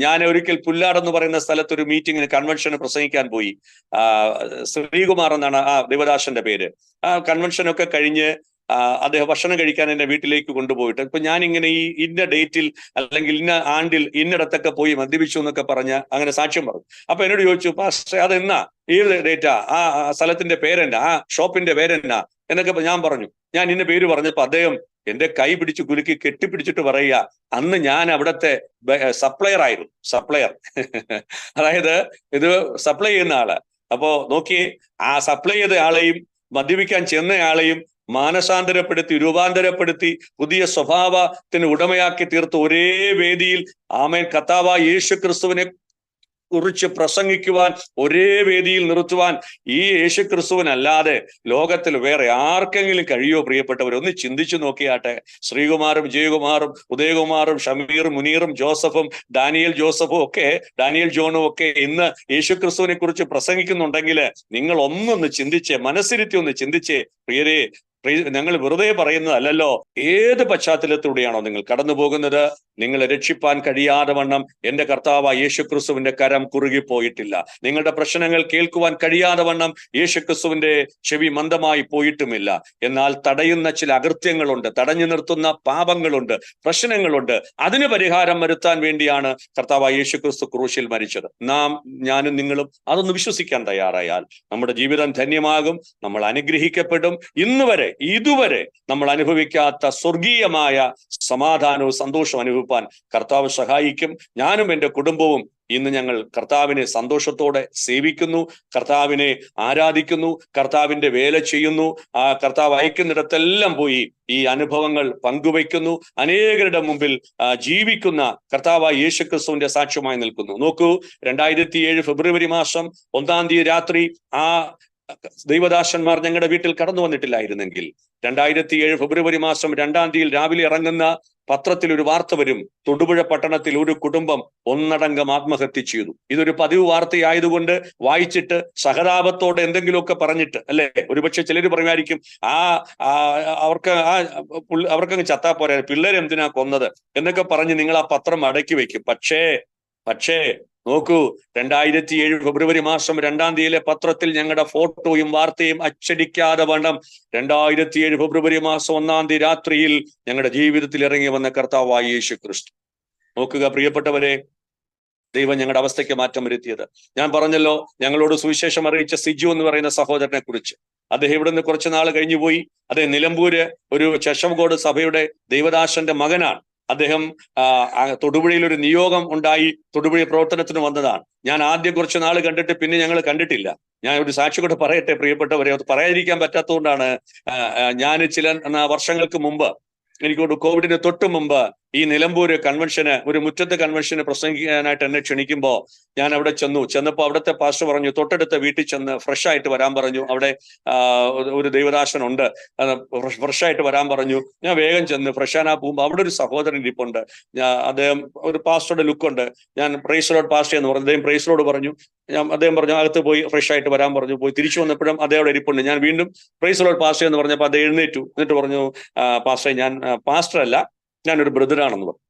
ഞാൻ ഒരിക്കൽ പുല്ലാട് എന്ന് പറയുന്ന സ്ഥലത്ത് ഒരു മീറ്റിങ്ങിന്, കൺവെൻഷന് പ്രസംഗിക്കാൻ പോയി. ശ്രീകുമാർ എന്നാണ് ആ ദേവദാസന്റെ പേര്. ആ കൺവെൻഷനൊക്കെ കഴിഞ്ഞ് അദ്ദേഹം ഭക്ഷണം കഴിക്കാൻ എന്റെ വീട്ടിലേക്ക് കൊണ്ടുപോയിട്ട്, ഇപ്പൊ ഞാനിങ്ങനെ ഈ ഇന്ന ഡേറ്റിൽ അല്ലെങ്കിൽ ഇന്ന ആണ്ടിൽ ഇന്നിടത്തൊക്കെ പോയി മദ്യപിച്ചു എന്നൊക്കെ പറഞ്ഞ് അങ്ങനെ സാക്ഷ്യം പറഞ്ഞു. അപ്പൊ എന്നോട് ചോദിച്ചു, പാസ്റ്റർ അതെന്നാ, ഏത് ഡേറ്റാ, ആ സ്ഥലത്തിന്റെ പേരെന്നാ, ആ ഷോപ്പിന്റെ പേരെന്നാ എന്നൊക്കെ ഞാൻ പറഞ്ഞു. ഞാൻ ഇന്ന പേര് പറഞ്ഞപ്പോ അദ്ദേഹം എന്റെ കൈ പിടിച്ച് കുലുക്കി കെട്ടിപ്പിടിച്ചിട്ട് പറയുക, അന്ന് ഞാൻ അവിടത്തെ സപ്ലയർ ആയിരുന്നു. സപ്ലയർ അതായത് ഇത് സപ്ലൈ ചെയ്യുന്ന ആള്. അപ്പോ നോക്കിയേ, ആ സപ്ലൈ ചെയ്ത ആളെയും മദ്യപിക്കാൻ ചെന്നയാളെയും മാനസാന്തരപ്പെടുത്തി, രൂപാന്തരപ്പെടുത്തി, പുതിയ സ്വഭാവത്തിന് ഉടമയാക്കി തീർത്ത് ഒരേ വേദിയിൽ ആമേൻ കർത്താവായ യേശുക്രിസ്തുവിനെ കുറിച്ച് പ്രസംഗിക്കുവാൻ, ഒരേ വേദിയിൽ നിർത്തുവാൻ ഈ യേശുക്രിസ്തുവിനല്ലാതെ ലോകത്തിൽ വേറെ ആർക്കെങ്കിലും കഴിയോ? പ്രിയപ്പെട്ടവർ, ഒന്ന് ചിന്തിച്ചു നോക്കിയാട്ടെ. ശ്രീകുമാറും ജയകുമാറും ഉദയകുമാറും ഷമീറും മുനീറും ജോസഫും ഡാനിയൽ ജോസഫും ഒക്കെ, ഡാനിയൽ ജോണും ഒക്കെ ഇന്ന് യേശുക്രിസ്തുവിനെ കുറിച്ച് പ്രസംഗിക്കുന്നുണ്ടെങ്കിൽ നിങ്ങൾ ഒന്നൊന്ന് ചിന്തിച്ചേ, മനസ്സിരുത്തി ഒന്ന് ചിന്തിച്ചേ പ്രിയരെ. ഞങ്ങൾ വെറുതെ പറയുന്നതല്ലോ. ഏത് പശ്ചാത്തലത്തിലൂടെയാണോ നിങ്ങൾ കടന്നു പോകുന്നത്, നിങ്ങളെ രക്ഷിപ്പാൻ കഴിയാതെ വണ്ണം എന്റെ കർത്താവായ യേശുക്രിസ്തുവിന്റെ കരം കുറുകിപ്പോയിട്ടില്ല. നിങ്ങളുടെ പ്രശ്നങ്ങൾ കേൾക്കുവാൻ കഴിയാതെ വണ്ണം യേശുക്രിസ്തുവിന്റെ ചെവി മന്ദമായി പോയിട്ടുമില്ല. എന്നാൽ തടയുന്ന ചില അകൃത്യങ്ങളുണ്ട്, തടഞ്ഞു നിർത്തുന്ന പാപങ്ങളുണ്ട്, പ്രശ്നങ്ങളുണ്ട്. അതിന് പരിഹാരം വരുത്താൻ വേണ്ടിയാണ് കർത്താവായ യേശുക്രിസ്തു ക്രൂശിൽ മരിച്ചത്. ഞാനും നിങ്ങളും അതൊന്ന് വിശ്വസിക്കാൻ തയ്യാറായാൽ നമ്മുടെ ജീവിതം ധന്യമാകും, നമ്മൾ അനുഗ്രഹിക്കപ്പെടും. ഇതുവരെ നമ്മൾ അനുഭവിക്കാത്ത സ്വർഗീയമായ സമാധാനവും സന്തോഷവും അനുഭവിപ്പാൻ കർത്താവ് സഹായിക്കും. ഞാനും എൻ്റെ കുടുംബവും ഇന്ന് ഞങ്ങൾ കർത്താവിനെ സന്തോഷത്തോടെ സേവിക്കുന്നു, കർത്താവിനെ ആരാധിക്കുന്നു, കർത്താവിന്റെ വേല ചെയ്യുന്നു. ആ കർത്താവ് അയക്കുന്നിടത്തെല്ലാം പോയി ഈ അനുഭവങ്ങൾ പങ്കുവയ്ക്കുന്നു. അനേകരുടെ മുമ്പിൽ ജീവിക്കുന്ന കർത്താവായ യേശുക്രിസ്തുവിന്റെ സാക്ഷ്യമായി നിൽക്കുന്നു. നോക്കൂ, 2007 ഫെബ്രുവരി മാസം 1-ാം തീയതി രാത്രി ആ ദൈവദാസന്മാർ ഞങ്ങളുടെ വീട്ടിൽ കടന്നു വന്നിട്ടില്ലായിരുന്നെങ്കിൽ 2007 ഫെബ്രുവരി മാസം 2-ാം തീയതി രാവിലെ ഇറങ്ങുന്ന പത്രത്തിൽ ഒരു വാർത്ത വരും, തൊടുപുഴ പട്ടണത്തിൽ ഒരു കുടുംബം ഒന്നടങ്കം ആത്മഹത്യ ചെയ്തു. ഇതൊരു പതിവ് വാർത്തയായതുകൊണ്ട് വായിച്ചിട്ട് സഹതാപത്തോടെ എന്തെങ്കിലുമൊക്കെ പറഞ്ഞിട്ട്, അല്ലെ, ഒരുപക്ഷെ ചിലർ പറയുമായിരിക്കും, അവർക്കങ്ങ് ചത്താ പോരാ, പിള്ളേരെന്തിനാ കൊന്നത് എന്നൊക്കെ പറഞ്ഞ് നിങ്ങൾ ആ പത്രം അടക്കി വെക്കും. പക്ഷേ നോക്കൂ, 2007 ഫെബ്രുവരി മാസം 2-ാം തീയതിയിലെ പത്രത്തിൽ ഞങ്ങളുടെ ഫോട്ടോയും വാർത്തയും അച്ചടിക്കാതെ വണ്ണം 2007 ഫെബ്രുവരി മാസം 1-ാം തീയതി രാത്രിയിൽ ഞങ്ങളുടെ ജീവിതത്തിൽ ഇറങ്ങി വന്ന കർത്താവായ യേശുക്രിസ്തു. നോക്കുക പ്രിയപ്പെട്ടവരെ, ദൈവം ഞങ്ങളുടെ അവസ്ഥയ്ക്ക് മാറ്റം വരുത്തിയത്. ഞാൻ പറഞ്ഞല്ലോ, ഞങ്ങളോട് സുവിശേഷം അറിയിച്ച സിജു എന്ന് പറയുന്ന സഹോദരനെ കുറിച്ച്. അദ്ദേഹം ഇവിടെ നിന്ന് കുറച്ച് നാൾ കഴിഞ്ഞു പോയി. അദ്ദേഹം നിലമ്പൂര് ഒരു ചെഷംകോട് സഭയുടെ ദൈവദാസന്റെ മകനാണ്. അദ്ദേഹം തൊടുപുഴയിൽ ഒരു നിയോഗം ഉണ്ടായി തൊടുപുഴ പ്രവർത്തനത്തിന് വന്നതാണ്. ഞാൻ ആദ്യം കുറച്ച് നാൾ കണ്ടിട്ട് പിന്നെ ഞങ്ങൾ കണ്ടിട്ടില്ല. ഞാൻ ഒരു സാക്ഷി കൂടെ പറയട്ടെ പ്രിയപ്പെട്ടവരെ, അത് പറയാതിരിക്കാൻ പറ്റാത്തതുകൊണ്ടാണ്. ഞാൻ ചില വർഷങ്ങൾക്ക് മുമ്പ്, എനിക്കോട് കോവിഡിന് തൊട്ട് മുമ്പ് ഈ നിലമ്പൂര് കൺവെൻഷന്, ഒരു മുറ്റത്ത് കൺവെൻഷന് പ്രസംഗിക്കാനായിട്ട് എന്നെ ക്ഷണിക്കുമ്പോൾ ഞാൻ അവിടെ ചെന്നപ്പോൾ അവിടുത്തെ പാസ്റ്റർ പറഞ്ഞു, തൊട്ടടുത്ത വീട്ടിൽ ചെന്ന് ഫ്രഷ് ആയിട്ട് വരാൻ പറഞ്ഞു. അവിടെ ഒരു ദൈവദാസനുണ്ട്, ഫ്രഷ് ആയിട്ട് വരാൻ പറഞ്ഞു. ഞാൻ വേഗം ചെന്ന് ഫ്രഷാനാ പോകുമ്പോൾ അവിടെ ഒരു സഹോദരൻ ഇരിപ്പുണ്ട്. അദ്ദേഹം ഒരു പാസ്റ്ററുടെ ലുക്കുണ്ട്. ഞാൻ പ്രൈസ് ലോർഡ് പാസ്റ്റർ എന്ന് പറഞ്ഞു. അദ്ദേഹം പ്രൈസ് ലോർഡ് പറഞ്ഞു. അദ്ദേഹം പറഞ്ഞു അകത്ത് പോയി ഫ്രഷ് ആയിട്ട് വരാൻ പറഞ്ഞു. പോയി തിരിച്ചു വന്നപ്പോഴും അതേ അവിടെ ഇരിപ്പുണ്ട്. ഞാൻ വീണ്ടും പ്രൈസ് ലോർഡ് പാസ്റ്റർ എന്ന് പറഞ്ഞപ്പോൾ അത് എഴുന്നേറ്റു. എന്നിട്ട് പറഞ്ഞു, പാസ്റ്റർ, ഞാൻ പാസ്റ്റർ അല്ല, ഞാനൊരു ബ്രദറാണെന്ന് പറഞ്ഞു.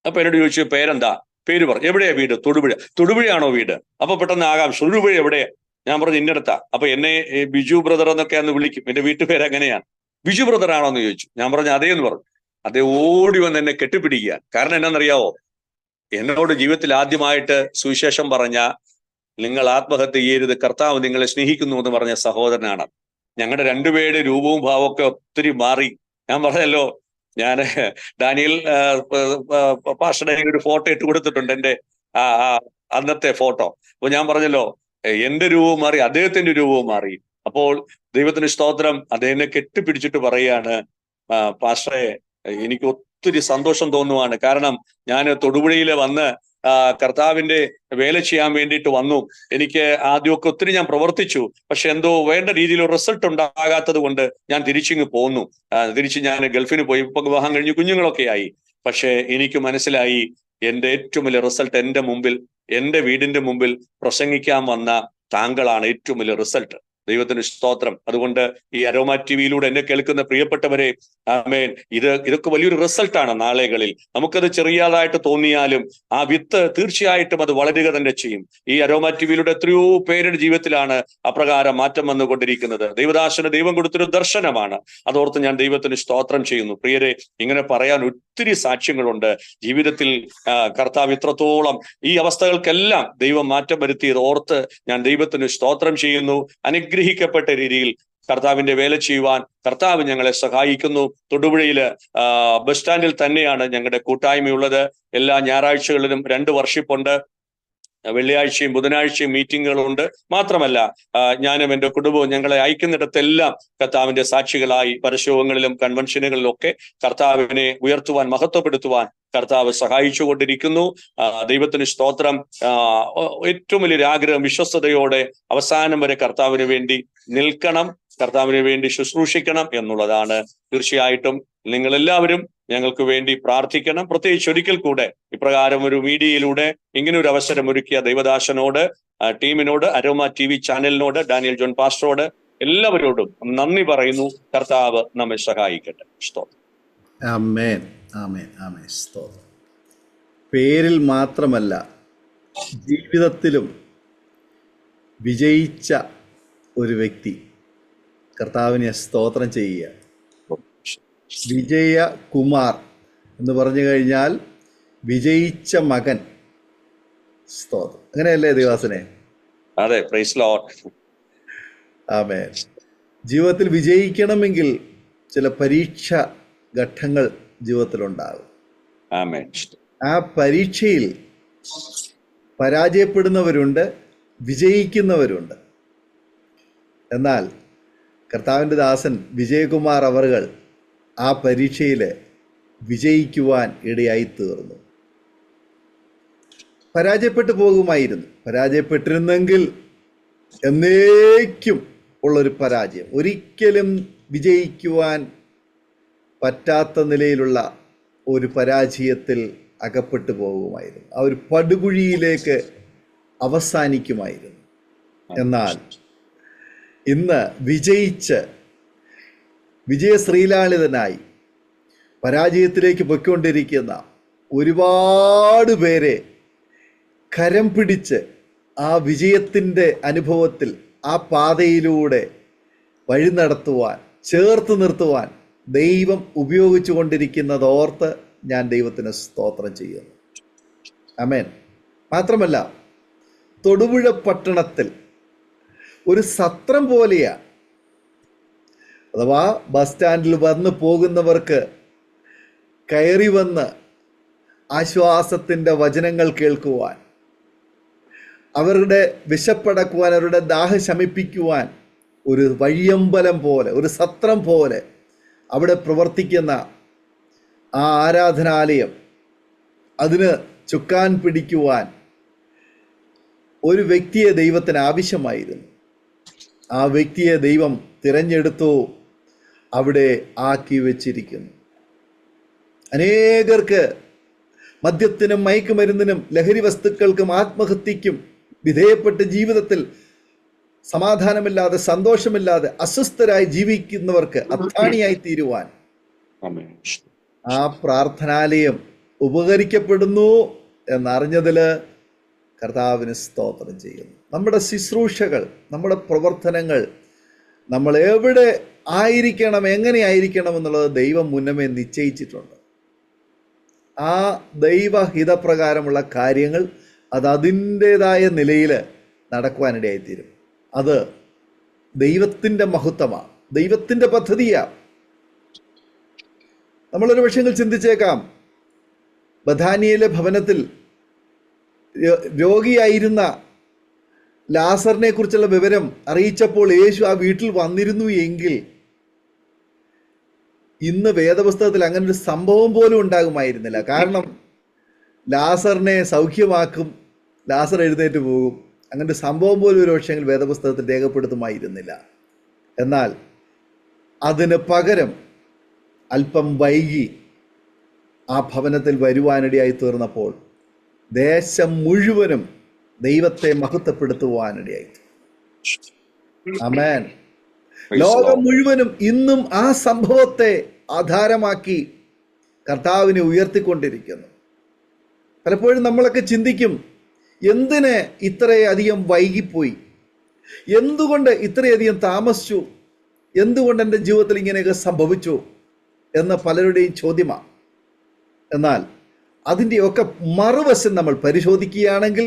അപ്പൊ എന്നോട് ചോദിച്ചു, പേരെന്താ? പേര് പറഞ്ഞു. എവിടെയാ വീട്? തൊടുപുഴ. തൊടുപുഴയാണോ വീട്? അപ്പൊ പെട്ടെന്ന് ആകാം, തൊടുപുഴ എവിടെയാ? ഞാൻ പറഞ്ഞു ഇന്നടത്താ. അപ്പൊ എന്നെ ബിജു ബ്രദർ എന്നൊക്കെ അന്ന് വിളിക്കും, എന്റെ വീട്ടുപേര് അങ്ങനെയാണ്. ബിജു ബ്രദർ ആണോ എന്ന് ചോദിച്ചു. ഞാൻ പറഞ്ഞു അതേ എന്ന് പറഞ്ഞു. അതേ ഓടി വന്ന് എന്നെ കെട്ടിപ്പിടിക്കുക. കാരണം എന്നാന്നറിയാവോ, എന്നോട് ജീവിതത്തിൽ ആദ്യമായിട്ട് സുവിശേഷം പറഞ്ഞ, നിങ്ങൾ ആത്മഹത്യ ചെയ്യരുത്, കർത്താവ് നിങ്ങളെ സ്നേഹിക്കുന്നു എന്ന് പറഞ്ഞ സഹോദരനാണ്. ഞങ്ങളുടെ രണ്ടുപേരുടെ രൂപവും ഭാവവും ഒക്കെ ഒത്തിരി മാറി. ഞാൻ പറഞ്ഞല്ലോ, ഞാൻ ഡാനിയൽ പാസ്റ്ററുടെ ഒരു ഫോട്ടോ ഇട്ട് കൊടുത്തിട്ടുണ്ട്, എന്റെ അന്നത്തെ ഫോട്ടോ. അപ്പൊ ഞാൻ പറഞ്ഞല്ലോ, എന്റെ രൂപവും മാറി, അദ്ദേഹത്തിന്റെ രൂപവും മാറി. അപ്പോൾ ദൈവത്തിന് സ്തോത്രം. അദ്ദേഹത്തെ കെട്ടിപ്പിടിച്ചിട്ട് പറയാണ്, പാസ്റ്ററെ, എനിക്ക് ഒത്തിരി സന്തോഷം തോന്നുവാണ്. കാരണം ഞാൻ തൊടുപുഴയിൽ വന്ന് കർത്താവിന്റെ വേല ചെയ്യാൻ വേണ്ടിയിട്ട് വന്നു. എനിക്ക് ആദ്യമൊക്കെ ഒത്തിരി ഞാൻ പ്രവർത്തിച്ചു, പക്ഷെ എന്തോ വേണ്ട രീതിയിൽ റിസൾട്ട് ഉണ്ടാകാത്തത് കൊണ്ട് ഞാൻ തിരിച്ചിങ്ങ് പോന്നു. തിരിച്ച് ഞാൻ ഗൾഫിന് പോയി. ഇപ്പൊ വിവാഹം കഴിഞ്ഞ് കുഞ്ഞുങ്ങളൊക്കെ ആയി. പക്ഷെ എനിക്ക് മനസ്സിലായി, എന്റെ ഏറ്റവും വലിയ റിസൾട്ട് എന്റെ മുമ്പിൽ, എന്റെ വീടിന്റെ മുമ്പിൽ പ്രസംഗിക്കാൻ വന്ന താങ്കളാണ് ഏറ്റവും വലിയ റിസൾട്ട്. ദൈവത്തിന് സ്തോത്രം. അതുകൊണ്ട് ഈ അരോമ ടിവിയിലൂടെ എന്നെ കേൾക്കുന്ന പ്രിയപ്പെട്ടവരെ, ആമേൻ, ഇതൊക്കെ വലിയൊരു റിസൾട്ടാണ്. നാളുകളിൽ നമുക്കത് ചെറിയതായിട്ട് തോന്നിയാലും ആ വിത്ത് തീർച്ചയായിട്ടും അത് വളരുക തന്നെ ചെയ്യും. ഈ അരോമ ടിവിയിലൂടെ എത്രയോ പേരുടെ ജീവിതത്തിലാണ് അപ്രകാരം മാറ്റം വന്നുകൊണ്ടിരിക്കുന്നത്. ദൈവദാസന് ദൈവം കൊടുത്തൊരു ദർശനമാണ്. അതോർത്ത് ഞാൻ ദൈവത്തിന് സ്തോത്രം ചെയ്യുന്നു. പ്രിയരെ, ഇങ്ങനെ പറയാൻ ഒത്തിരി സാക്ഷ്യങ്ങളുണ്ട് ജീവിതത്തിൽ. കർത്താവ് ഇത്രത്തോളം ഈ അവസ്ഥകൾക്കെല്ലാം ദൈവം മാറ്റം വരുത്തിയത് ഓർത്ത് ഞാൻ ദൈവത്തിന് സ്തോത്രം ചെയ്യുന്നു. അനുഗ്രഹിക്കപ്പെട്ട രീതിയിൽ കർത്താവിന്റെ വേല ചെയ്യുവാൻ കർത്താവ് ഞങ്ങളെ സഹായിക്കുന്നു. തൊടുപുഴയില് ബസ് സ്റ്റാൻഡിൽ തന്നെയാണ് ഞങ്ങളുടെ കൂട്ടായ്മയുള്ളത്. എല്ലാ ഞായറാഴ്ചകളിലും 2 വർഷിപ്പുണ്ട്. വെള്ളിയാഴ്ചയും ബുധനാഴ്ചയും മീറ്റിങ്ങുകളുണ്ട്. മാത്രമല്ല, ഞാനും എൻ്റെ കുടുംബവും ഞങ്ങളെ അയക്കുന്നിടത്തെല്ലാം കർത്താവിന്റെ സാക്ഷികളായി പരസ്യങ്ങളിലും കൺവെൻഷനുകളിലും ഒക്കെ കർത്താവിനെ ഉയർത്തുവാൻ, മഹത്വപ്പെടുത്തുവാൻ കർത്താവ് സഹായിച്ചുകൊണ്ടിരിക്കുന്നു. ദൈവത്തിന് സ്തോത്രം. ഏറ്റവും വലിയൊരു ആഗ്രഹം, വിശ്വസ്തയോടെ അവസാനം വരെ കർത്താവിന് വേണ്ടി നിൽക്കണം, കർത്താവിന് വേണ്ടി ശുശ്രൂഷിക്കണം എന്നുള്ളതാണ്. തീർച്ചയായിട്ടും നിങ്ങളെല്ലാവരും ഞങ്ങൾക്ക് വേണ്ടി പ്രാർത്ഥിക്കണം. പ്രത്യേകിച്ച് ഒരിക്കൽ കൂടെ ഇപ്രകാരം ഒരു മീഡിയയിലൂടെ ഇങ്ങനെ ഒരു അവസരം ഒരുക്കിയ ദൈവദാസനോട്, ടീമിനോട്, അരോമ ടിവി ചാനലിനോട്, ഡാനിയൽ ജോൺ പാസ്റ്ററോട്, എല്ലാവരോടും നന്ദി പറയുന്നു. കർത്താവ് നമ്മെ സഹായിക്കട്ടെ. സ്തോത്രം. ആമേൻ, ആമേൻ, ആമേൻ. സ്തോത്രം. പേരിൽ മാത്രമല്ല, ജീവിതത്തിലും വിജയിച്ച ഒരു വ്യക്തി. കർത്താവിനെ സ്തോത്രം ചെയ്യുക. വിജയകുമാർ എന്ന് പറഞ്ഞു കഴിഞ്ഞാൽ വിജയിച്ച മകൻ. സ്തോത്രം. അങ്ങനെയല്ലേ ദേവാസനെ? അതെ, പ്രൈസ് ലോർഡ്. ആമേൻ. ജീവിതത്തിൽ വിജയിക്കണമെങ്കിൽ ചില പരീക്ഷ ഘട്ടങ്ങൾ ജീവിതത്തിലുണ്ടാകും. ആമേൻ. ആ പരീക്ഷയിൽ പരാജയപ്പെടുന്നവരുണ്ട്, വിജയിക്കുന്നവരുണ്ട്. എന്നാൽ കർത്താവിൻ്റെ ദാസൻ വിജയകുമാർ അവറുകൾ ആ പരീക്ഷയിൽ വിജയിക്കുവാൻ ഇടയായി തീർന്നു. പരാജയപ്പെട്ടു പോകുമായിരുന്നു. പരാജയപ്പെട്ടിരുന്നെങ്കിൽ എന്നേക്കും ഉള്ളൊരു പരാജയം, ഒരിക്കലും വിജയിക്കുവാൻ പറ്റാത്ത നിലയിലുള്ള ഒരു പരാജയത്തിൽ അകപ്പെട്ടു പോകുമായിരുന്നു. ആ ഒരു പടുകുഴിയിലേക്ക് അവസാനിക്കുമായിരുന്നു. എന്നാൽ ഇന്ന് വിജയിച്ച് വിജയശ്രീലാളിതനായി പരാജയത്തിലേക്ക് പൊയ്ക്കൊണ്ടിരിക്കുന്ന ഒരുപാട് പേരെ കരം പിടിച്ച് ആ വിജയത്തിൻ്റെ അനുഭവത്തിൽ, ആ പാതയിലൂടെ വഴി നടത്തുവാൻ, ചേർത്ത് നിർത്തുവാൻ ദൈവം ഉപയോഗിച്ചു കൊണ്ടിരിക്കുന്നതോർത്ത് ഞാൻ ദൈവത്തിന് സ്തോത്രം ചെയ്യുന്നു. ആമേൻ. മാത്രമല്ല, തൊടുപുഴ പട്ടണത്തിൽ ഒരു സത്രം പോലെയാണ്. അഥവാ ബസ് സ്റ്റാൻഡിൽ വന്ന് പോകുന്നവർക്ക് കയറി വന്ന് ആശ്വാസത്തിൻ്റെ വചനങ്ങൾ കേൾക്കുവാൻ, അവരുടെ വിശപ്പടക്കുവാൻ, അവരുടെ ദാഹം ശമിപ്പിക്കുവാൻ ഒരു വഴിയമ്പലം പോലെ, ഒരു സത്രം പോലെ അവിടെ പ്രവർത്തിക്കുന്ന ആ ആരാധനാലയം, അതിന് ചുക്കാൻ പിടിക്കുവാൻ ഒരു വ്യക്തിയെ ദൈവത്തിന് ആവശ്യമായിരുന്നു. ആ വ്യക്തിയെ ദൈവം തിരഞ്ഞെടുത്തു, അവിടെ ആക്കി വച്ചിരിക്കുന്നു. അനേകർക്ക് മദ്യത്തിനും മയക്കുമരുന്നിനും ലഹരി വസ്തുക്കൾക്കും ആത്മഹത്യക്കും വിധേയപ്പെട്ട് ജീവിതത്തിൽ സമാധാനമില്ലാതെ, സന്തോഷമില്ലാതെ, അസ്വസ്ഥരായി ജീവിക്കുന്നവർക്ക് അത്താണിയായി തീരുവാൻ ആ പ്രാർത്ഥനാലയം ഉപകരിക്കപ്പെടുന്നു എന്നറിഞ്ഞതിൽ കർത്താവിന് സ്തോത്രം ചെയ്യുന്നു. നമ്മുടെ ശുശ്രൂഷകൾ, നമ്മുടെ പ്രവർത്തനങ്ങൾ, നമ്മൾ എവിടെ ആയിരിക്കണം, എങ്ങനെ ആയിരിക്കണം എന്നുള്ളത് ദൈവം മുന്നമേ നിശ്ചയിച്ചിട്ടുണ്ട്. ആ ദൈവഹിതപ്രകാരമുള്ള കാര്യങ്ങൾ അത് അതിൻ്റേതായ നിലയിൽ നടക്കുവാനിടയായിത്തീരും. അത് ദൈവത്തിൻ്റെ മഹത്വമാണ്, ദൈവത്തിൻ്റെ പദ്ധതിയാണ്. നമ്മളൊരു പക്ഷെങ്കിൽ ചിന്തിച്ചേക്കാം, ബഥാനിയയിലെ ഭവനത്തിൽ രോഗിയായിരുന്ന ലാസറിനെ കുറിച്ചുള്ള വിവരം അറിയിച്ചപ്പോൾ യേശു ആ വീട്ടിൽ വന്നിരുന്നു എങ്കിൽ ഇന്ന് വേദപുസ്തകത്തിൽ അങ്ങനെ ഒരു സംഭവം പോലും ഉണ്ടാകുമായിരുന്നില്ല. കാരണം ലാസറിനെ സൗഖ്യമാക്കും, ലാസർ എഴുന്നേറ്റ് പോകും, അങ്ങനെ ഒരു സംഭവം പോലും ഒരു പക്ഷേ വേദപുസ്തകത്തിൽ രേഖപ്പെടുത്തുമായിരുന്നില്ല. എന്നാൽ അതിന് പകരം അല്പം വൈകി ആ ഭവനത്തിൽ വരുവാനിടയായി തീർന്നപ്പോൾ ദേശം മുഴുവനും ദൈവത്തെ മഹത്വപ്പെടുത്തുവാനിടയായി. ആമേൻ. ലോകം മുഴുവനും ഇന്നും ആ സംഭവത്തെ ആധാരമാക്കി കർത്താവിനെ ഉയർത്തിക്കൊണ്ടിരിക്കുന്നു. പലപ്പോഴും നമ്മളൊക്കെ ചിന്തിക്കും, എന്തിന് ഇത്രയധികം വൈകിപ്പോയി, എന്തുകൊണ്ട് ഇത്രയധികം താമസിച്ചു, എന്തുകൊണ്ട് എൻ്റെ ജീവിതത്തിൽ ഇങ്ങനെയൊക്കെ സംഭവിച്ചു എന്ന പലരുടെയും ചോദ്യമാണ്. എന്നാൽ അതിൻ്റെയൊക്കെ മറുവശം നമ്മൾ പരിശോധിക്കുകയാണെങ്കിൽ,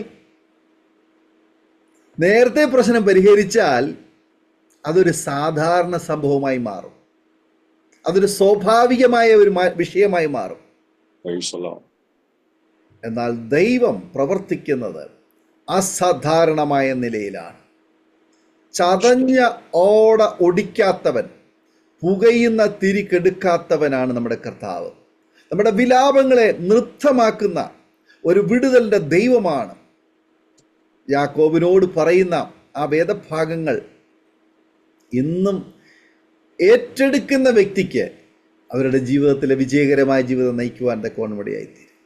നേരത്തെ പ്രശ്നം പരിഹരിച്ചാൽ അതൊരു സാധാരണ സംഭവമായി മാറും, അതൊരു സ്വാഭാവികമായ ഒരു വിഷയമായി മാറും. എന്നാൽ ദൈവം പ്രവർത്തിക്കുന്നത് അസാധാരണമായ നിലയിലാണ്. ചതഞ്ഞ ഓട ഒടിക്കാത്തവൻ, പുകയുന്ന തിരി കെടുക്കാത്തവനാണ് നമ്മുടെ കർത്താവ്. നമ്മുടെ വിലാപങ്ങളെ നൃത്തമാക്കുന്ന ഒരു വിടുതലിൻ്റെ ദൈവമാണ്. യാക്കോബിനോട് പറയുന്ന ആ വേദഭാഗങ്ങൾ ഇന്നും ഏറ്റെടുക്കുന്ന വ്യക്തിക്ക് അവരുടെ ജീവിതത്തിലെ വിജയകരമായ ജീവിതം നയിക്കുവാൻ തക്കവണ്ണമിടയായിത്തീരും.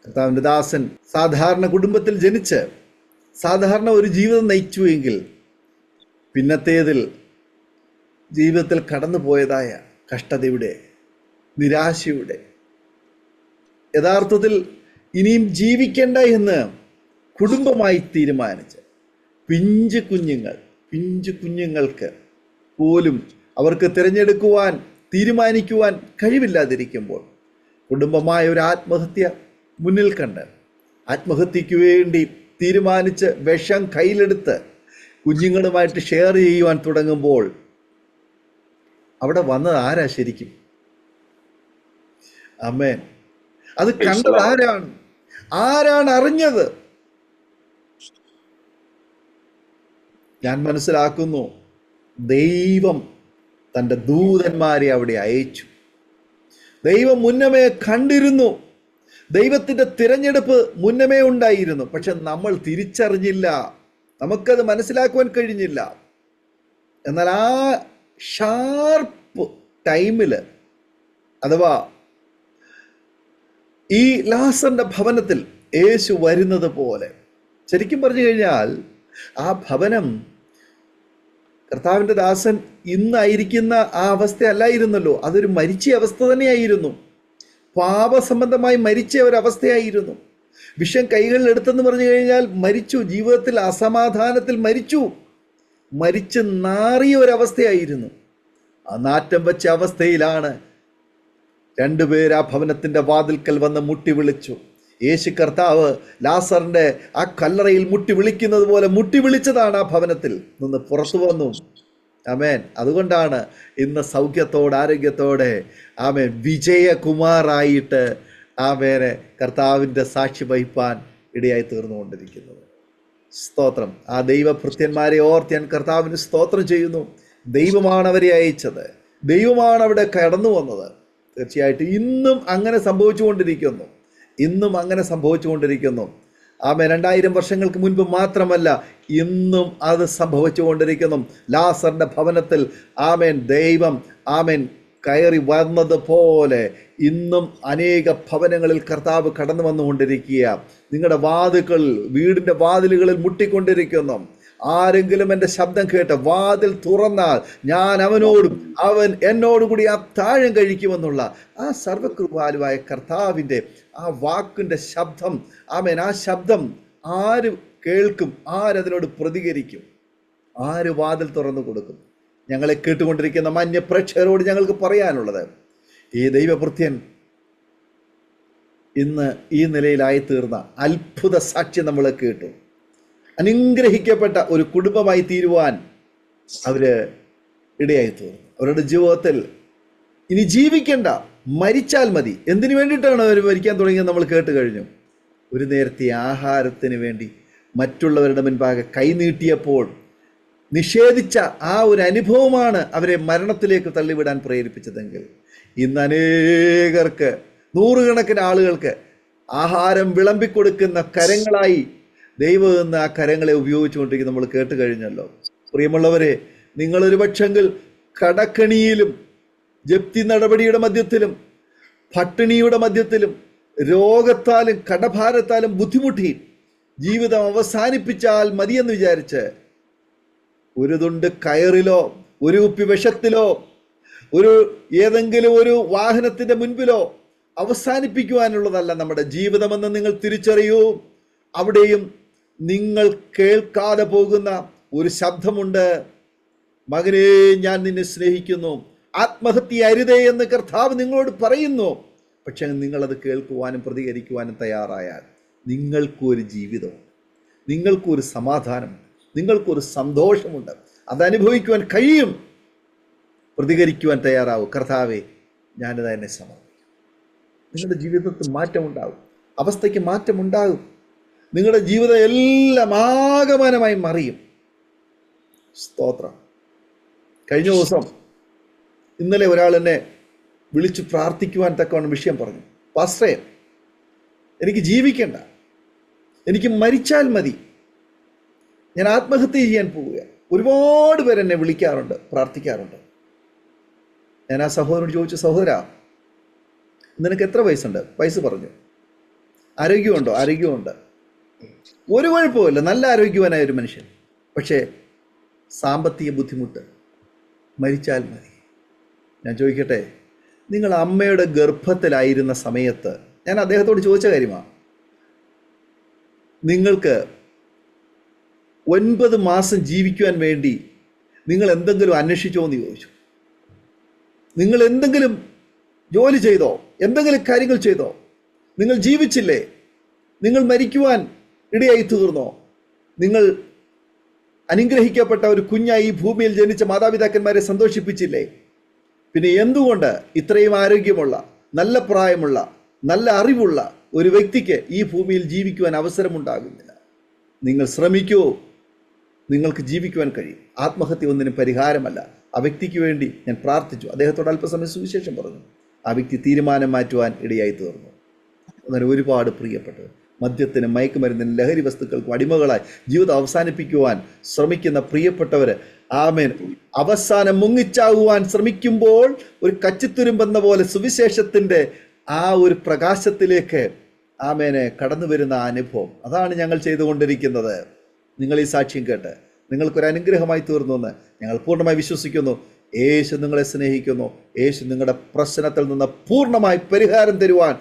കർത്താവിൻ്റെ ദാസൻ സാധാരണ കുടുംബത്തിൽ ജനിച്ച് സാധാരണ ഒരു ജീവിതം നയിച്ചു എങ്കിൽ പിന്നത്തേതിൽ ജീവിതത്തിൽ കടന്നുപോയതായ കഷ്ടതയുടെ, നിരാശയുടെ, യഥാർത്ഥത്തിൽ ഇനിയും ജീവിക്കേണ്ട എന്ന് കുടുംബമായി തീരുമാനിച്ച് പിഞ്ചു കുഞ്ഞുങ്ങൾക്ക് പോലും അവർക്ക് തിരഞ്ഞെടുക്കുവാൻ, തീരുമാനിക്കുവാൻ കഴിവില്ലാതിരിക്കുമ്പോൾ കുടുംബമായ ഒരു ആത്മഹത്യ മുന്നിൽ കണ്ട് ആത്മഹത്യക്ക് വേണ്ടി തീരുമാനിച്ച് വിഷം കയ്യിലെടുത്ത് കുഞ്ഞുങ്ങളുമായിട്ട് ഷെയർ ചെയ്യുവാൻ തുടങ്ങുമ്പോൾ അവിടെ വന്നത് ആരാ ശരിക്കും? ആമേൻ. അത് കണ്ടത് ആരാണ് അറിഞ്ഞത്? ഞാൻ മനസ്സിലാക്കുന്നു, ദൈവം തൻ്റെ ദൂതന്മാരെ അവിടെ അയച്ചു. ദൈവം മുന്നമേ കണ്ടിരുന്നു. ദൈവത്തിൻ്റെ തിരഞ്ഞെടുപ്പ് മുന്നമേ ഉണ്ടായിരുന്നു. പക്ഷെ നമ്മൾ തിരിച്ചറിഞ്ഞില്ല, നമുക്കത് മനസ്സിലാക്കുവാൻ കഴിഞ്ഞില്ല. എന്നാൽ ആ ഷാർപ്പ് ടൈമിൽ, അഥവാ ഈ ലാസറിന്റെ ഭവനത്തിൽ യേശു വരുന്നത് പോലെ, ശരിക്കും പറഞ്ഞു കഴിഞ്ഞാൽ ആ ഭവനം കർത്താവിൻ്റെ ദാസൻ ഇന്നായിരിക്കുന്ന ആ അവസ്ഥയല്ലായിരുന്നല്ലോ, അതൊരു മരിച്ച അവസ്ഥ തന്നെയായിരുന്നു. പാപസംബന്ധമായി മരിച്ച ഒരവസ്ഥയായിരുന്നു. വിഷം കൈകളിൽ എടുത്തെന്ന് പറഞ്ഞു കഴിഞ്ഞാൽ മരിച്ചു, ജീവിതത്തിൽ അസമാധാനത്തിൽ മരിച്ച് നാറിയ ഒരവസ്ഥയായിരുന്നു. ആ നാറ്റം വെച്ച അവസ്ഥയിലാണ് രണ്ടുപേർ ആ ഭവനത്തിൻ്റെ വാതിൽക്കൽ വന്ന് മുട്ടി വിളിച്ചു. യേശു കർത്താവ് ലാസറിൻ്റെ ആ കല്ലറയിൽ മുട്ടി വിളിക്കുന്നത് പോലെ മുട്ടി വിളിച്ചതാണ് ആ ഭവനത്തിൽ നിന്ന് പുറത്തു വന്നു. ആമേൻ. അതുകൊണ്ടാണ് ഇന്ന് സൗഖ്യത്തോടെ, ആരോഗ്യത്തോടെ, ആമേൻ, വിജയകുമാറായിട്ട് ആമേനെ കർത്താവിൻ്റെ സാക്ഷി വഹിപ്പാൻ ഇടയായി തീർന്നുകൊണ്ടിരിക്കുന്നത്. സ്തോത്രം. ആ ദൈവഭൃത്യന്മാരെ ഓർത്ത് ഞാൻ കർത്താവിന് സ്തോത്രം ചെയ്യുന്നു. ദൈവമാണ് അവരെ അയച്ചത്, ദൈവമാണ് അവിടെ കടന്നു വന്നത്. തീർച്ചയായിട്ടും ഇന്നും അങ്ങനെ സംഭവിച്ചുകൊണ്ടിരിക്കുന്നു, ഇന്നും അങ്ങനെ സംഭവിച്ചുകൊണ്ടിരിക്കുന്നു. ആമേൻ. 2000 വർഷങ്ങൾക്ക് മുൻപ് മാത്രമല്ല, ഇന്നും അത് സംഭവിച്ചുകൊണ്ടിരിക്കുന്നു. ലാസറിന്റെ ഭവനത്തിൽ ആമേൻ ദൈവം ആമേൻ കയറി വന്നതുപോലെ ഇന്നും അനേക ഭവനങ്ങളിൽ കർത്താവ് കടന്നു വന്നുകൊണ്ടിരിക്കുക. നിങ്ങളുടെ വാതിലുകൾ, വീടിൻ്റെ വാതിലുകളിൽ മുട്ടിക്കൊണ്ടിരിക്കുന്നു. ആരെങ്കിലും എൻ്റെ ശബ്ദം കേട്ട് വാതിൽ തുറന്നാൽ ഞാൻ അവനോടും അവൻ എന്നോടും കൂടി അത്താഴം കഴിക്കുമെന്നുള്ള ആ സർവകൃപാലുവായ കർത്താവിൻ്റെ ആ വാക്കിൻ്റെ ശബ്ദം, ആമേൻ, ആ ശബ്ദം ആര് കേൾക്കും? ആരതിനോട് പ്രതികരിക്കും? ആര് വാതിൽ തുറന്നു കൊടുക്കും? ഞങ്ങളെ കേട്ടുകൊണ്ടിരിക്കുന്ന മാന്യ പ്രേക്ഷകരോട് ഞങ്ങൾക്ക് പറയാനുള്ളത്, ഈ ദൈവഭൃത്യൻ ഇന്ന് ഈ നിലയിലായി തീർന്ന അത്ഭുത സാക്ഷ്യം നമ്മൾ കേട്ടു. അനുഗ്രഹിക്കപ്പെട്ട ഒരു കുടുംബമായി തീരുവാൻ അവര് ഇടയായി തീർന്നു. അവരുടെ ജീവിതത്തിൽ ഇനി ജീവിക്കണ്ട, മരിച്ചാൽ മതി. എന്തിനു വേണ്ടിയിട്ടാണ് അവർ മരിക്കാൻ തുടങ്ങിയത് നമ്മൾ കേട്ട് കഴിഞ്ഞു. ഒരു നേരത്തെ ആഹാരത്തിന് വേണ്ടി മറ്റുള്ളവരുടെ മുൻപാകെ കൈനീട്ടിയപ്പോൾ നിഷേധിച്ച ആ ഒരു അനുഭവമാണ് അവരെ മരണത്തിലേക്ക് തള്ളിവിടാൻ പ്രേരിപ്പിച്ചതെങ്കിൽ ഇന്ന് അനേകർക്ക്, നൂറുകണക്കിന് ആളുകൾക്ക് ആഹാരം വിളമ്പിക്കൊടുക്കുന്ന കരങ്ങളായി ദൈവം എന്ന ആ കരങ്ങളെ ഉപയോഗിച്ചുകൊണ്ടിരിക്കുന്ന നമ്മൾ കേട്ട് കഴിഞ്ഞല്ലോ. പ്രിയമുള്ളവരെ, നിങ്ങളൊരു പക്ഷെങ്കിൽ കടക്കണിയിലും ജപ്തി നടപടിയുടെ മധ്യത്തിലും പട്ടിണിയുടെ മധ്യത്തിലും രോഗത്താലും കടഭാരത്താലും ബുദ്ധിമുട്ടി ജീവിതം അവസാനിപ്പിച്ചാൽ മതിയെന്ന് വിചാരിച്ച് ഒരു തുണ്ട് കയറിലോ ഒരു കുപ്പി വിഷത്തിലോ ഒരു ഏതെങ്കിലും ഒരു വാഹനത്തിന്റെ മുൻപിലോ അവസാനിപ്പിക്കുവാനുള്ളതല്ല നമ്മുടെ ജീവിതമെന്ന് നിങ്ങൾ തിരിച്ചറിയൂ. അവിടെയും നിങ്ങൾ കേൾക്കാതെ പോകുന്ന ഒരു ശബ്ദമുണ്ട്. മകനേ, ഞാൻ നിന്നെ സ്നേഹിക്കുന്നു, ആത്മഹത്യ അരുതേ എന്ന് കർത്താവ് നിങ്ങളോട് പറയുന്നു. പക്ഷെ നിങ്ങളത് കേൾക്കുവാനും പ്രതികരിക്കുവാനും തയ്യാറായാൽ നിങ്ങൾക്കൊരു ജീവിതമുണ്ട്, നിങ്ങൾക്കൊരു സമാധാനമുണ്ട്, നിങ്ങൾക്കൊരു സന്തോഷമുണ്ട്. അതനുഭവിക്കുവാൻ കഴിയും. പ്രതികരിക്കുവാൻ തയ്യാറാവും. കർത്താവേ, ഞാനിത് എന്നെ സമർപ്പിക്കും. നിങ്ങളുടെ ജീവിതത്തിൽ മാറ്റമുണ്ടാകും, അവസ്ഥയ്ക്ക് മാറ്റമുണ്ടാകും. നിങ്ങളുടെ ജീവിതം എല്ലാം ആകമാനമായി മറിയും. സ്തോത്രം. കഴിഞ്ഞ ദിവസം ഇന്നലെ ഒരാൾ എന്നെ വിളിച്ചു പ്രാർത്ഥിക്കുവാൻ തക്കവണ്ണം വിഷയം പറഞ്ഞു. പാസ്റ്ററേ, എനിക്ക് ജീവിക്കണ്ട, എനിക്ക് മരിച്ചാൽ മതി, ഞാൻ ആത്മഹത്യ ചെയ്യാൻ പോവുക. ഒരുപാട് പേര് എന്നെ വിളിക്കാറുണ്ട്, പ്രാർത്ഥിക്കാറുണ്ട്. ഞാൻ ആ സഹോദരനോട് ചോദിച്ചു, സഹോദരാ, നിനക്ക് എത്ര വയസ്സുണ്ട്? വയസ്സ് പറഞ്ഞു. ആരോഗ്യമുണ്ടോ? ആരോഗ്യമുണ്ട്, ഒരു കുഴപ്പമില്ല, നല്ല ആരോഗ്യവാനായ ഒരു മനുഷ്യൻ. പക്ഷേ സാമ്പത്തിക ബുദ്ധിമുട്ട്, മരിച്ചാൽ മതി. ഞാൻ ചോദിക്കട്ടെ, നിങ്ങൾ അമ്മയുടെ ഗർഭത്തിലായിരുന്ന സമയത്ത്, ഞാൻ അദ്ദേഹത്തോട് ചോദിച്ച കാര്യമാണ്, നിങ്ങൾക്ക് 9 മാസം ജീവിക്കുവാൻ വേണ്ടി നിങ്ങൾ എന്തെങ്കിലും അന്വേഷിച്ചോ എന്ന് ചോദിച്ചു. നിങ്ങൾ എന്തെങ്കിലും ജോലി ചെയ്തോ? എന്തെങ്കിലും കാര്യങ്ങൾ ചെയ്തോ? നിങ്ങൾ ജീവിച്ചില്ലേ? നിങ്ങൾ മരിക്കുവാൻ ഇടയായി തീർന്നോ? നിങ്ങൾ അനുഗ്രഹിക്കപ്പെട്ട ഒരു കുഞ്ഞായി ഈ ഭൂമിയിൽ ജനിച്ച മാതാപിതാക്കന്മാരെ സന്തോഷിപ്പിച്ചില്ലേ? പിന്നെ എന്തുകൊണ്ട് ഇത്രയും ആരോഗ്യമുള്ള, നല്ല പ്രായമുള്ള, നല്ല അറിവുള്ള ഒരു വ്യക്തിക്ക് ഈ ഭൂമിയിൽ ജീവിക്കുവാൻ അവസരമുണ്ടാകുന്നില്ല? നിങ്ങൾ ശ്രമിക്കൂ, നിങ്ങൾക്ക് ജീവിക്കുവാൻ കഴിയും. ആത്മഹത്യ ഒന്നിനും പരിഹാരമല്ല. ആ വ്യക്തിക്ക് വേണ്ടി ഞാൻ പ്രാർത്ഥിച്ചു, അദ്ദേഹത്തോട് അല്പസമയം സുവിശേഷം പറഞ്ഞു. ആ വ്യക്തി തീരുമാനം മാറ്റുവാൻ ഇടയായി തീർന്നു. അങ്ങനെ ഒരുപാട് പ്രിയപ്പെട്ടത് മദ്യത്തിനും മയക്കുമരുന്നിനും ലഹരി വസ്തുക്കൾക്കും അടിമകളായി ജീവിതം അവസാനിപ്പിക്കുവാൻ ശ്രമിക്കുന്ന പ്രിയപ്പെട്ടവർ, ആമേൻ, അവസാനം മുങ്ങിച്ചാകുവാൻ ശ്രമിക്കുമ്പോൾ ഒരു കച്ചിത്തുരുമ്പെന്ന പോലെ സുവിശേഷത്തിൻ്റെ ആ ഒരു പ്രകാശത്തിലേക്ക് ആമേനെ കടന്നു വരുന്ന അനുഭവം, അതാണ് ഞങ്ങൾ ചെയ്തുകൊണ്ടിരിക്കുന്നത്. നിങ്ങൾ ഈ സാക്ഷ്യം കേട്ട് നിങ്ങൾക്കൊരു അനുഗ്രഹമായി തീർന്നു എന്ന് ഞങ്ങൾ പൂർണ്ണമായി വിശ്വസിക്കുന്നു. യേശു നിങ്ങളെ സ്നേഹിക്കുന്നു. യേശു നിങ്ങളുടെ പ്രശ്നത്തിൽ നിന്ന് പൂർണ്ണമായി പരിഹാരം തരുവാൻ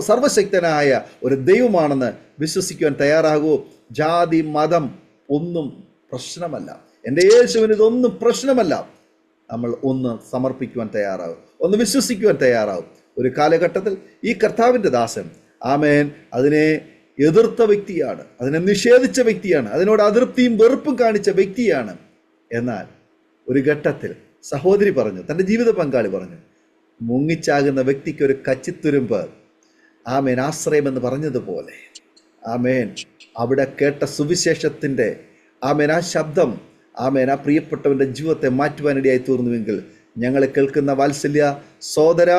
സർവശക്തനായ ഒരു ദൈവമാണെന്ന് വിശ്വസിക്കുവാൻ തയ്യാറാകൂ. ജാതി മതം ഒന്നും പ്രശ്നമല്ല. എൻ്റെ യേശുവിന് ഇതൊന്നും പ്രശ്നമല്ല. നമ്മൾ ഒന്ന് സമർപ്പിക്കുവാൻ തയ്യാറാകും, ഒന്ന് വിശ്വസിക്കുവാൻ തയ്യാറാകും. ഒരു കാലഘട്ടത്തിൽ ഈ കർത്താവിൻ്റെ ദാസൻ, ആമേൻ, അതിനെ എതിർത്ത വ്യക്തിയാണ്, അതിനെ നിഷേധിച്ച വ്യക്തിയാണ്, അതിനോട് അതൃപ്തിയും വെറുപ്പും കാണിച്ച വ്യക്തിയാണ്. എന്നാൽ ഒരു ഘട്ടത്തിൽ സഹോദരി പറഞ്ഞു, തൻ്റെ ജീവിത പങ്കാളി പറഞ്ഞു, മുങ്ങിച്ചാകുന്ന വ്യക്തിക്ക് ഒരു കച്ചിത്തുരുമ്പ്, ആമേൻ, ആശ്രയമെന്ന് പറഞ്ഞതുപോലെ ആമേൻ. അവിടെ കേട്ട സുവിശേഷത്തിൻ്റെ ആമേൻ ആ ശബ്ദം ആമേൻ ആ പ്രിയപ്പെട്ടവൻ്റെ ജീവിതത്തെ മാറ്റുവാനിടയായി തീർന്നുവെങ്കിൽ ഞങ്ങളെ കേൾക്കുന്ന വാത്സല്യ സോദര,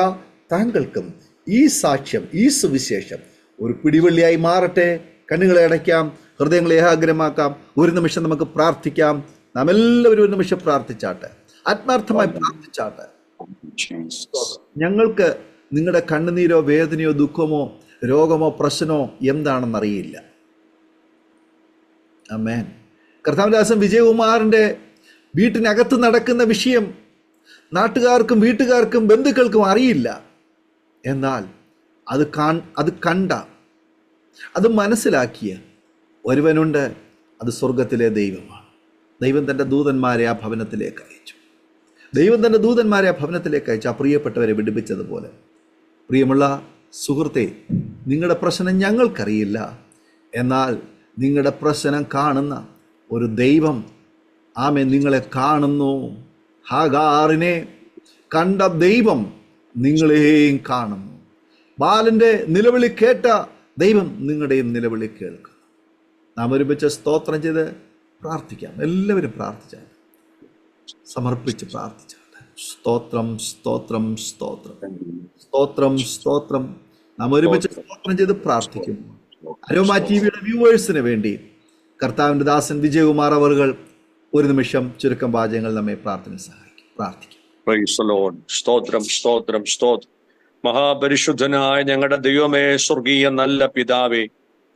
താങ്കൾക്കും ഈ സാക്ഷ്യം, ഈ സുവിശേഷം ഒരു പിടിവള്ളിയായി മാറട്ടെ. കണ്ണുകളെ അടയ്ക്കാം, ഹൃദയങ്ങളെ ഏകാഗ്രമാക്കാം. ഒരു നിമിഷം നമുക്ക് പ്രാർത്ഥിക്കാം. നാം എല്ലാവരും ഒരു നിമിഷം പ്രാർത്ഥിച്ചാട്ടെ, ആത്മാർത്ഥമായി പ്രാർത്ഥിച്ചാട്ടെ. ഞങ്ങൾക്ക് നിങ്ങളുടെ കണ്ണുനീരോ വേദനയോ ദുഃഖമോ രോഗമോ പ്രശ്നമോ എന്താണെന്നറിയില്ല. ആമേൻ. കർത്താവദാസൻ വിജയകുമാറിൻ്റെ വീട്ടിനകത്ത് നടക്കുന്ന വിഷയം നാട്ടുകാർക്കും വീട്ടുകാർക്കും ബന്ധുക്കൾക്കും അറിയില്ല. എന്നാൽ അത് കണ്ട, അത് മനസ്സിലാക്കിയ ഒരുവനുണ്ട്. അത് സ്വർഗത്തിലെ ദൈവമാണ്. ദൈവം തൻ്റെ ദൂതന്മാരെ ആ ഭവനത്തിലേക്ക് അയച്ചു. ആ പ്രിയപ്പെട്ടവരെ വിടുവിച്ചതുപോലെ. പ്രിയമുള്ള സുഹൃത്തെ, നിങ്ങളുടെ പ്രശ്നം ഞങ്ങൾക്കറിയില്ല. എന്നാൽ നിങ്ങളുടെ പ്രശ്നം കാണുന്ന ഒരു ദൈവം ആമേൻ നിങ്ങളെ കാണുന്നു. ഹാഗാറിനെ കണ്ട ദൈവം നിങ്ങളെയും കാണുന്നു. ബാലൻ്റെ നിലവിളി കേട്ട ദൈവം നിങ്ങളുടെയും നിലവിളി കേൾക്കുന്നു. നാം ഒരുമിച്ച് സ്തോത്രം ചെയ്ത് പ്രാർത്ഥിക്കാം. എല്ലാവരും പ്രാർത്ഥിച്ചാൽ സമർപ്പിച്ച് പ്രാർത്ഥിച്ചാൽ സ്തോത്രം സ്തോത്രം സ്തോത്രം സ്തോത്രം സ്തോത്രം. നാം ഒരുമിച്ച് സ്തോത്രം ചെയ്ത് പ്രാർത്ഥിക്കുന്നു. അരോമ ടിവിയുടെ വ്യൂവേഴ്സിന് വേണ്ടി കർത്താവിൻ്റെ ദാസൻ വിജയകുമാർ അവർകൾ ഒരു നിമിഷം ചുരുക്കം വാചകങ്ങൾ നമ്മെ പ്രാർത്ഥിക്കും. സ്തോത്രം സ്തോത്രം സ്തോത്രം. മഹാപരിശുദ്ധനായ ഞങ്ങളുടെ ദൈവമേ, സ്വർഗീയ നല്ല പിതാവേ,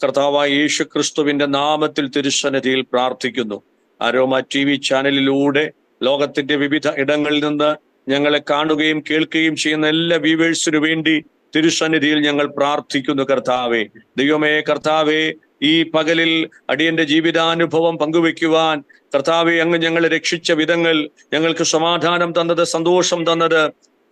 കർത്താവായ യേശു ക്രിസ്തുവിന്റെ നാമത്തിൽ തിരുസന്നിധിയിൽ പ്രാർത്ഥിക്കുന്നു. അരോമ TV ചാനലിലൂടെ ലോകത്തിന്റെ വിവിധ ഇടങ്ങളിൽ നിന്ന് ഞങ്ങളെ കാണുകയും കേൾക്കുകയും ചെയ്യുന്ന എല്ലാ വ്യൂവേഴ്സിനു വേണ്ടി തിരുസന്നിധിയിൽ ഞങ്ങൾ പ്രാർത്ഥിക്കുന്നു. കർത്താവേ, ദൈവമേ, കർത്താവേ, ഈ പകലിൽ അടിയന്റെ ജീവിതാനുഭവം പങ്കുവെക്കുവാൻ കർത്താവെ, അങ്ങ് ഞങ്ങളെ രക്ഷിച്ച വിധങ്ങൾ, ഞങ്ങൾക്ക് സമാധാനം തന്നത്, സന്തോഷം തന്നത്,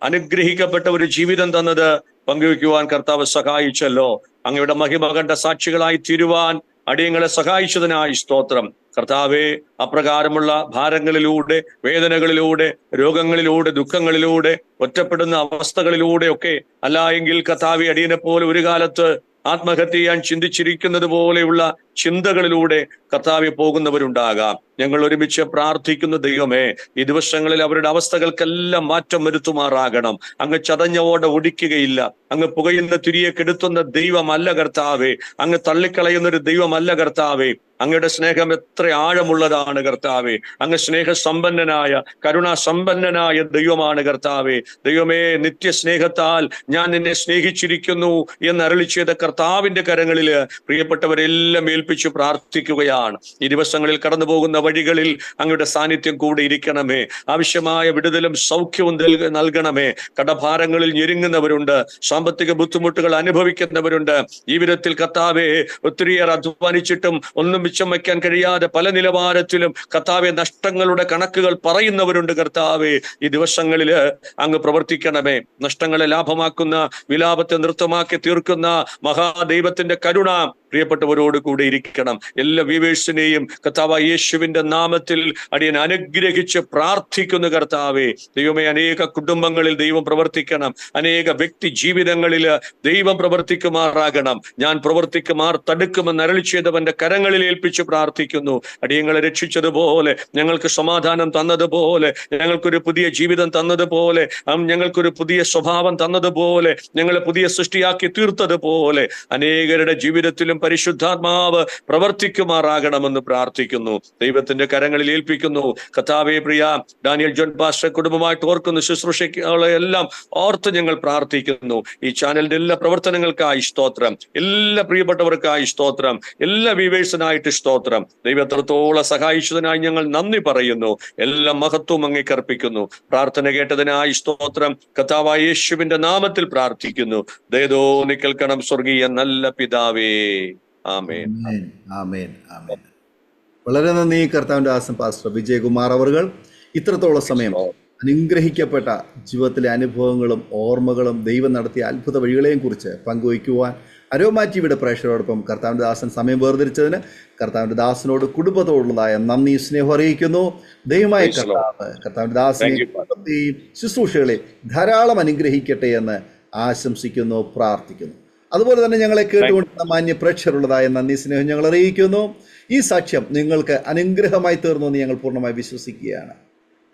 അനുഗ്രഹിക്കപ്പെട്ട ഒരു ജീവിതം തന്നത് പങ്കുവെക്കുവാൻ കർത്താവ് സഹായിച്ചല്ലോ. അങ്ങയുടെ മഹിമ കണ്ട സാക്ഷികളായി തീരുവാൻ അടിയങ്ങളെ സഹായിച്ചതിനായി സ്തോത്രം. കർത്താവെ, അപ്രകാരമുള്ള ഭാരങ്ങളിലൂടെ, വേദനകളിലൂടെ, രോഗങ്ങളിലൂടെ, ദുഃഖങ്ങളിലൂടെ, ഒറ്റപ്പെടുന്ന അവസ്ഥകളിലൂടെ ഒക്കെ അല്ല എങ്കിൽ കർത്താവെ, അടിയനെ പോലെ ഒരു കാലത്ത് ആത്മഹത്യ ചെയ്യാൻ ചിന്തിച്ചിരിക്കുന്നത് പോലെയുള്ള ചിന്തകളിലൂടെ കർത്താവെ പോകുന്നവരുണ്ടാകാം. ഞങ്ങൾ ഒരുമിച്ച് പ്രാർത്ഥിക്കുന്ന ദൈവമേ, ഈ ദിവസങ്ങളിൽ അവരുടെ അവസ്ഥകൾക്കെല്ലാം മാറ്റം വരുത്തുമാറാകണം. അങ്ങ് ചതഞ്ഞ ഓട ഒടിക്കുകയില്ല. അങ്ങ് പുകയുന്ന തിരിയെ കെടുത്തുന്ന ദൈവമല്ല കർത്താവേ. അങ്ങ് തള്ളിക്കളയുന്ന ഒരു ദൈവമല്ല കർത്താവേ. അങ്ങയുടെ സ്നേഹം എത്ര ആഴമുള്ളതാണ് കർത്താവേ. അങ്ങ് സ്നേഹസമ്പന്നനായ, കരുണാസമ്പന്നനായ ദൈവമാണ് കർത്താവേ. ദൈവമേ, നിത്യസ്നേഹത്താൽ ഞാൻ നിന്നെ സ്നേഹിച്ചിരിക്കുന്നു എന്ന് അരുളി ചെയ്ത കർത്താവിന്റെ കരങ്ങളില് പ്രിയപ്പെട്ടവരെല്ലാം ഏൽപ്പിച്ചു പ്രാർത്ഥിക്കുകയാണ്. ഈ ദിവസങ്ങളിൽ കടന്നു പോകുന്ന വഴികളിൽ അങ്ങയുടെ സാന്നിധ്യം കൂടെ ഇരിക്കണമേ. ആവശ്യമായ വിടുതലും സൗഖ്യവും നൽകണമേ. കടഭാരങ്ങളിൽ ഞെരുങ്ങുന്നവരുണ്ട്, സാമ്പത്തിക ബുദ്ധിമുട്ടുകൾ അനുഭവിക്കുന്നവരുണ്ട്. ജീവിതത്തിൽ കർത്താവെ, ഒത്തിരിയേറെ അധ്വാനിച്ചിട്ടും ഒന്നും മിച്ചം വയ്ക്കാൻ കഴിയാതെ പല നിലവാരത്തിലും കർത്താവെ നഷ്ടങ്ങളുടെ കണക്കുകൾ പറയുന്നവരുണ്ട്. കർത്താവെ, ഈ ദിവസങ്ങളില് അങ്ങ് പ്രവർത്തിക്കണമേ. നഷ്ടങ്ങളെ ലാഭമാക്കുന്ന, വിലാപത്തെ നൃത്തമാക്കി തീർക്കുന്ന മഹാദൈവത്തിന്റെ കരുണ പ്രിയപ്പെട്ടവരോട് കൂടെ ഇരിക്കണം. എല്ലാ വ്യൂവേഴ്സിനെയും കർത്താവ് യേശുവിന്റെ നാമത്തിൽ അടിയൻ അനുഗ്രഹിച്ച് പ്രാർത്ഥിക്കുന്നു. കർത്താവെ, ദൈവമേ, അനേക കുടുംബങ്ങളിൽ ദൈവം പ്രവർത്തിക്കണം. അനേക വ്യക്തി ജീവിതങ്ങളിൽ ദൈവം പ്രവർത്തിക്കുമാറാകണം. ഞാൻ പ്രവർത്തിക്കുമാർ തടുക്കുമെന്ന് അരുളി ചെയ്തവന്റെ കരങ്ങളിൽ ഏൽപ്പിച്ച് പ്രാർത്ഥിക്കുന്നു. അടിയങ്ങളെ രക്ഷിച്ചതുപോലെ, ഞങ്ങൾക്ക് സമാധാനം തന്നതുപോലെ, ഞങ്ങൾക്കൊരു പുതിയ ജീവിതം തന്നതുപോലെ, ഞങ്ങൾക്കൊരു പുതിയ സ്വഭാവം തന്നതുപോലെ, ഞങ്ങളെ പുതിയ സൃഷ്ടിയാക്കി തീർത്തതുപോലെ അനേകരുടെ ജീവിതത്തിലും പരിശുദ്ധാത്മാവ് പ്രവർത്തിക്കുമാറാകണമെന്ന് പ്രാർത്ഥിക്കുന്നു. ദൈവത്തിന്റെ കരങ്ങളിൽ ഏൽപ്പിക്കുന്നു. കർത്താവേ, പ്രിയ ഡാനിയൽ ജോൺ പാസ്റ്റർ കുടുംബമായിട്ട് ഓർക്കുന്നു. ശുശ്രൂഷകളെ എല്ലാം ഓർത്ത് ഞങ്ങൾ പ്രാർത്ഥിക്കുന്നു. ഈ ചാനലിന്റെ എല്ലാ പ്രവർത്തനങ്ങൾക്കായി സ്തോത്രം. എല്ലാ പ്രിയപ്പെട്ടവർക്കായി സ്തോത്രം. എല്ലാ വ്യൂവേഴ്സിനായിട്ട് സ്തോത്രം. ദൈവത്തോളം സഹായിച്ചതിനായി ഞങ്ങൾ നന്ദി പറയുന്നു. എല്ലാ മഹത്വവും അങ്ങേക്ക് അർപ്പിക്കുന്നു. പ്രാർത്ഥന കേട്ടതിനായി സ്തോത്രം. കർത്താവായ യേശുവിന്റെ നാമത്തിൽ പ്രാർത്ഥിക്കുന്നു. ദയതോ നിൽക്കണം സ്വർഗീയ നല്ല പിതാവേ. ആമേൻ, ആമേൻ, ആമേൻ. വളരെ നന്ദി കർത്താവിന്റെ ദാസൻ പാസ്റ്റർ വിജയകുമാർ അവർകൾ ഇത്രത്തോളം സമയം അനുഗ്രഹിക്കപ്പെട്ട ജീവിതത്തിലെ അനുഭവങ്ങളും ഓർമ്മകളും ദൈവം നടത്തിയ അത്ഭുത വഴികളെയും കുറിച്ച് പങ്കുവയ്ക്കുവാൻ അരോമ ടിവിയുടെ പ്രേക്ഷകരോടൊപ്പം കർത്താവിന്റെ ദാസൻ സമയം വേർതിരിച്ചതിന് കർത്താവിന്റെ ദാസനോട് കുടുംബത്തോടുള്ളതായ നന്ദി, സ്നേഹം അറിയിക്കുന്നു. ദൈവമായ കർത്താവിന്റെ ദാസനെ ശുശ്രൂഷകളെ ധാരാളം അനുഗ്രഹിക്കട്ടെ എന്ന് ആശംസിക്കുന്നു, പ്രാർത്ഥിക്കുന്നു. അതുപോലെ തന്നെ ഞങ്ങളെ കേട്ടുകൊണ്ടിരുന്ന മാന്യ പ്രേക്ഷകരുള്ളതായ നന്ദി സ്നേഹം ഞങ്ങൾ അറിയിക്കുന്നു. ഈ സാക്ഷ്യം നിങ്ങൾക്ക് അനുഗ്രഹമായി തീർന്നു എന്ന് ഞങ്ങൾ പൂർണ്ണമായി വിശ്വസിക്കുകയാണ്.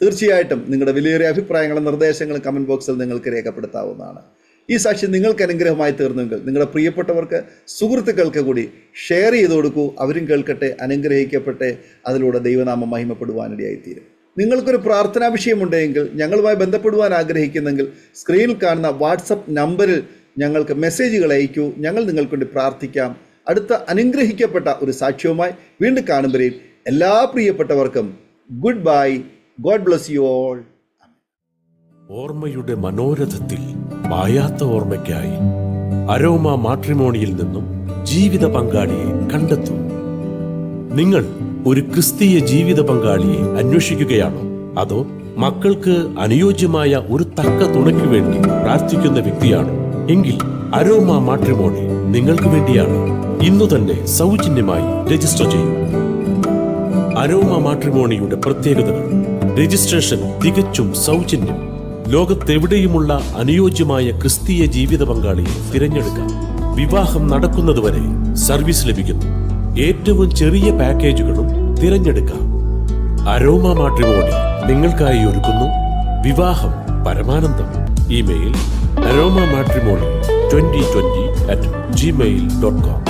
തീർച്ചയായിട്ടും നിങ്ങളുടെ വിലയേറിയ അഭിപ്രായങ്ങളും നിർദ്ദേശങ്ങളും കമൻറ്റ് ബോക്സിൽ നിങ്ങൾക്ക് രേഖപ്പെടുത്താവുന്നതാണ്. ഈ സാക്ഷ്യം നിങ്ങൾക്ക് അനുഗ്രഹമായി തീർന്നുവെങ്കിൽ നിങ്ങളുടെ പ്രിയപ്പെട്ടവർക്ക്, സുഹൃത്തുക്കൾക്ക് കൂടി ഷെയർ ചെയ്ത് കൊടുക്കൂ. അവരും കേൾക്കട്ടെ, അനുഗ്രഹിക്കട്ടെ, അതിലൂടെ ദൈവനാമം മഹിമപ്പെടുവാനിടയായിത്തീരും. നിങ്ങൾക്കൊരു പ്രാർത്ഥനാ വിഷയമുണ്ടെങ്കിൽ, ഞങ്ങളുമായി ബന്ധപ്പെടുവാൻ ആഗ്രഹിക്കുന്നെങ്കിൽ സ്ക്രീനിൽ കാണുന്ന വാട്സപ്പ് നമ്പറിൽ ഞങ്ങൾക്ക് മെസ്സേജുകൾ അയക്കൂ. ഞങ്ങൾ നിങ്ങൾക്ക് വേണ്ടി പ്രാർത്ഥിക്കാം. അടുത്ത അനുഗ്രഹിക്കപ്പെട്ട ഒരു സാക്ഷ്യവുമായി വീണ്ടും കാണുമ്പോഴേയും എല്ലാ പ്രിയപ്പെട്ടവർക്കും good bye. God bless you all. ഓർമ്മയുടെ മനോരഥത്തിൽ മായാത്ത ഓർമ്മയ്ക്കായി അരോമ മാട്രിമോണിയിൽ നിന്നും ജീവിത പങ്കാളിയെ കണ്ടെത്തൂ. നിങ്ങൾ ഒരു ക്രിസ്തീയ ജീവിത പങ്കാളിയെ അന്വേഷിക്കുകയാണോ? അതോ മക്കൾക്ക് അനുയോജ്യമായ ഒരു തക്ക തുണയ്ക്ക് വേണ്ടി പ്രാർത്ഥിക്കുന്ന വ്യക്തിയാണോ? എങ്കിൽ അരോമ മാട്രിമോണി നിങ്ങൾക്ക് വേണ്ടിയാണ്. ഇന്നു തന്നെ സൗജന്യമായി രജിസ്റ്റർ ചെയ്യൂ. അരോമ മാട്രിമോണിയുടെ പ്രത്യേകതകൾ: രജിസ്ട്രേഷൻ തികച്ചും സൗജന്യം. ലോകത്തെവിടെയുമുള്ള അനുയോജ്യമായ ക്രിസ്തീയ ജീവിത പങ്കാളിയെ തിരഞ്ഞെടുക്കാം. വിവാഹം നടക്കുന്നതുവരെ സർവീസ് ലഭിക്കുന്നു. ഏറ്റവും ചെറിയ പാക്കേജുകളും തിരഞ്ഞെടുക്കാം. അരോമ മാട്രിമോണി നിങ്ങൾക്കായി ഒരുക്കുന്നു വിവാഹം പരമാനന്ദം. Email aroma matrimony2020@gmail.com